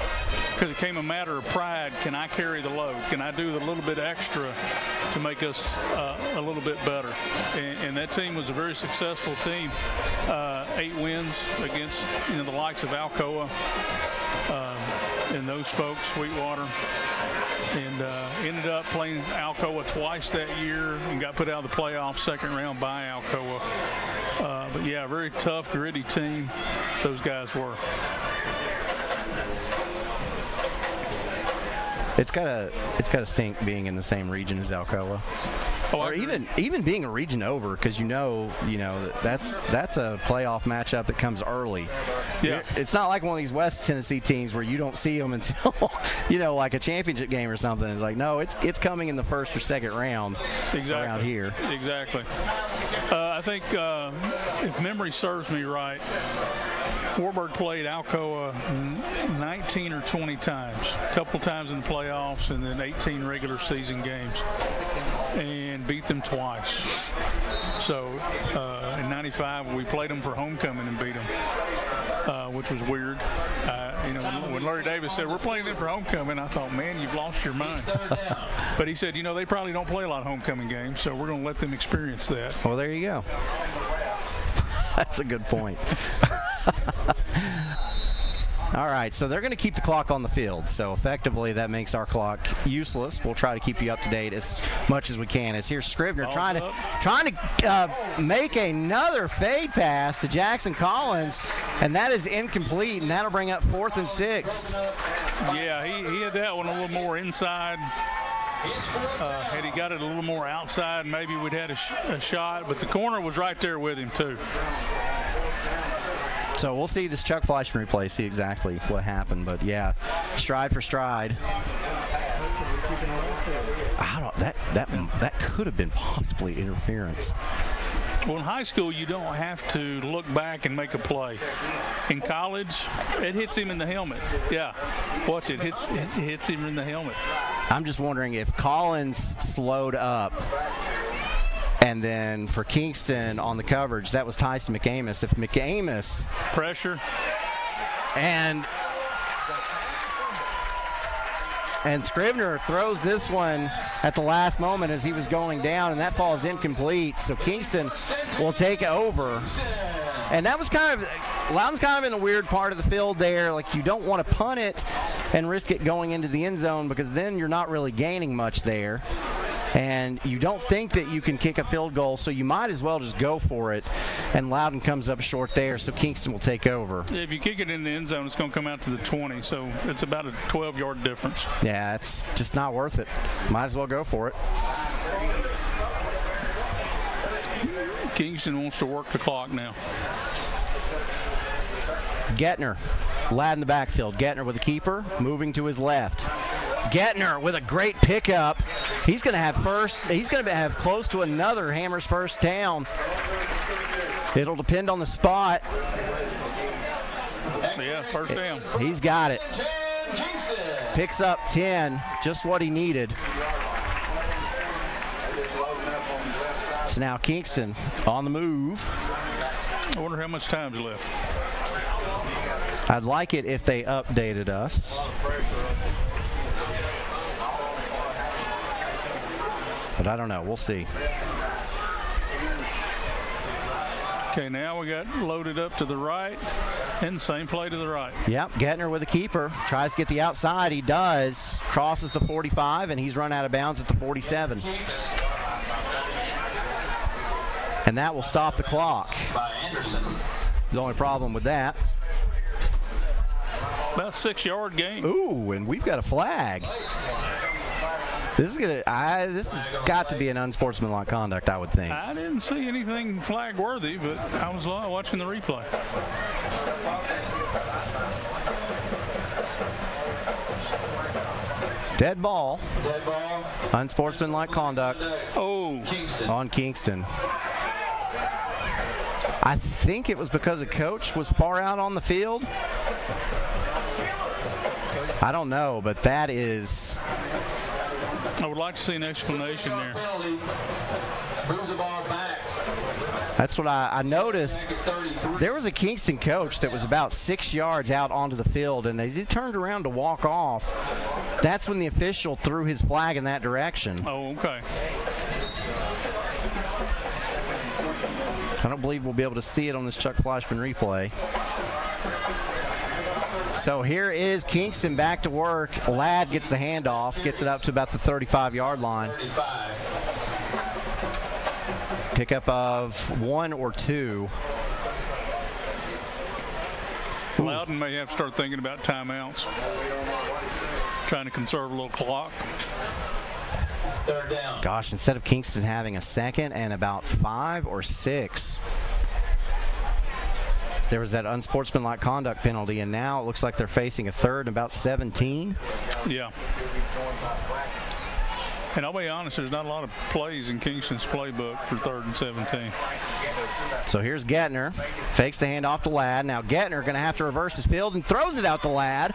because it came a matter of pride. Can I carry the load? Can I do the little bit extra to make us a little bit better? And that team was a very successful team. 8 wins against, you know, the likes of Alcoa and those folks, Sweetwater, and ended up playing Alcoa twice that year and got put out of the playoffs second round by Alcoa. But yeah, very tough, gritty team those guys were. It's gotta stink being in the same region as Alcoa, or even being a region over, because you know that's a playoff matchup that comes early. Yeah, it's not like one of these West Tennessee teams where you don't see them until like a championship game or something. It's like, no, it's coming in the first or second round. Exactly. Around here. Exactly. I think if memory serves me right, Wartburg played Alcoa 19 or 20 times, a couple times in the playoffs, and then 18 regular season games, and beat them twice. So in '95, we played them for homecoming and beat them, which was weird. When Larry Davis said, we're playing them for homecoming, I thought, man, you've lost your mind. But he said, they probably don't play a lot of homecoming games, so we're going to let them experience that. Well, there you go. That's a good point. All right, so they're going to keep the clock on the field. So effectively, that makes our clock useless. We'll try to keep you up to date as much as we can. It's here's Scrivener trying to make another fade pass to Jackson Collins, and that is incomplete, and that'll bring up 4th and 6. Yeah, he had that one a little more inside. Had he got it a little more outside, maybe we'd had a shot, but the corner was right there with him too. So we'll see this Chuck Fleischman replay, see exactly what happened. But yeah, stride for stride. That could have been possibly interference. Well, in high school, you don't have to look back and make a play. In college, it hits him in the helmet. Yeah, watch it. It hits him in the helmet. I'm just wondering if Collins slowed up, and then for Kingston on the coverage, that was Tyson McAmis. If McAmis pressure and Scrivener throws this one at the last moment as he was going down, and that ball is incomplete. So Kingston will take over. And that was Loudon's kind of in a weird part of the field there. Like, you don't want to punt it and risk it going into the end zone, because then you're not really gaining much there. And you don't think that you can kick a field goal, so you might as well just go for it. And Loudon comes up short there, so Kingston will take over. If you kick it in the end zone, it's going to come out to the 20, so it's about a 12-yard difference. Yeah, it's just not worth it. Might as well go for it. Kingston wants to work the clock now. Gettner, Ladd in the backfield. Gettner with a keeper, moving to his left. Gettner with a great pickup. He's going to have first. He's going to have close to another Hammers first down. It'll depend on the spot. Yeah, first down. He's got it. Picks up 10, just what he needed. So now Kingston on the move. I wonder how much time's left. I'd like it if they updated us. But I don't know. We'll see. Okay, now we got loaded up to the right and same play to the right. Yep, Gettner with a keeper. Tries to get the outside. He does. Crosses the 45, and he's run out of bounds at the 47. And that will stop the clock. The only problem with that. About 6-yard gain. Ooh, and we've got a flag. This has got to be an unsportsmanlike conduct, I would think. I didn't see anything flag worthy, but I was watching the replay. Dead ball. Unsportsmanlike conduct. Oh. On Kingston. I think it was because the coach was far out on the field. I don't know, but that is... I would like to see an explanation there. That's what I noticed. There was a Kingston coach that was about 6 yards out onto the field, and as he turned around to walk off, that's when the official threw his flag in that direction. Oh, okay. I don't believe we'll be able to see it on this Chuck Fleischman replay. So here is Kingston back to work. Ladd gets the handoff, gets it up to about the 35-yard line. Pickup of 1 or 2. Loudon may have to start thinking about timeouts. Trying to conserve a little clock. Third down. Gosh, instead of Kingston having a second and about 5 or 6, there was that unsportsmanlike conduct penalty, and now it looks like they're facing a third and about 17. Yeah. And I'll be honest, there's not a lot of plays in Kingston's playbook for 3rd and 17. So here's Gettner. Fakes the handoff to Ladd. Now Gettner going to have to reverse his field and throws it out to Ladd.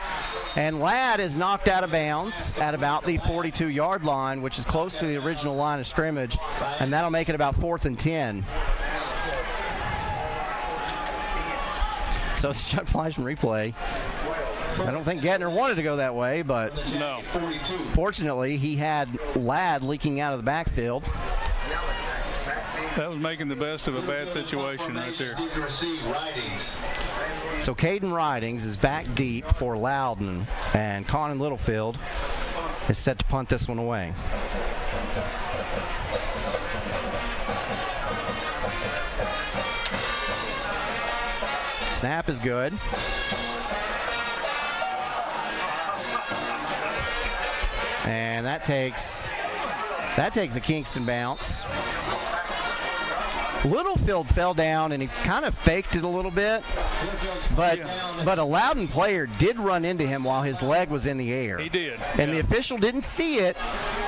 And Ladd is knocked out of bounds at about the 42-yard line, which is close to the original line of scrimmage. And that'll make it about 4th and 10. So it's Chuck Fleischman replay. I don't think Gettner wanted to go that way, but no. Fortunately, he had Ladd leaking out of the backfield. That was making the best of a bad situation right there. So Caden Ridings is back deep for Loudon, and Conan Littlefield is set to punt this one away. Snap is good. And that takes a Kingston bounce. Littlefield fell down and he kind of faked it a little bit, but a Loudon player did run into him while his leg was in the air. He did. And the official didn't see it,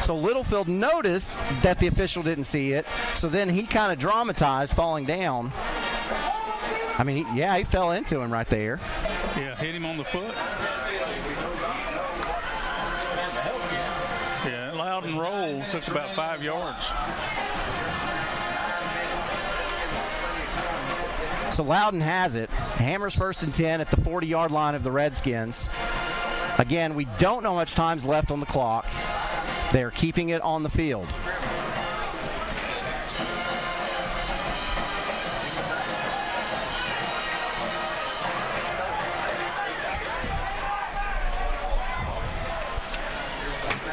so Littlefield noticed that the official didn't see it, so then he kind of dramatized falling down. I mean, he fell into him right there. Yeah, hit him on the foot. Yeah, Loudon roll took about 5 yards. So Loudon has it. Hammers 1st and 10 at the 40-yard line of the Redskins. Again, we don't know how much time's left on the clock. They're keeping it on the field.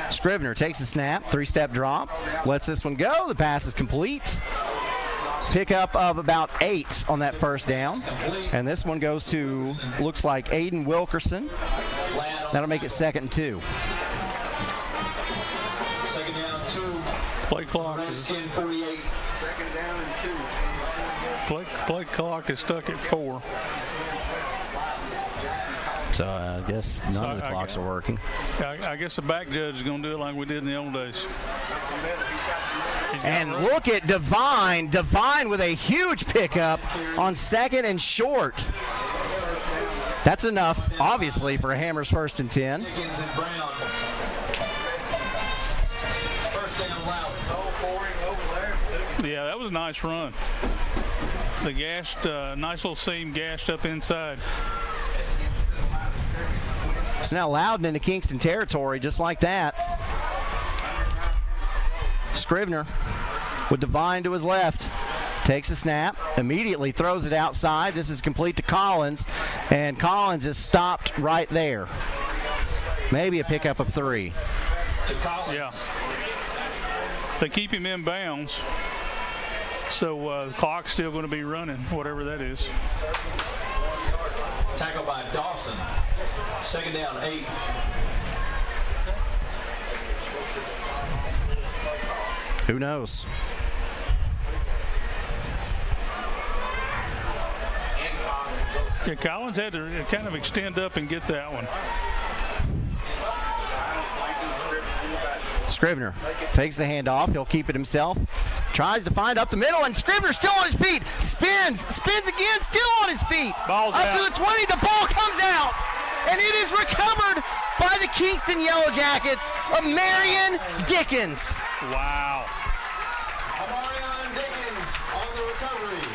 Scrivener takes a snap, 3-step drop, lets this one go. The pass is complete. Pickup of about 8 on that first down. And this one goes to, looks like Aiden Wilkerson. That'll make it 2nd and 2. Second down, 2. Play clock. Redskin 48. Second down and 2. Play clock is stuck at 4. So I guess none of the clocks are working. I guess the back judge is going to do it like we did in the old days. And look at Devine. Devine with a huge pickup on second and short. That's enough, obviously, for Hammers 1st and 10. Yeah, that was a nice run. The gashed, nice little seam gashed up inside. So now Loudon into Kingston territory, just like that. Scrivener with Devine to his left. Takes a snap, immediately throws it outside. This is complete to Collins, and Collins is stopped right there. Maybe a pickup of 3. Yeah. They keep him in bounds, so the clock's still going to be running, whatever that is. Tackle by Dawson. 2nd down, 8. Who knows? Yeah, Collins had to kind of extend up and get that one. Scrivener takes the handoff. He'll keep it himself. Tries to find up the middle, and Scrivener still on his feet. Spins again, still on his feet. Ball's up out. to the 20. The ball comes out, and it is recovered by the Kingston Yellow Jackets of Marion Dickens. Wow. Amarion Dickens on the recovery.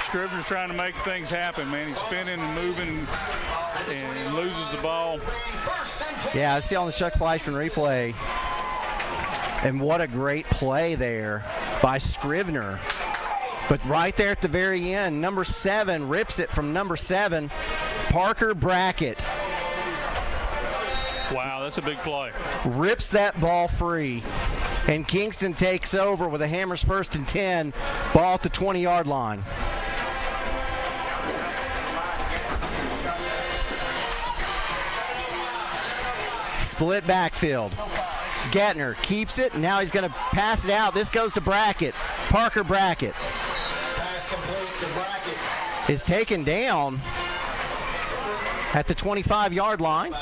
Scrivener's trying to make things happen, man. He's spinning and moving and loses the ball. Yeah, I see on the Chuck Fleischman replay. And what a great play there by Scrivener. But right there at the very end, number 7 rips it from number 7, Parker Brackett. Wow, that's a big play. Rips that ball free. And Kingston takes over with a Hammers 1st and 10, ball at the 20-yard line. Split backfield. Gettner keeps it, and now he's going to pass it out. This goes to Brackett. Parker Brackett. Pass complete to Brackett. Is taken down at the 25-yard line.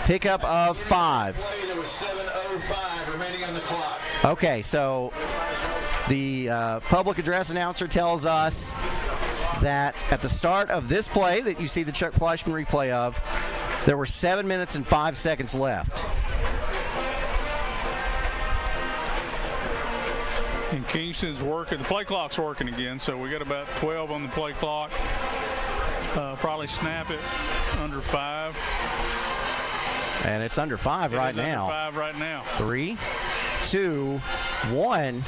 Pickup of 5. There was 7:05 remaining on the clock. Okay, so the public address announcer tells us that at the start of this play that you see the Chuck Fleischman replay of, there were 7 minutes and 5 seconds left. And Kingston's working. The play clock's working again, so we got about 12 on the play clock. Probably snap it under 5. And it's under 5 right now. Under 5 right now. 3, 2, 1.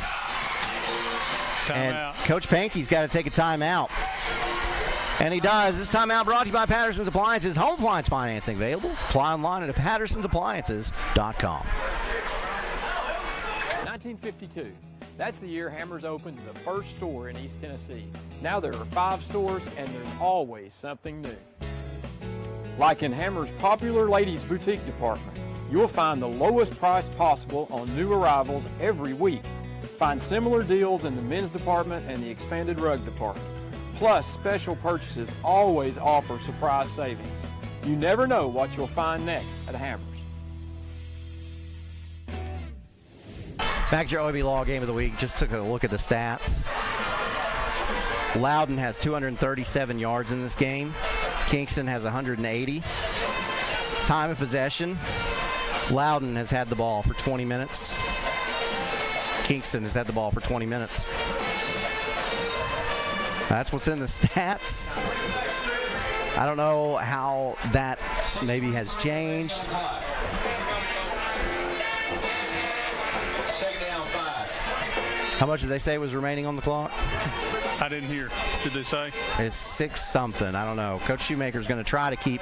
And Coach Pankey's got to take a timeout. And he does. This timeout brought to you by Patterson's Appliances. Home appliance financing available. Apply online at pattersonsappliances.com. 1952. That's the year Hammers opened the first store in East Tennessee. Now there are 5 stores, and there's always something new. Like in Hammers' popular ladies' boutique department, you'll find the lowest price possible on new arrivals every week. Find similar deals in the men's department and the expanded rug department. Plus, special purchases always offer surprise savings. You never know what you'll find next at Hammers. Back to your OEB Law Game of the Week. Just took a look at the stats. Loudon has 237 yards in this game. Kingston has 180. Time of possession. Loudon has had the ball for 20 minutes. Kingston has had the ball for 20 minutes. That's what's in the stats. I don't know how that maybe has changed. How much did they say was remaining on the clock? I didn't hear. Did they say? It's 6 something. I don't know. Coach Shoemaker's going to try to keep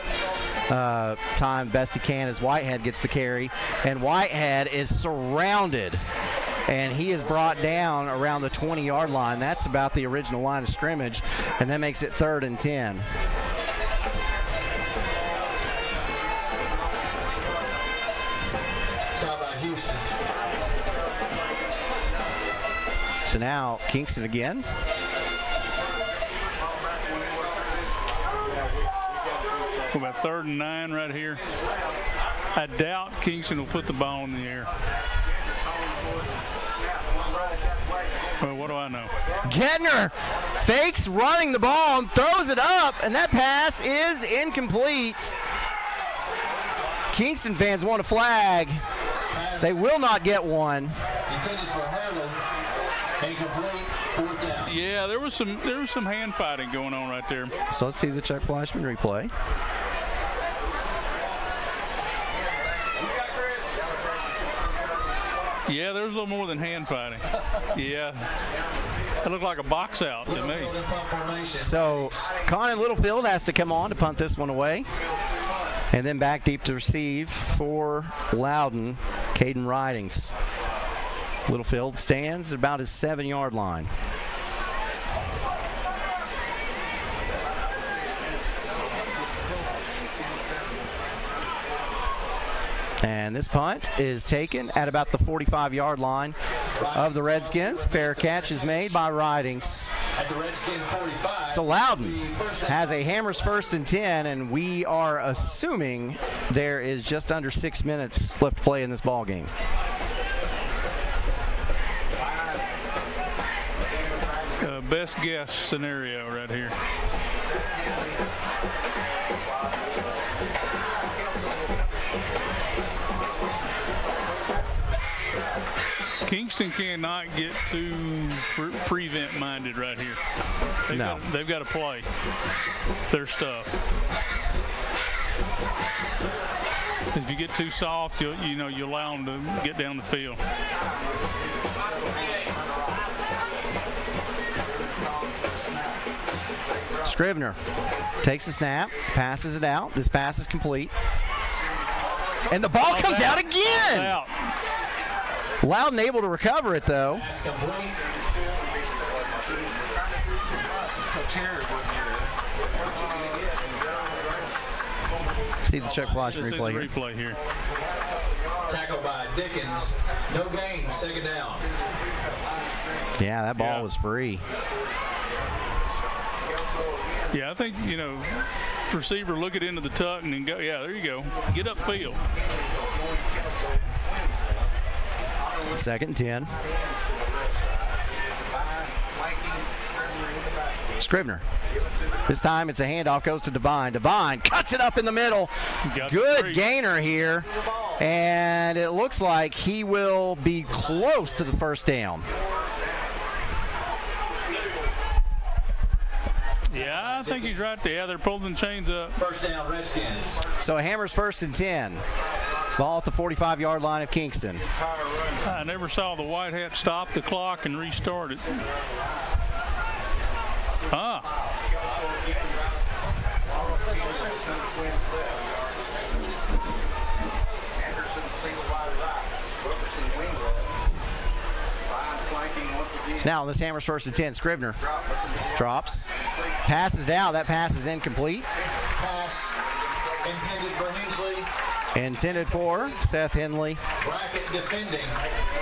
time best he can as Whitehead gets the carry. And Whitehead is surrounded. And he is brought down around the 20-yard line. That's about the original line of scrimmage. And that makes it 3rd and 10. Stop by Houston. So now Kingston again. We're about 3rd and 9 right here. I doubt Kingston will put the ball in the air. Well, what do I know? Gedner fakes running the ball and throws it up, and that pass is incomplete. Kingston fans want a flag. They will not get one. Yeah, there was some hand fighting going on right there. So let's see the Chuck Fleischman replay. Yeah, there was a little more than hand fighting. Yeah. It looked like a box out to me. So Conan Littlefield has to come on to punt this one away. And then back deep to receive for Loudon, Caden Ridings. Littlefield stands at about his 7-yard line. And this punt is taken at about the 45-yard line of the Redskins. Fair catch is made by Ridings. At the Redskin 45. So Loudon has a Hammers 1st and 10, and we are assuming there is just under 6 minutes left to play in this ball game. Best guess scenario right here. Kingston cannot get too prevent-minded right here. They've got to play their stuff. If you get too soft, you allow them to get down the field. Scrivener takes the snap, passes it out. This pass is complete. And the ball comes out again! Loudon able to recover it, though. See the Chuck Fleischman replay here. Tackled by Dickens. No gain, 2nd down. Yeah, that ball was free. Yeah, I think, receiver look it into the tuck and then go. Yeah, there you go. Get upfield. 2nd and 10. Scrivener. This time it's a handoff, goes to Devine. Devine cuts it up in the middle. Good gainer here. And it looks like he will be close to the 1st down. Yeah, I think he's right there. They're pulling the chains up. 1st down, Redskins. So Hammers 1st and 10. Ball at the 45-yard line of Kingston. I never saw the White Hat stop the clock and restart it. Now this Hammers 1st and 10. Scrivener drops, passes down. That pass is incomplete. Pass intended for Hensley. Intended for Seth Henley. Brackett defending.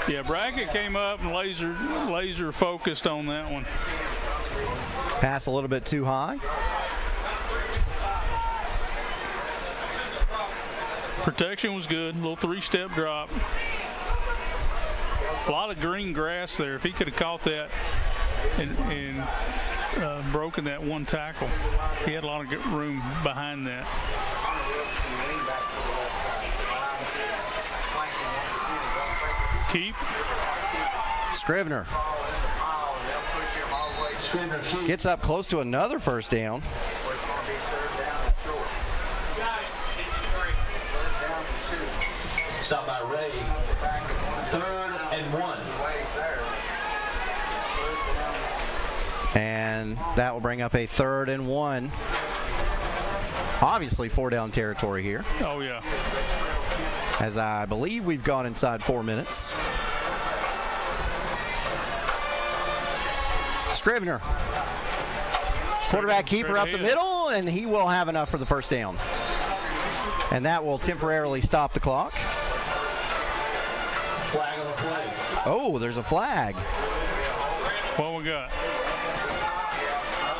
Yeah, Brackett came up and laser focused on that one. Pass a little bit too high. Protection was good. Little 3-step drop. A lot of green grass there. If he could have caught that and broken that one tackle, he had a lot of room behind that. Keep. Scrivener gets up close to another 1st down. Stop by Ray. 3rd and 1. And that will bring up a 3rd and 1. Obviously 4-down territory here. Oh, yeah. As I believe we've gone inside 4 minutes. Scrivener. Quarterback keeper up the middle, and he will have enough for the 1st down. And that will temporarily stop the clock. Flag on the play. Oh, there's a flag. What we got?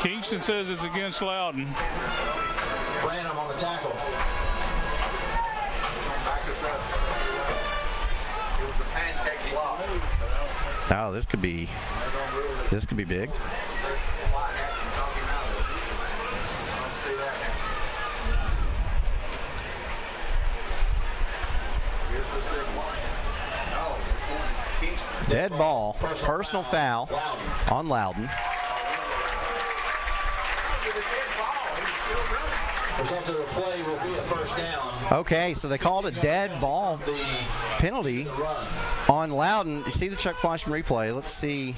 Kingston says it's against Loudon. Branham on the tackle. Back us up. It was a pancake block. Oh, this could be big. Dead ball, personal foul on Loudon. Result of the play will be a first down. Okay, so they called a dead ball penalty on Loudon. You see the Chuck Fleischman replay. Let's see.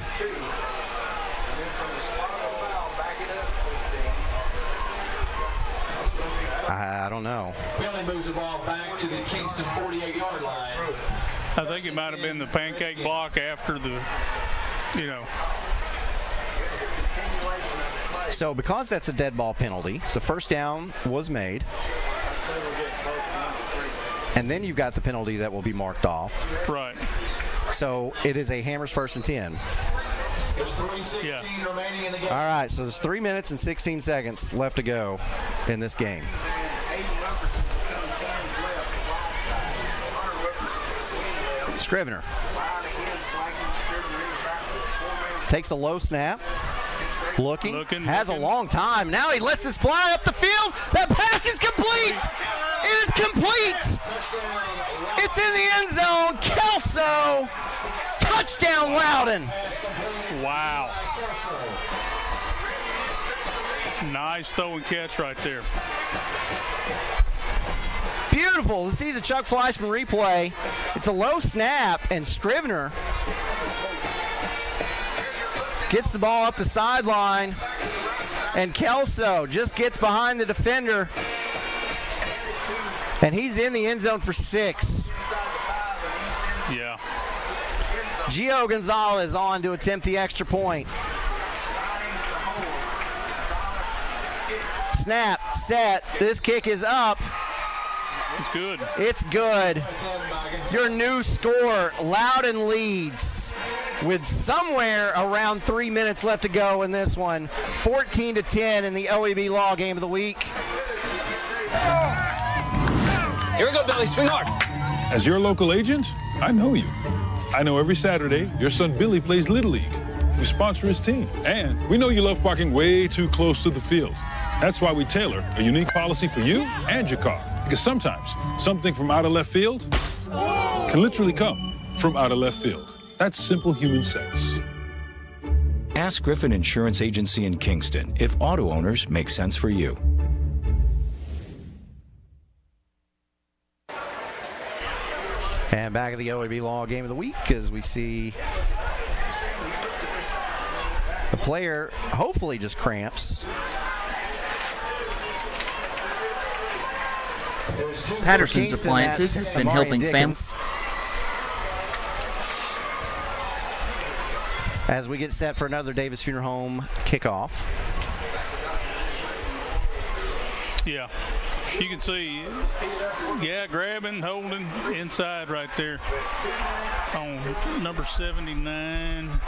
I don't know. Penalty moves the ball back to the Kingston 48-yard line. I think it might have been the pancake block after the, So because that's a dead ball penalty, the first down was made. And then you've got the penalty that will be marked off. Right. So it is a Hammers 1st and 10. There's 3:16 remaining in the game. All right, so there's 3 minutes and 16 seconds left to go in this game. Scrivener takes a low snap. Looking, has a long time. Now he lets this fly up the field. That pass is complete. It is complete. It's in the end zone. Kelso. Touchdown, Loudon. Wow. Nice throw and catch right there. Beautiful to see the Chuck Fleischman replay. It's a low snap, and Scrivener gets the ball up the sideline, and Kelso just gets behind the defender, and he's in the end zone for 6. Yeah. Gio Gonzalez on to attempt the extra point. Snap, set, this kick is up. It's good. It's good. Your new score, Loudon leads with somewhere around 3 minutes left to go in this one. 14-10 in the OEB Law Game of the Week. Here we go, Billy. Swing hard. As your local agent, I know you. I know every Saturday your son Billy plays Little League. We sponsor his team. And we know you love parking way too close to the field. That's why we tailor a unique policy for you and your car. Because sometimes something from out of left field can literally come from out of left field. That's simple human sense. Ask Griffin Insurance Agency in Kingston if auto owners make sense for you. And back at the OEB Law Game of the Week as we see the player hopefully just cramps. Patterson's Appliances has been helping families. As we get set for another Davis Funeral Home kickoff. Yeah. You can see, grabbing, holding, inside right there on number 79.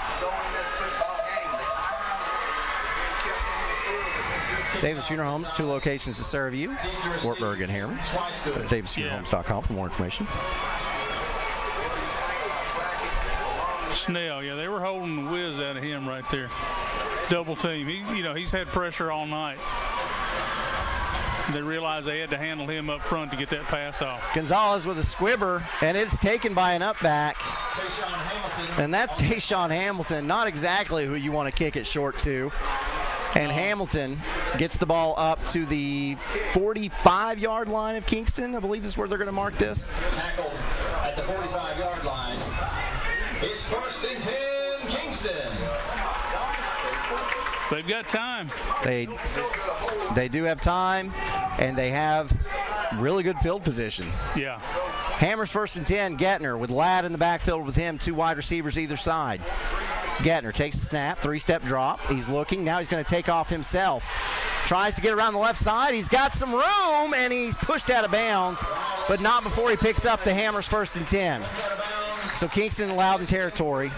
Davis Funeral Homes, 2 locations to serve you. Wartburg and Harriman. DavisFuneralHomes.com for more information. Snell, they were holding the whiz out of him right there. Double team. He's had pressure all night. They realized they had to handle him up front to get that pass off. Gonzalez with a squibber, and it's taken by an up back. And that's Tayshawn Hamilton, not exactly who you want to kick it short to. And Hamilton gets the ball up to the 45-yard line of Kingston. I believe is where they're going to mark this. Tackled at the 45-yard line. It's 1st and 10, Kingston. They've got time. They do have time, and they have really good field position. Yeah. Hammers 1st and 10. Gettner with Ladd in the backfield with him, 2 wide receivers either side. Gettner takes the snap, 3-step drop. He's looking. Now he's going to take off himself. Tries to get around the left side. He's got some room, and he's pushed out of bounds, but not before he picks up the Hammers 1st and 10. So Kingston in Loudon territory.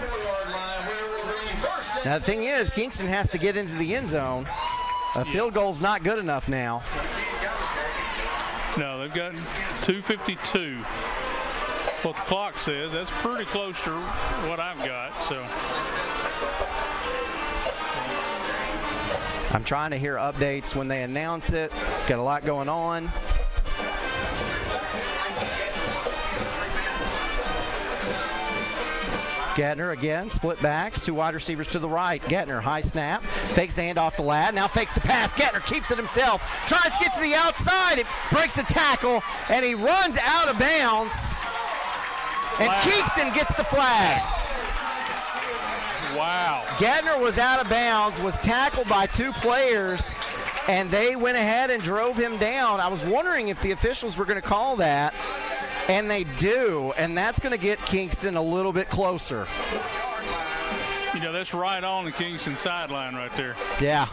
Now the thing is, Kingston has to get into the end zone. A field goal's not good enough now. No, they've got 2:52. What the clock says. That's pretty close to what I've got. So I'm trying to hear updates when they announce it. Got a lot going on. Gettner again, split backs, 2 wide receivers to the right. Gettner, high snap, fakes the handoff to Ladd, now fakes the pass. Gettner keeps it himself, tries to get to the outside, it breaks a tackle, and he runs out of bounds. And Kingston gets the flag. Wow. Gettner was out of bounds, was tackled by 2 players, and they went ahead and drove him down. I was wondering if the officials were going to call that. And they do, and that's going to get Kingston a little bit closer. You know, that's right on the Kingston sideline right there. Yeah.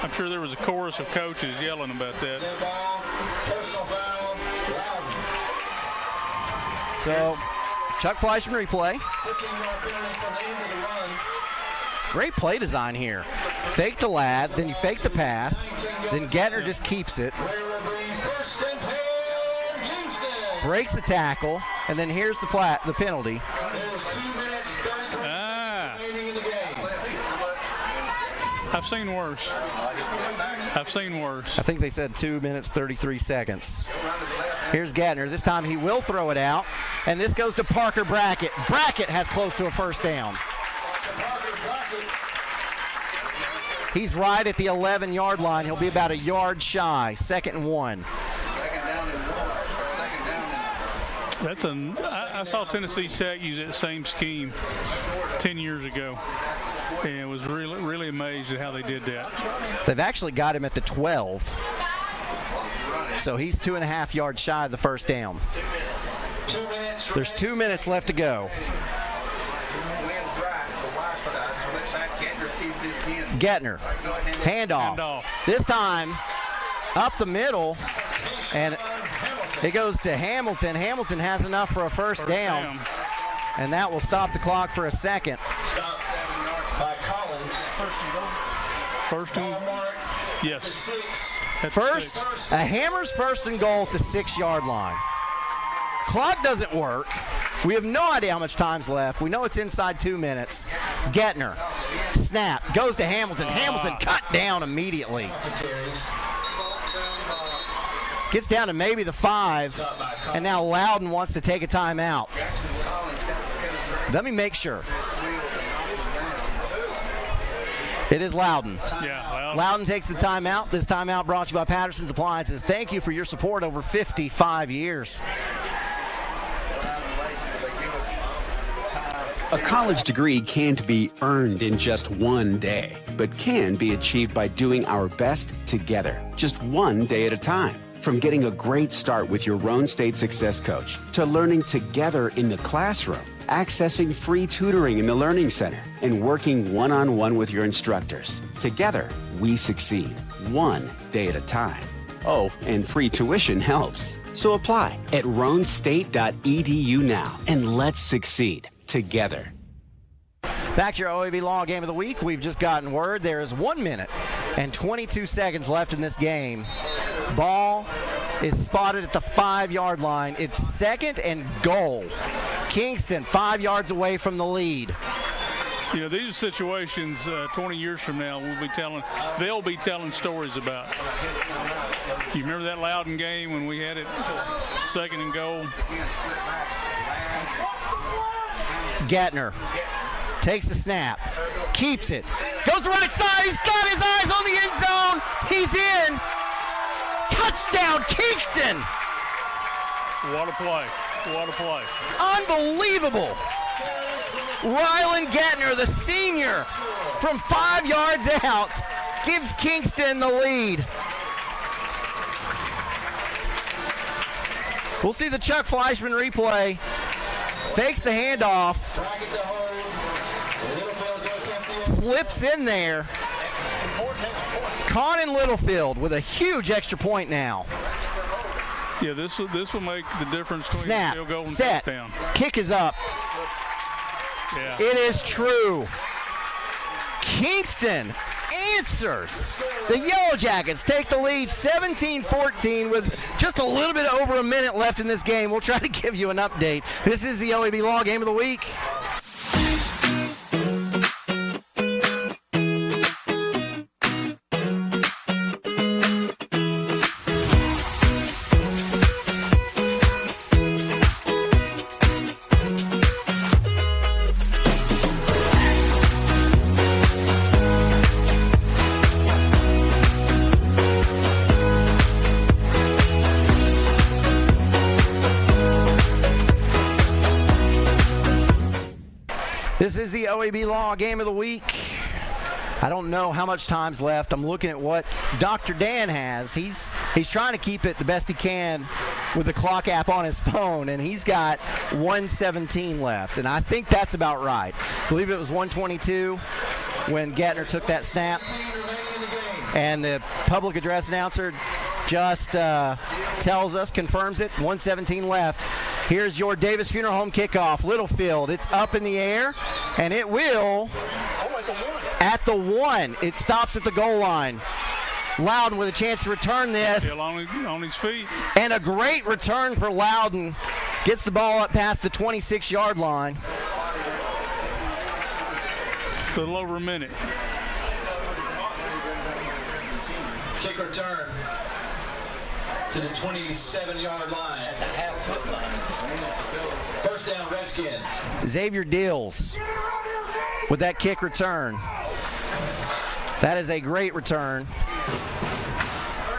I'm sure there was a chorus of coaches yelling about that. So, Chuck Fleischman replay. Great play design here. Fake to Ladd, then you fake the pass, then Gettner just keeps it. Breaks the tackle, and then here's the penalty. I've seen worse. I think they said 2 minutes, 33 seconds. Here's Gettner. This time he will throw it out, and this goes to Parker Brackett. Brackett has close to a first down. He's right at the 11-yard line. He'll be about a yard shy. 2nd and 1. I saw Tennessee Tech use that same scheme 10 years ago, and was really, really amazed at how they did that. They've actually got him at the 12. So he's 2.5 yards shy of the first down. There's 2 minutes left to go. Gettner, handoff. This time up the middle, and it goes to Hamilton. Hamilton has enough for a first down, and that will stop the clock for a second. Stop by Collins. First and yes. A Hammers first and goal at the 6-yard line. Clock doesn't work. We have no idea how much time's left. We know it's inside 2 minutes. Gettner, snap, goes to Hamilton. Hamilton cut down immediately. Gets down to maybe the 5, and now Loudon wants to take a timeout. Let me make sure. It is Loudon. Yeah, Loudon takes the timeout. This timeout brought to you by Patterson's Appliances. Thank you for your support over 55 years. A college degree can't be earned in just one day, but can be achieved by doing our best together, just one day at a time. From getting a great start with your Roan State Success Coach, to learning together in the classroom, accessing free tutoring in the Learning Center, and working one-on-one with your instructors. Together, we succeed, one day at a time. Oh, and free tuition helps. So apply at roanstate.edu now, and let's succeed together. Back to your OEB Law Game of the Week. We've just gotten word there is 1 minute and 22 seconds left in this game. Ball is spotted at the 5-yard line. It's 2nd and goal. Kingston 5 yards away from the lead. You know, these situations 20 years from now they'll be telling stories about. You remember that Loudon game when we had it 2nd and goal? Gettner takes the snap, keeps it, goes right side, he's got his eyes on the end zone, he's in, touchdown Kingston! What a play, what a play. Unbelievable! Rylan Gettner, the senior, from 5 yards out, gives Kingston the lead. We'll see the Chuck Fleischman replay. Fakes the handoff. Flips in there. Conan Littlefield with a huge extra point now. Yeah, this will make the difference between snap, field goal and set, touchdown. Kick is up. Yeah. It is true. Kingston Lancers, the Yellow Jackets, take the lead 17-14 with just a little bit over a minute left in this game. We'll try to give you an update. This is the OEB Law Game of the Week. This is the OEB Law Game of the Week. I don't know how much time's left. I'm looking at what Dr. Dan has. He's trying to keep it the best he can with the clock app on his phone, and he's got 1:17 left, and I think that's about right. I believe it was 1:22 when Gettner took that snap, and the public address announcer just tells us, confirms it, 1:17 left. Here's your Davis Funeral Home kickoff. Littlefield, it's up in the air, and it will at the 1. It stops at the goal line. Loudon with a chance to return this. Still on his feet. And a great return for Loudon. Gets the ball up past the 26-yard line. A little over a minute. Kick return to the 27-yard line. At the half-foot line. First down, Redskins. Xavier Dills with that kick return. That is a great return.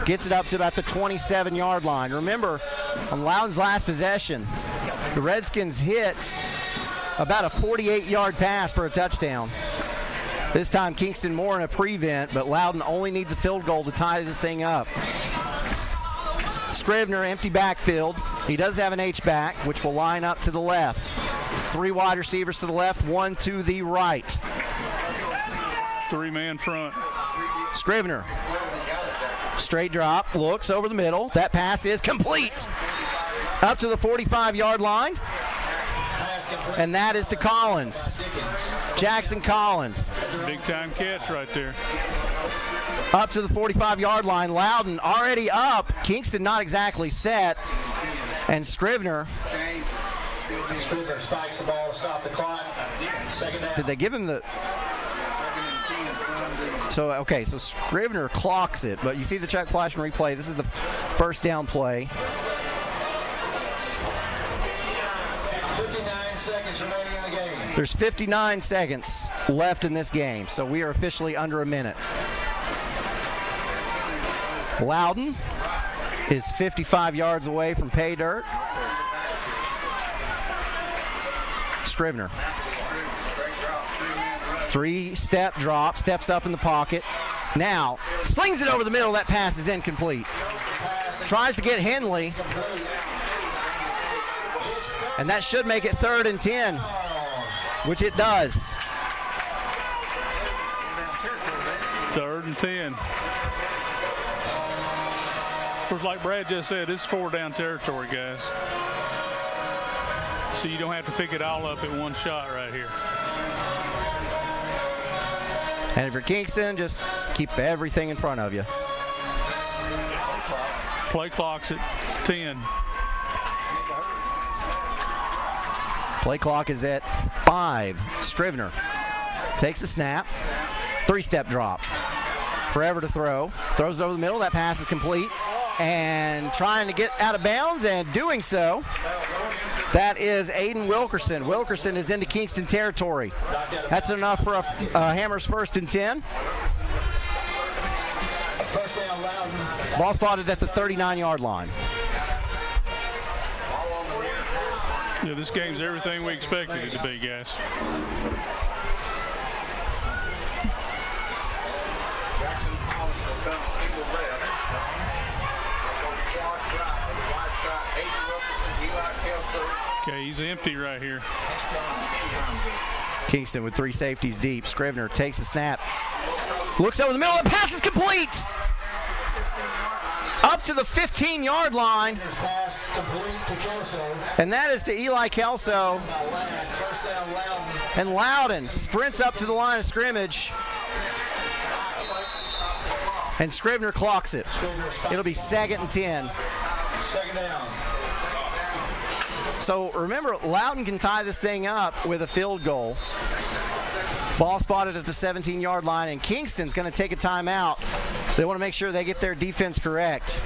Gets it up to about the 27-yard line. Remember, on Loudon's last possession, the Redskins hit about a 48-yard pass for a touchdown. This time, Kingston more in a prevent, but Loudon only needs a field goal to tie this thing up. Scrivener, empty backfield. He does have an H-back, which will line up to the left. 3 wide receivers to the left, 1 to the right. 3-man front. Scrivener. Straight drop, looks over the middle. That pass is complete. Up to the 45-yard line. And that is to Collins. Jackson Collins. Big-time catch right there. Up to the 45-yard line. Loudon already up. Kingston not exactly set. And Scrivener. Scrivener spikes the ball to stop the clock. Second down. Did they give him the... So, okay, so Scrivener clocks it, but you see the check flash and replay. This is the first down play. 59 seconds remaining in the game. There's 59 seconds left in this game, so we are officially under a minute. Loudon is 55 yards away from pay dirt. Scrivener. 3-step drop, steps up in the pocket. Now, slings it over the middle. That pass is incomplete. Tries to get Henley. And that should make it 3rd and 10, which it does. 3rd and 10. Of course, like Brad just said, this is 4-down territory, guys. So you don't have to pick it all up at one shot right here. And if you're Kingston, just keep everything in front of you. Play clock's at 10. Play clock is at 5. Scrivener takes a snap. 3-step drop. Forever to throw. Throws it over the middle. That pass is complete. And trying to get out of bounds, and doing so. That is Aiden Wilkerson. Wilkerson is into Kingston territory. That's enough for a Hammers 1st and 10. Ball spotted at the 39-yard line. Yeah, this game's everything we expected it to be, guys. Jackson Collins will come single left. Right side, Aiden Wilkerson, Eli Kelso. Okay, he's empty right here. Kingston with 3 safeties deep. Scrivener takes the snap. Looks over the middle. The pass is complete. Up to the 15-yard line. And that is to Eli Kelso. And Loudon sprints up to the line of scrimmage. And Scrivener clocks it. It'll be 2nd and 10. Second down. So remember, Loudon can tie this thing up with a field goal. Ball spotted at the 17-yard line, and Kingston's going to take a timeout. They want to make sure they get their defense correct.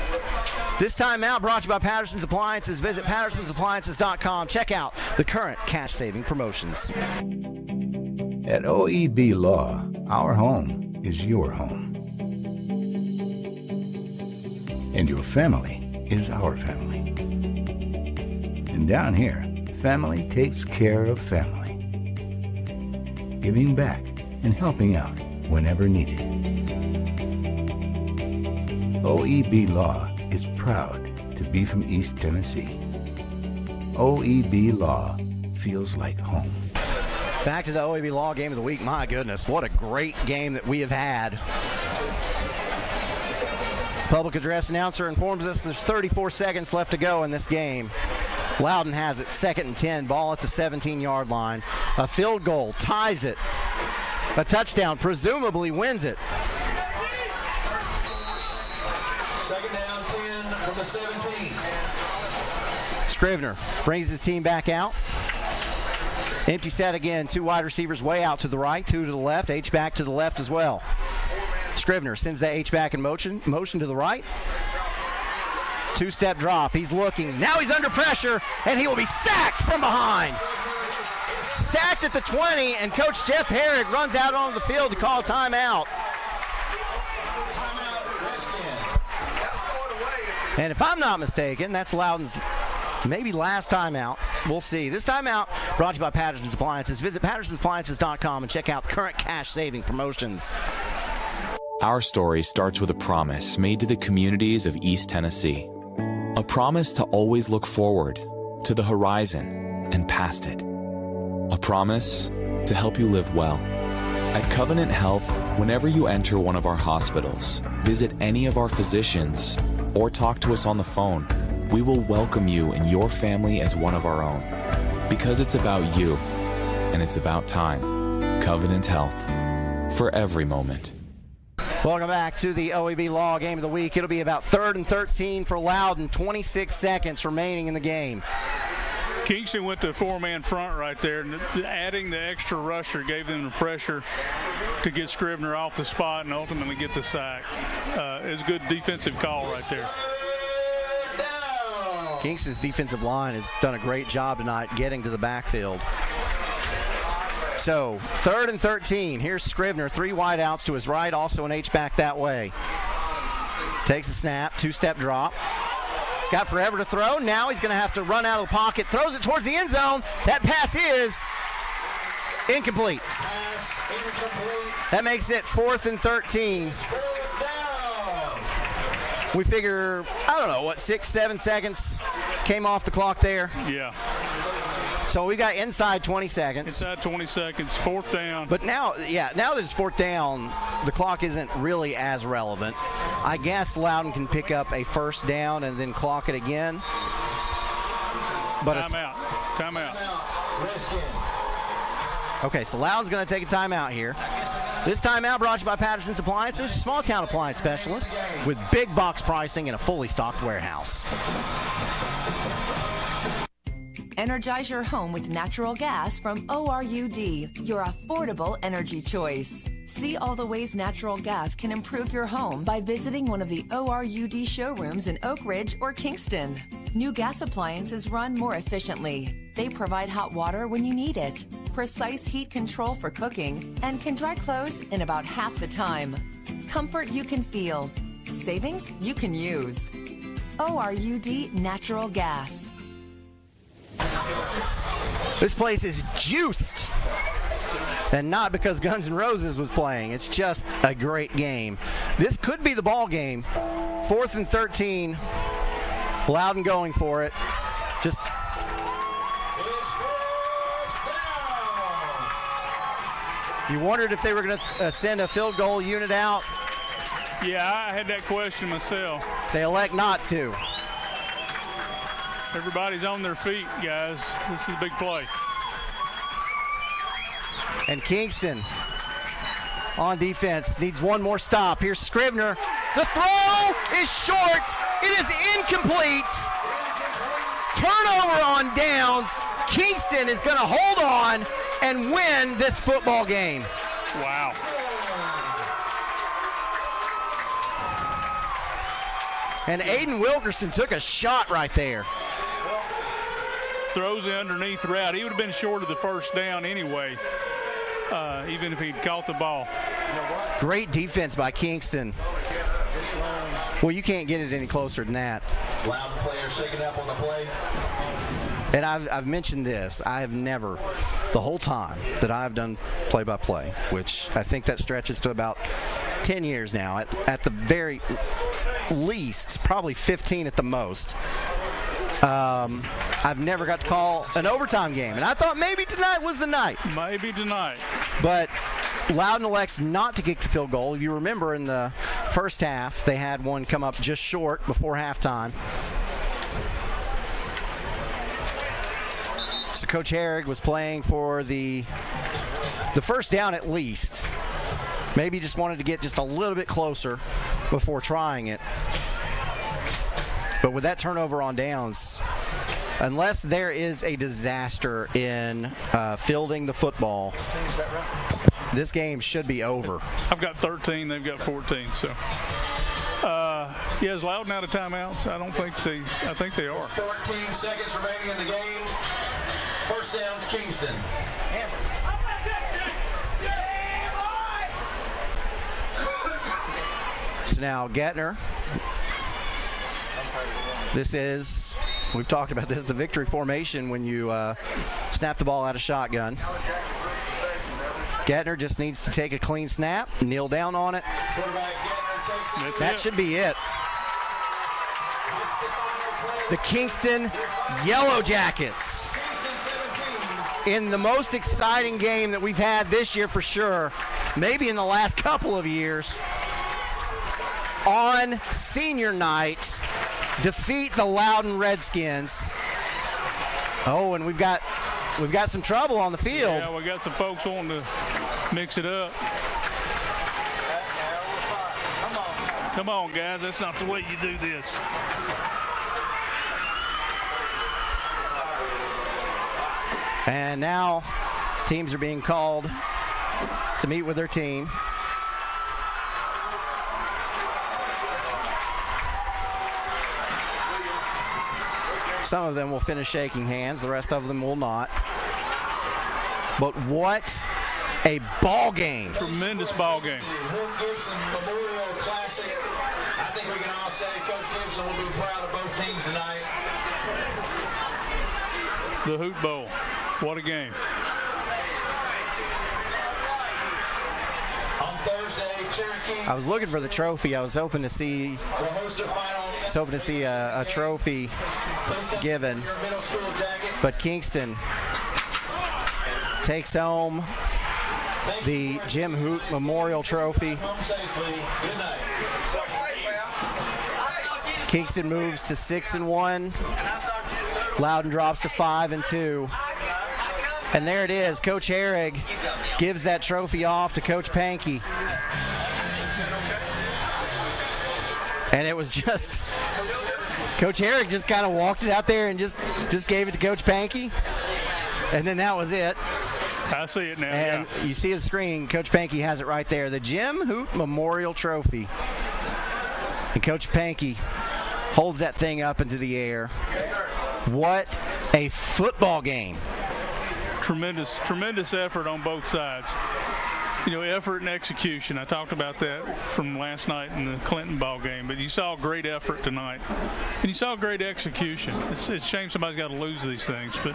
This timeout brought to you by Patterson's Appliances. Visit pattersonsappliances.com. Check out the current cash-saving promotions. At OEB Law, our home is your home. And your family is our family. And down here, family takes care of family. Giving back and helping out whenever needed. OEB Law is proud to be from East Tennessee. OEB Law feels like home. Back to the OEB Law Game of the Week. My goodness, what a great game that we have had. Public address announcer informs us there's 34 seconds left to go in this game. Loudon has it, 2nd and 10, ball at the 17-yard line. A field goal ties it. A touchdown presumably wins it. Second down, 10 from the 17. Scrivener brings his team back out. Empty set again, 2 wide receivers way out to the right, 2 to the left, H-back to the left as well. Scrivener sends that H-back in motion to the right. 2-step drop. He's looking. Now he's under pressure, and he will be sacked from behind. Sacked at the 20, and Coach Jeff Herrick runs out onto the field to call a timeout. And if I'm not mistaken, that's Loudon's maybe last timeout. We'll see. This timeout brought to you by Patterson's Appliances. Visit pattersonsappliances.com and check out the current cash-saving promotions. Our story starts with a promise made to the communities of East Tennessee. A promise to always look forward, to the horizon, and past it. A promise to help you live well. At Covenant Health, whenever you enter one of our hospitals, visit any of our physicians, or talk to us on the phone, we will welcome you and your family as one of our own. Because it's about you, and it's about time. Covenant Health, for every moment. Welcome back to the OEB Law Game of the Week. It'll be about 3rd and 13 for Loudon. 26 seconds remaining in the game. Kingston went to a 4-man front right there, and adding the extra rusher gave them the pressure to get Scrivener off the spot and ultimately get the sack. It's a good defensive call right there. Kingston's defensive line has done a great job tonight getting to the backfield. So, 3rd and 13. Here's Scrivener, 3 wideouts to his right, also an H-back that way. Takes a snap, 2-step drop. He's got forever to throw. Now he's going to have to run out of the pocket. Throws it towards the end zone. That pass is incomplete. That makes it 4th and 13. We figure, I don't know, 6-7 seconds came off the clock there? Yeah. So we got inside 20 seconds. Inside 20 seconds, 4th down. But now that it's 4th down, the clock isn't really as relevant. I guess Loudon can pick up a 1st down and then clock it again. But Timeout. Okay, so Loudon's going to take a timeout here. This timeout brought to you by Patterson's Appliances, small town appliance specialist with big box pricing and a fully stocked warehouse. Energize your home with natural gas from ORUD, your affordable energy choice. See all the ways natural gas can improve your home by visiting one of the ORUD showrooms in Oak Ridge or Kingston. New gas appliances run more efficiently. They provide hot water when you need it, precise heat control for cooking, and can dry clothes in about half the time. Comfort you can feel. Savings you can use. ORUD Natural Gas. This place is juiced. And not because Guns N' Roses was playing. It's just a great game. This could be the ball game. 4th and 13. Loudon going for it. Just you wondered if they were going to send a field goal unit out. Yeah, I had that question myself. They elect not to. Everybody's on their feet, guys. This is a big play. And Kingston on defense needs one more stop. Here's Scrivener. The throw is short. It is incomplete. Turnover on downs. Kingston is going to hold on and win this football game. Wow. And Aiden Wilkerson took a shot right there. Throws the underneath route. He would have been short of the first down anyway, even if he'd caught the ball. Great defense by Kingston. Well, you can't get it any closer than that. Loudon player shaking up on the play. And I've mentioned this. I have never, the whole time that I've done play-by-play, which I think that stretches to about 10 years now, at the very least, probably 15 at the most, I've never got to call an overtime game. And I thought maybe tonight was the night. Maybe tonight. But Loudon elects not to kick the field goal. If you remember in the first half, they had one come up just short before halftime. So Coach Herrig was playing for the first down at least. Maybe just wanted to get just a little bit closer before trying it. But with that turnover on downs, unless there is a disaster in fielding the football, this game should be over. I've got 13, they've got 14, so. Is Loudon out of timeouts? I think they are. 14 seconds remaining in the game. First down to Kingston. So now Gettner. This is, we've talked about this, the victory formation when you snap the ball out of shotgun. Gettner just needs to take a clean snap, kneel down on it. That should be it. The Kingston Yellow Jackets, in the most exciting game that we've had this year for sure, maybe in the last couple of years, on senior night, defeat the Loudon Redskins. Oh, and we've got some trouble on the field. Yeah, we got some folks wanting to mix it up. Come on, guys. That's not the way you do this. And now teams are being called to meet with their team. Some of them will finish shaking hands. The rest of them will not. But what a ball game. Tremendous ball game. Hook Gibson Memorial Classic. I think we can all say Coach Gibson will be proud of both teams tonight. The Hoot Bowl. What a game. On Thursday, Cherokee. I was looking for the trophy. I was hoping to see a trophy given. But Kingston takes home the Jim Hoot Memorial Trophy. Kingston moves to 6-1. Loudon drops to 5-2. And there it is. Coach Herrig gives that trophy off to Coach Pankey. And it was just, Coach Herrig just kind of walked it out there and just gave it to Coach Pankey. And then that was it. I see it now. And you see the screen, Coach Pankey has it right there. The Jim Hoot Memorial Trophy. And Coach Pankey holds that thing up into the air. What a football game. Tremendous effort on both sides. You know, effort and execution. I talked about that from last night in the Clinton ball game, but you saw great effort tonight. And you saw great execution. It's a shame somebody's got to lose these things, but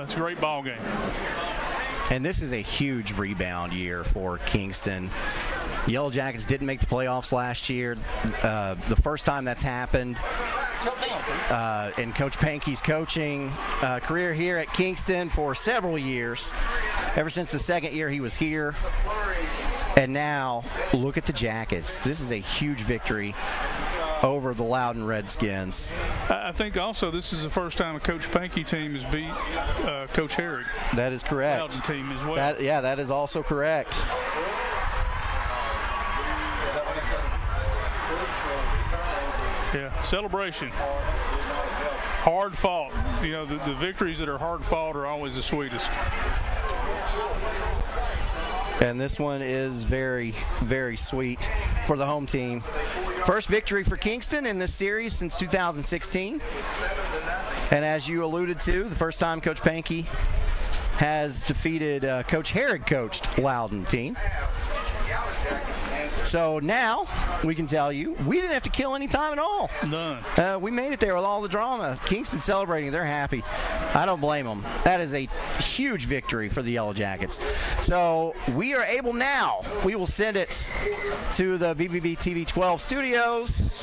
it's a great ball game. And this is a huge rebound year for Kingston. Yellow Jackets didn't make the playoffs last year. The first time that's happened in Coach Pankey's coaching career here at Kingston for several years, ever since the second year he was here. And now, look at the Jackets. This is a huge victory over the Loudon Redskins. I think also this is the first time a Coach Pankey team has beat Coach Herrig. That is correct. Loudon team as well. That is also correct. Yeah, celebration. Hard fought. You know, the victories that are hard fought are always the sweetest. And this one is very, very sweet for the home team. First victory for Kingston in this series since 2016. And as you alluded to, the first time Coach Pankey has defeated Coach Herrig-coached Loudon team. So now we can tell you we didn't have to kill any time at all. None. We made it there with all the drama. Kingston celebrating. They're happy. I don't blame them. That is a huge victory for the Yellow Jackets. So we are able now. We will send it to the BBB TV 12 studios.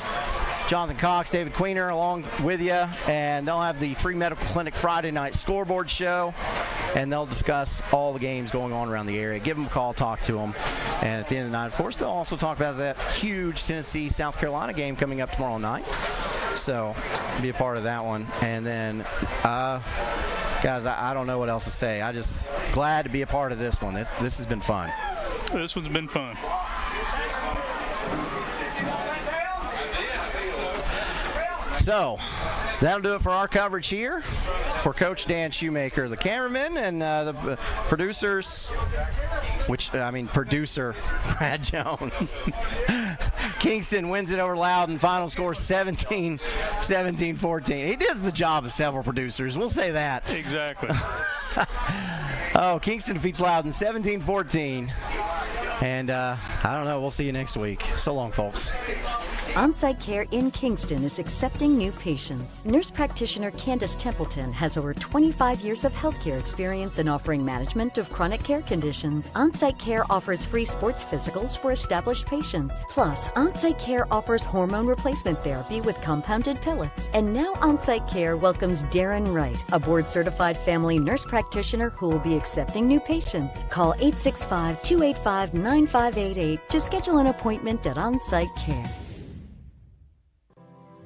Jonathan Cox, David Queener along with you. And they'll have the free medical clinic Friday night scoreboard show. And they'll discuss all the games going on around the area. Give them a call, talk to them. And at the end of the night, of course, they'll also talk about that huge Tennessee-South Carolina game coming up tomorrow night. So be a part of that one. And then, guys, I don't know what else to say. I just glad to be a part of this one. This has been fun. This one's been fun. So that'll do it for our coverage here. For Coach Dan Shoemaker, the cameraman, and the producers, producer Brad Jones. Kingston wins it over Loudon. Final score 17-14. He does the job of several producers. We'll say that. Exactly. Kingston defeats Loudon 17-14. And I don't know. We'll see you next week. So long, folks. On-site care in Kingston is accepting new patients. Nurse practitioner Candace Templeton has over 25 years of healthcare experience in offering management of chronic care conditions. On-site care offers free sports physicals for established patients. Plus, on-site care offers hormone replacement therapy with compounded pellets. And now on-site care welcomes Darren Wright, a board-certified family nurse practitioner who will be accepting new patients. Call 865-285-9588 to schedule an appointment at On-Site Care.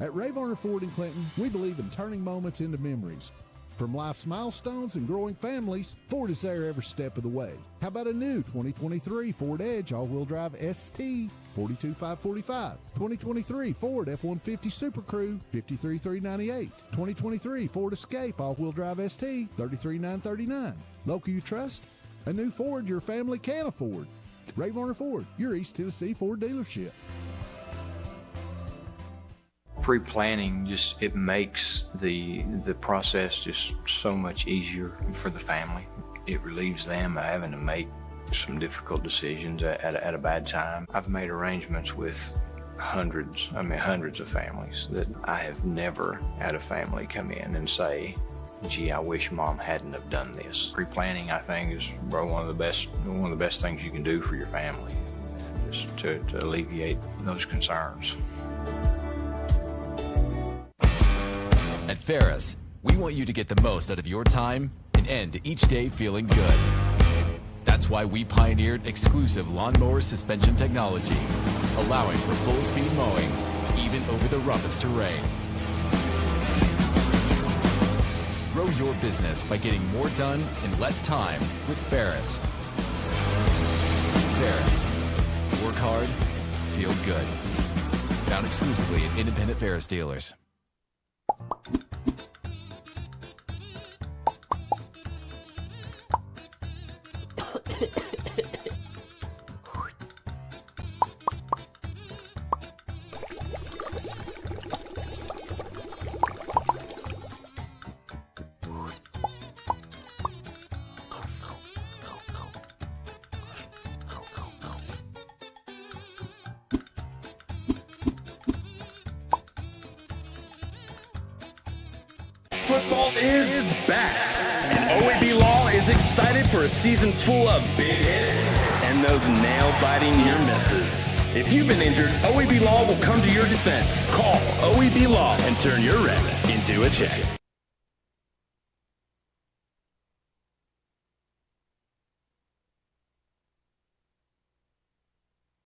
At Ray Varner Ford in Clinton, we believe in turning moments into memories. From life's milestones and growing families, Ford is there every step of the way. How about a new 2023 Ford Edge all-wheel drive ST, $42,545. 2023 Ford F-150 Super Crew, $53,398. 2023 Ford Escape all-wheel drive ST, $33,939. Local you trust? A new Ford your family can afford. Ray Varner Ford, your East Tennessee Ford dealership. Pre-planning it makes the process just so much easier for the family. It relieves them of having to make some difficult decisions at a bad time. I've made arrangements with hundreds of families that I have never had a family come in and say, gee, I wish Mom hadn't have done this. Pre-planning, I think, is one of the best things you can do for your family, just to alleviate those concerns. At Ferris, we want you to get the most out of your time and end each day feeling good. That's why we pioneered exclusive lawnmower suspension technology, allowing for full-speed mowing, even over the roughest terrain. Grow your business by getting more done in less time with Ferris. Ferris. Work hard, feel good. Found exclusively at independent Ferris dealers. Football is back, and OEB Law is excited for a season full of big hits and those nail-biting near misses. If you've been injured, OEB Law will come to your defense. Call OEB Law and turn your rep into a check.